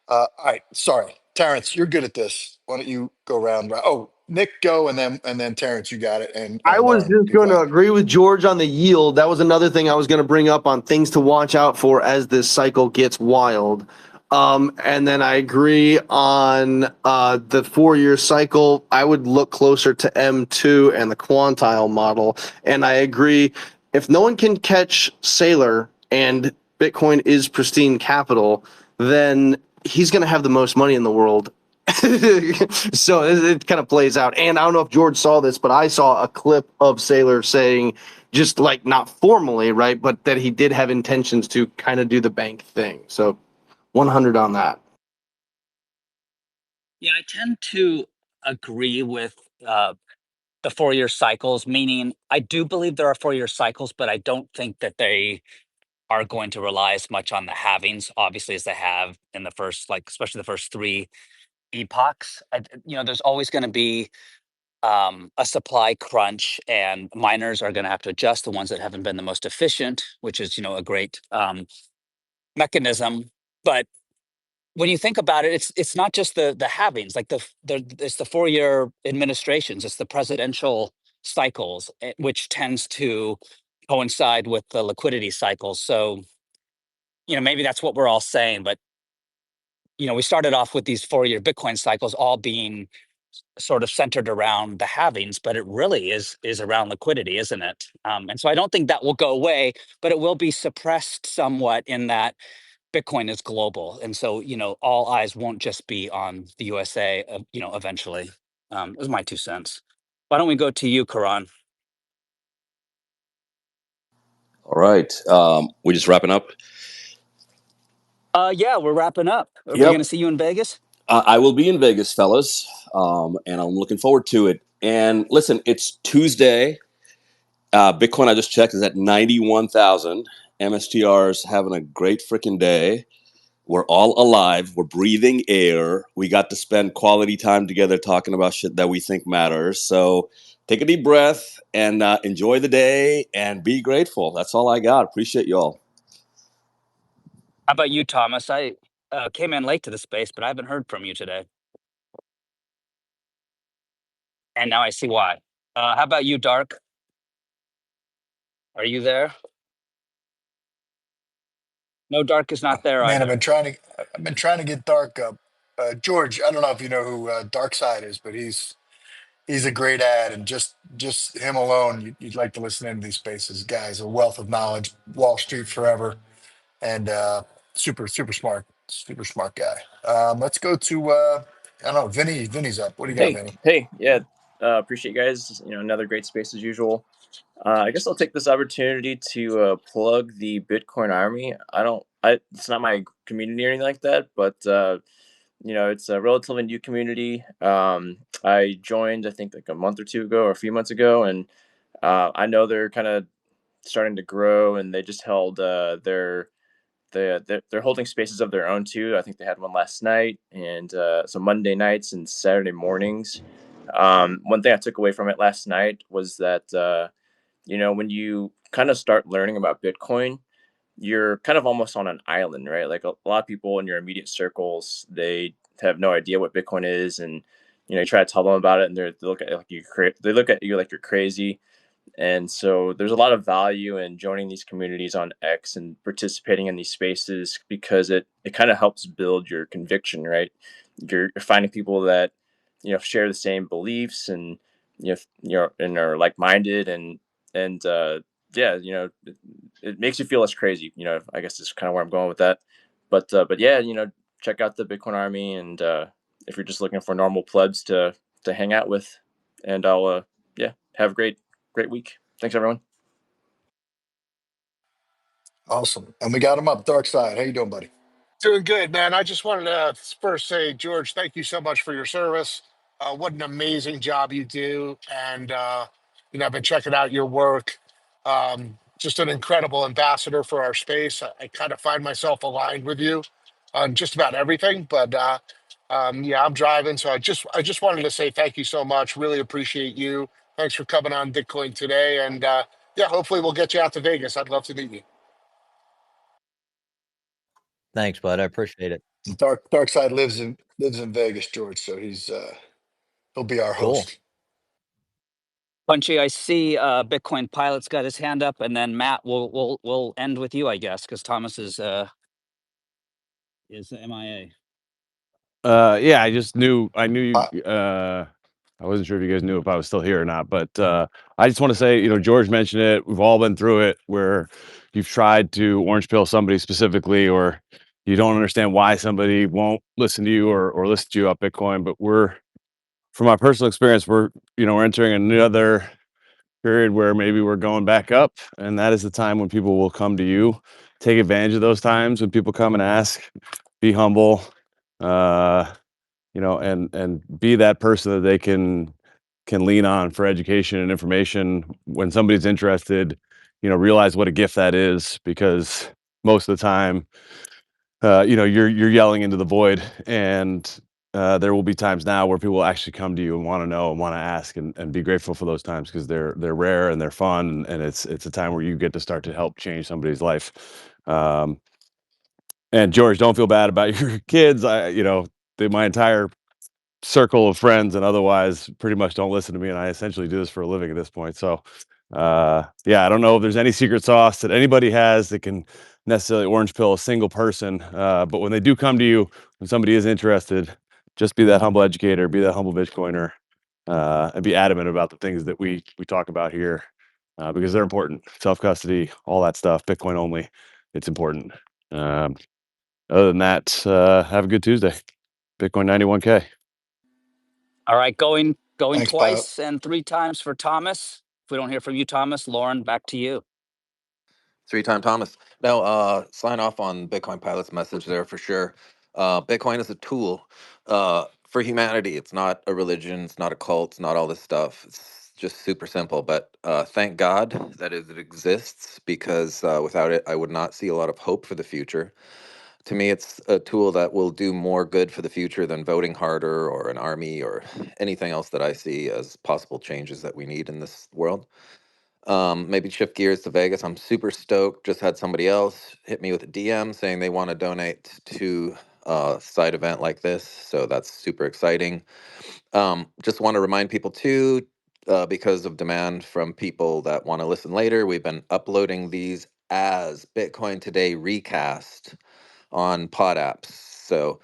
All right, sorry, Terrence, you're good at this. Why don't you go around? Oh, Nick, go, and then Terrence, you got it, and I was Lauren, just be going to quiet. agree with George on the yield. That was another thing I was going to bring up on things to watch out for as this cycle gets wild. And then I agree on the 4 year cycle. I would look closer to M2 and the quantile model. And I agree, if no one can catch Sailor and Bitcoin is pristine capital, then he's going to have the most money in the world. So it kind of plays out. And I don't know if George saw this, but I saw a clip of Saylor saying, just like not formally, right, but that he did have intentions to kind of do the bank thing. So 100 on that. Yeah, I tend to agree with the 4 year cycles, meaning I do believe there are 4 year cycles, but I don't think that they are going to rely as much on the halvings, obviously, as they have in the first, like, especially the first three epochs. There's always going to be a supply crunch, and miners are going to have to adjust, the ones that haven't been the most efficient, which is, a great mechanism. But when you think about it, it's not just the halvings, like it's the 4 year administrations, it's the presidential cycles, which tends to coincide with the liquidity cycles. So, maybe that's what we're all saying, but we started off with these 4 year Bitcoin cycles all being sort of centered around the halvings, but it really is around liquidity, isn't it? And so I don't think that will go away, but it will be suppressed somewhat in that Bitcoin is global, and so all eyes won't just be on the USA. Eventually, those are my 2 cents. Why don't we go to you, Karan? All right. We just wrapping up. Yeah, we're wrapping up. Are we going Yep. to see you in Vegas? I will be in Vegas, fellas, and I'm looking forward to it. And listen, it's Tuesday. Bitcoin, I just checked, is at 91,000. MSTR's having a great freaking day. We're all alive. We're breathing air. We got to spend quality time together talking about shit that we think matters. So take a deep breath and enjoy the day and be grateful. That's all I got. Appreciate y'all. How about you, Thomas? I came in late to the space, but I haven't heard from you today, and now I see why. How about you, Dark? Are you there? No, Dark is not there Man, I've either. been trying to get Dark up. George, I don't know if you know who Dark Side is, but he's he's a great ad, and just him alone, you'd like to listen into these spaces. Guys, a wealth of knowledge, Wall Street forever, and super smart guy. Let's go to I don't know, Vinny. Vinny's up. What do you got, Hey, Vinny? hey, yeah, appreciate you guys. Another great space as usual. I guess I'll take this opportunity to plug the Bitcoin Army. It's not my community or anything like that, but it's a relatively new community. I joined, I think, like a month or two ago, or a few months ago, and I know they're kind of starting to grow, and they just held they're holding spaces of their own too. I think they had one last night, and so Monday nights and Saturday mornings. One thing I took away from it last night was that when you kind of start learning about Bitcoin, you're kind of almost on an island, right? Like a lot of people in your immediate circles, they have no idea what Bitcoin is, and you try to tell them about it, and they look at they look at you like you're crazy. And so there's a lot of value in joining these communities on X and participating in these spaces because it kind of helps build your conviction, right? You're finding people that share the same beliefs, and and are like minded, and yeah, it makes you feel less crazy. I guess is kind of where I'm going with that. But yeah, check out the Bitcoin Army, and if you're just looking for normal plebs to hang out with, and I'll yeah, have a great week. Thanks, everyone. Awesome. And we got him up. Dark Side. How you doing, buddy? Doing good, man. I just wanted to first say, George, thank you so much for your service. What an amazing job you do. And, I've been checking out your work. Just an incredible ambassador for our space. I kind of find myself aligned with you on just about everything. But yeah, I'm driving. So I just wanted to say thank you so much. Really appreciate you. Thanks for coming on Bitcoin today. And yeah, hopefully we'll get you out to Vegas. I'd love to meet you. Thanks, bud. I appreciate it. Dark Side lives in Vegas, George. So he'll be our Cool. host. Punchy, I see Bitcoin Pilot's got his hand up, and then Matt, we'll end with you, I guess, because Thomas is MIA. Yeah, I knew Uh, you. I wasn't sure if you guys knew if I was still here or not, but I just want to say, George mentioned it. We've all been through it where you've tried to orange pill somebody specifically, or you don't understand why somebody won't listen to you or listen to you about Bitcoin. But from my personal experience, we're entering another period where maybe we're going back up, and that is the time when people will come to you. Take advantage of those times when people come and ask. Be humble. Uh, and be that person that they can lean on for education and information when somebody's interested. Realize what a gift that is, because most of the time, you're yelling into the void, and there will be times now where people will actually come to you and want to know and want to ask, and be grateful for those times, because they're rare and they're fun, and it's a time where you get to start to help change somebody's life. And George, don't feel bad about your kids. My entire circle of friends and otherwise pretty much don't listen to me, and I essentially do this for a living at this point. So yeah, I don't know if there's any secret sauce that anybody has that can necessarily orange pill a single person, but when they do come to you, when somebody is interested, just be that humble educator, be that humble Bitcoiner, and be adamant about the things that we talk about here, because they're important. Self-custody, all that stuff, Bitcoin only, it's important. um, Other than that, have a good Tuesday. Bitcoin 91K. All right, going Thanks, Pilot. twice and three times for Thomas. If we don't hear from you, Thomas, Lauren, back to you. Three-time Thomas. No, sign off on Bitcoin Pilot's message there for sure. Bitcoin is a tool for humanity. It's not a religion. It's not a cult. It's not all this stuff. It's just super simple. But thank God that it exists, because without it, I would not see a lot of hope for the future. To me, it's a tool that will do more good for the future than voting harder or an army or anything else that I see as possible changes that we need in this world. Maybe shift gears to Vegas. I'm super stoked. Just had somebody else hit me with a DM saying they want to donate to a side event like this. So that's super exciting. Just want to remind people too, because of demand from people that want to listen later, we've been uploading these as Bitcoin Today Recast on pod apps. So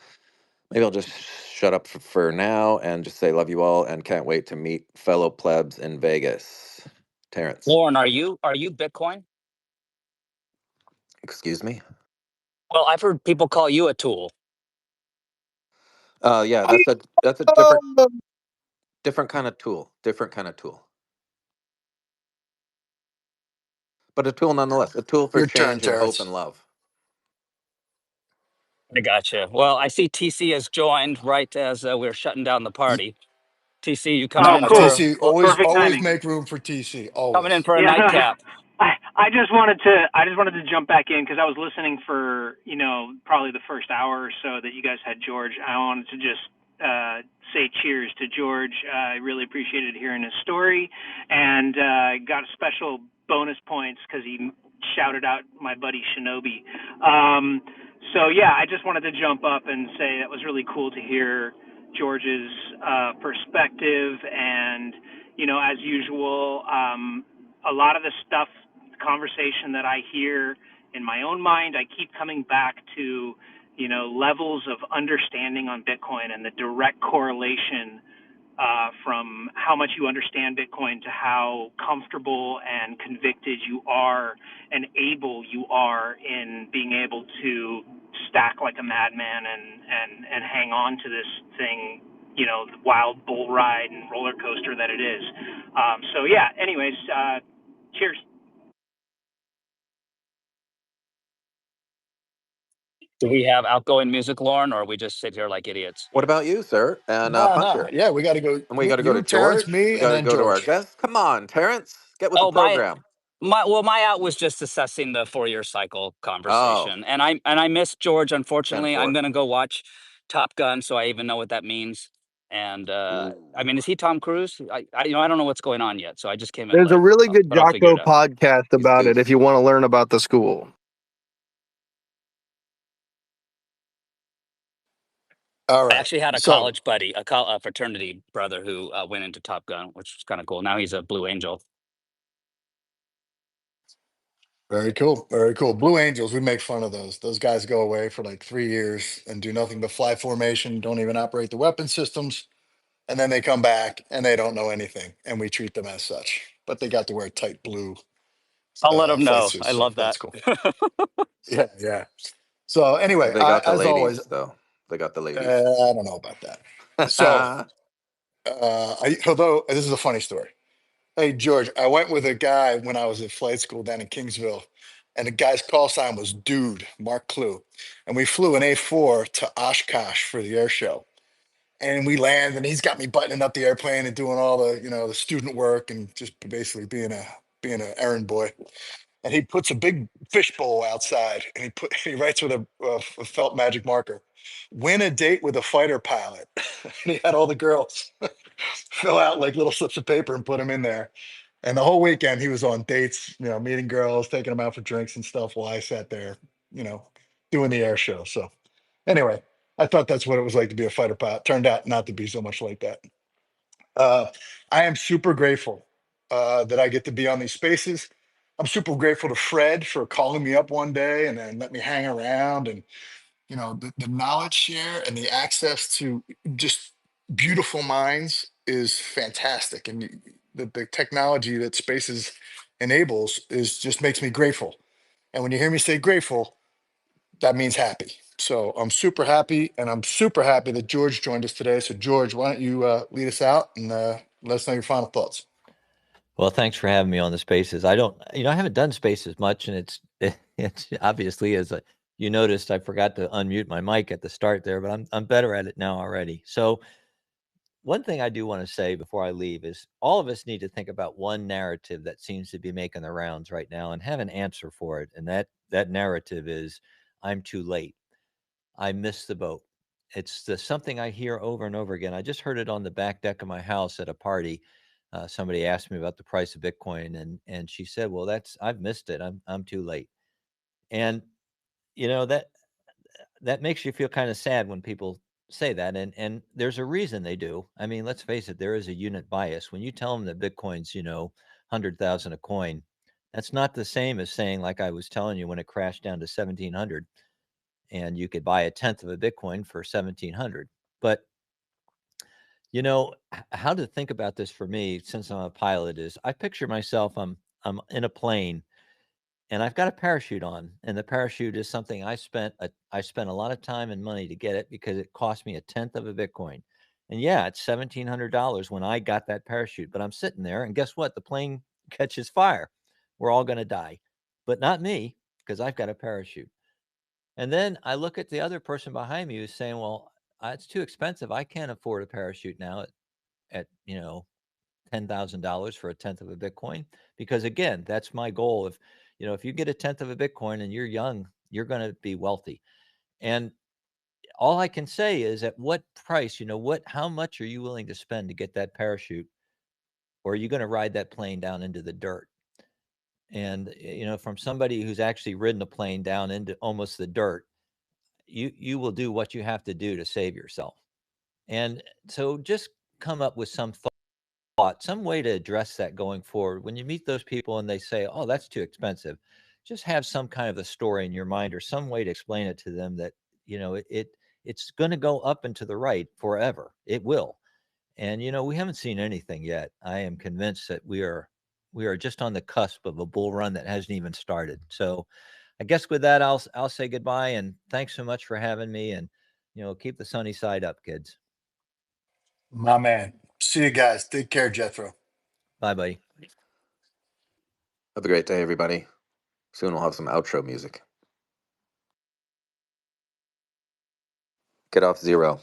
maybe I'll just shut shut up for now and just say love you all and can't wait to meet fellow plebs in Vegas. Terrence. Lauren, are you Bitcoin? Excuse me? Well, I've heard people call you a tool. Yeah, that's a different kind of tool. Different kind of tool. But a tool nonetheless. A tool for Your turn, change and hope Terrence. and love. I gotcha. Well, I see TC has joined right as we're shutting down the party. TC, you coming Oh, in cool. for TC, Perfect always timing. make room for TC. coming in Always. for a Yeah, nightcap? I just wanted to jump back in because I was listening for probably the first hour or so that you guys had George. I wanted to just say cheers to George. I really appreciated hearing his story, and got special bonus points because he shouted out my buddy Shinobi. So yeah, I just wanted to jump up and say that was really cool to hear George's perspective, and as usual, a lot of the stuff, conversation that I hear in my own mind, I keep coming back to levels of understanding on Bitcoin and the direct correlation from how much you understand Bitcoin to how comfortable and convicted you are and able you are in being able to stack like a madman and hang on to this thing, the wild bull ride and roller coaster that it is. So yeah, anyways, cheers. Do we have outgoing music, Lauren, or we just sit here like idiots? What about you, sir? And No. Puncher? Yeah, we got to go. And we got to go to You, Terrence, George. me, We and got to then go to our George. guest. Come on, Terrence. Get with the Oh, program. my out was just assessing the 4-year cycle Oh, conversation, and I missed George. Unfortunately, I'm 10-4. gonna go watch Top Gun, so I even know what that means. And Ooh. I mean, is he Tom Cruise? I don't know what's going on yet, so I just came in There's a late, really good but I'll figure Jocko it out. podcast He's about it if Goose. you want to learn about the school. All I right. actually had a So college buddy, a fraternity brother who went into Top Gun, which was kind of cool. Now he's a Blue Angel. very cool. Very cool. Blue Angels, we make fun of those. Those guys go away for like 3 years and do nothing but fly formation, don't even operate the weapon systems. And then they come back and they don't know anything. And we treat them as such. But they got to wear tight blue I'll let him flight know. suits. I So love that. that's cool. Yeah. Yeah. So anyway, They got the as always, ladies, though. They got the ladies. I don't know about that. So, although this is a funny story. Hey, George, I went with a guy when I was at flight school down in Kingsville, and the guy's call sign was Dude, Mark Clue. And we flew an A4 to Oshkosh for the air show. And we land, and he's got me buttoning up the airplane and doing all the, the student work and just basically being an errand boy. And he puts a big fishbowl outside, and he writes with a felt magic marker, "Win a date with a fighter pilot." And he had all the girls fill out like little slips of paper and put them in there. And the whole weekend he was on dates, meeting girls, taking them out for drinks and stuff while I sat there, you know, doing the air show. So anyway, I thought that's what it was like to be a fighter pilot. Turned out not to be so much like that. Uh, I am super grateful that I get to be on these spaces. I'm super grateful to Fred for calling me up one day and then let me hang around, and the knowledge share and the access to just beautiful minds is fantastic, and the technology that spaces enables is just makes me grateful. And when you hear me say grateful, that means happy. So I'm super happy, and I'm super happy that George joined us today. So George, why don't you lead us out and let us know your final thoughts. Well, thanks for having me on the spaces. I don't, I haven't done spaces much, and it's obviously, as you noticed, I forgot to unmute my mic at the start there, but I'm better at it now already. So one thing I do want to say before I leave is all of us need to think about one narrative that seems to be making the rounds right now and have an answer for it. And that narrative is, I'm too late. I missed the boat. It's something I hear over and over again. I just heard it on the back deck of my house at a party. Somebody asked me about the price of Bitcoin, and she said, "Well, I've missed it. I'm too late." And you know that makes you feel kind of sad when people say that, and there's a reason they do. I mean, let's face it, there is a unit bias. When you tell them that Bitcoin's 100,000 a coin, that's not the same as saying, like I was telling you, when it crashed down to 1,700 and you could buy a tenth of a Bitcoin for 1,700. But How to think about this for me, since I'm a pilot, is I picture myself, I'm in a plane and I've got a parachute on, and the parachute is something I spent a lot of time and money to get it because it cost me a tenth of a Bitcoin. And yeah, it's $1,700 when I got that parachute, but I'm sitting there and guess what? The plane catches fire. We're all going to die, but not me because I've got a parachute. And then I look at the other person behind me who's saying, well, it's too expensive. I can't afford a parachute now at $10,000 for a tenth of a Bitcoin. Because again, that's my goal. If you get a tenth of a Bitcoin and you're young, you're going to be wealthy. And all I can say is, at what price, how much are you willing to spend to get that parachute? Or are you going to ride that plane down into the dirt? And, from somebody who's actually ridden a plane down into almost the dirt, you will do what you have to do to save yourself. And so just come up with some thought, some way to address that going forward. When you meet those people and they say, oh, that's too expensive, just have some kind of a story in your mind or some way to explain it to them that, it's going to go up and to the right forever. It will. And, we haven't seen anything yet. I am convinced that we are just on the cusp of a bull run that hasn't even started. So I guess with that, I'll say goodbye and thanks so much for having me, and, keep the sunny side up, kids. My man. See you guys. Take care, Jethro. Bye, buddy. Have a great day, everybody. Soon we'll have some outro music. Get off zero.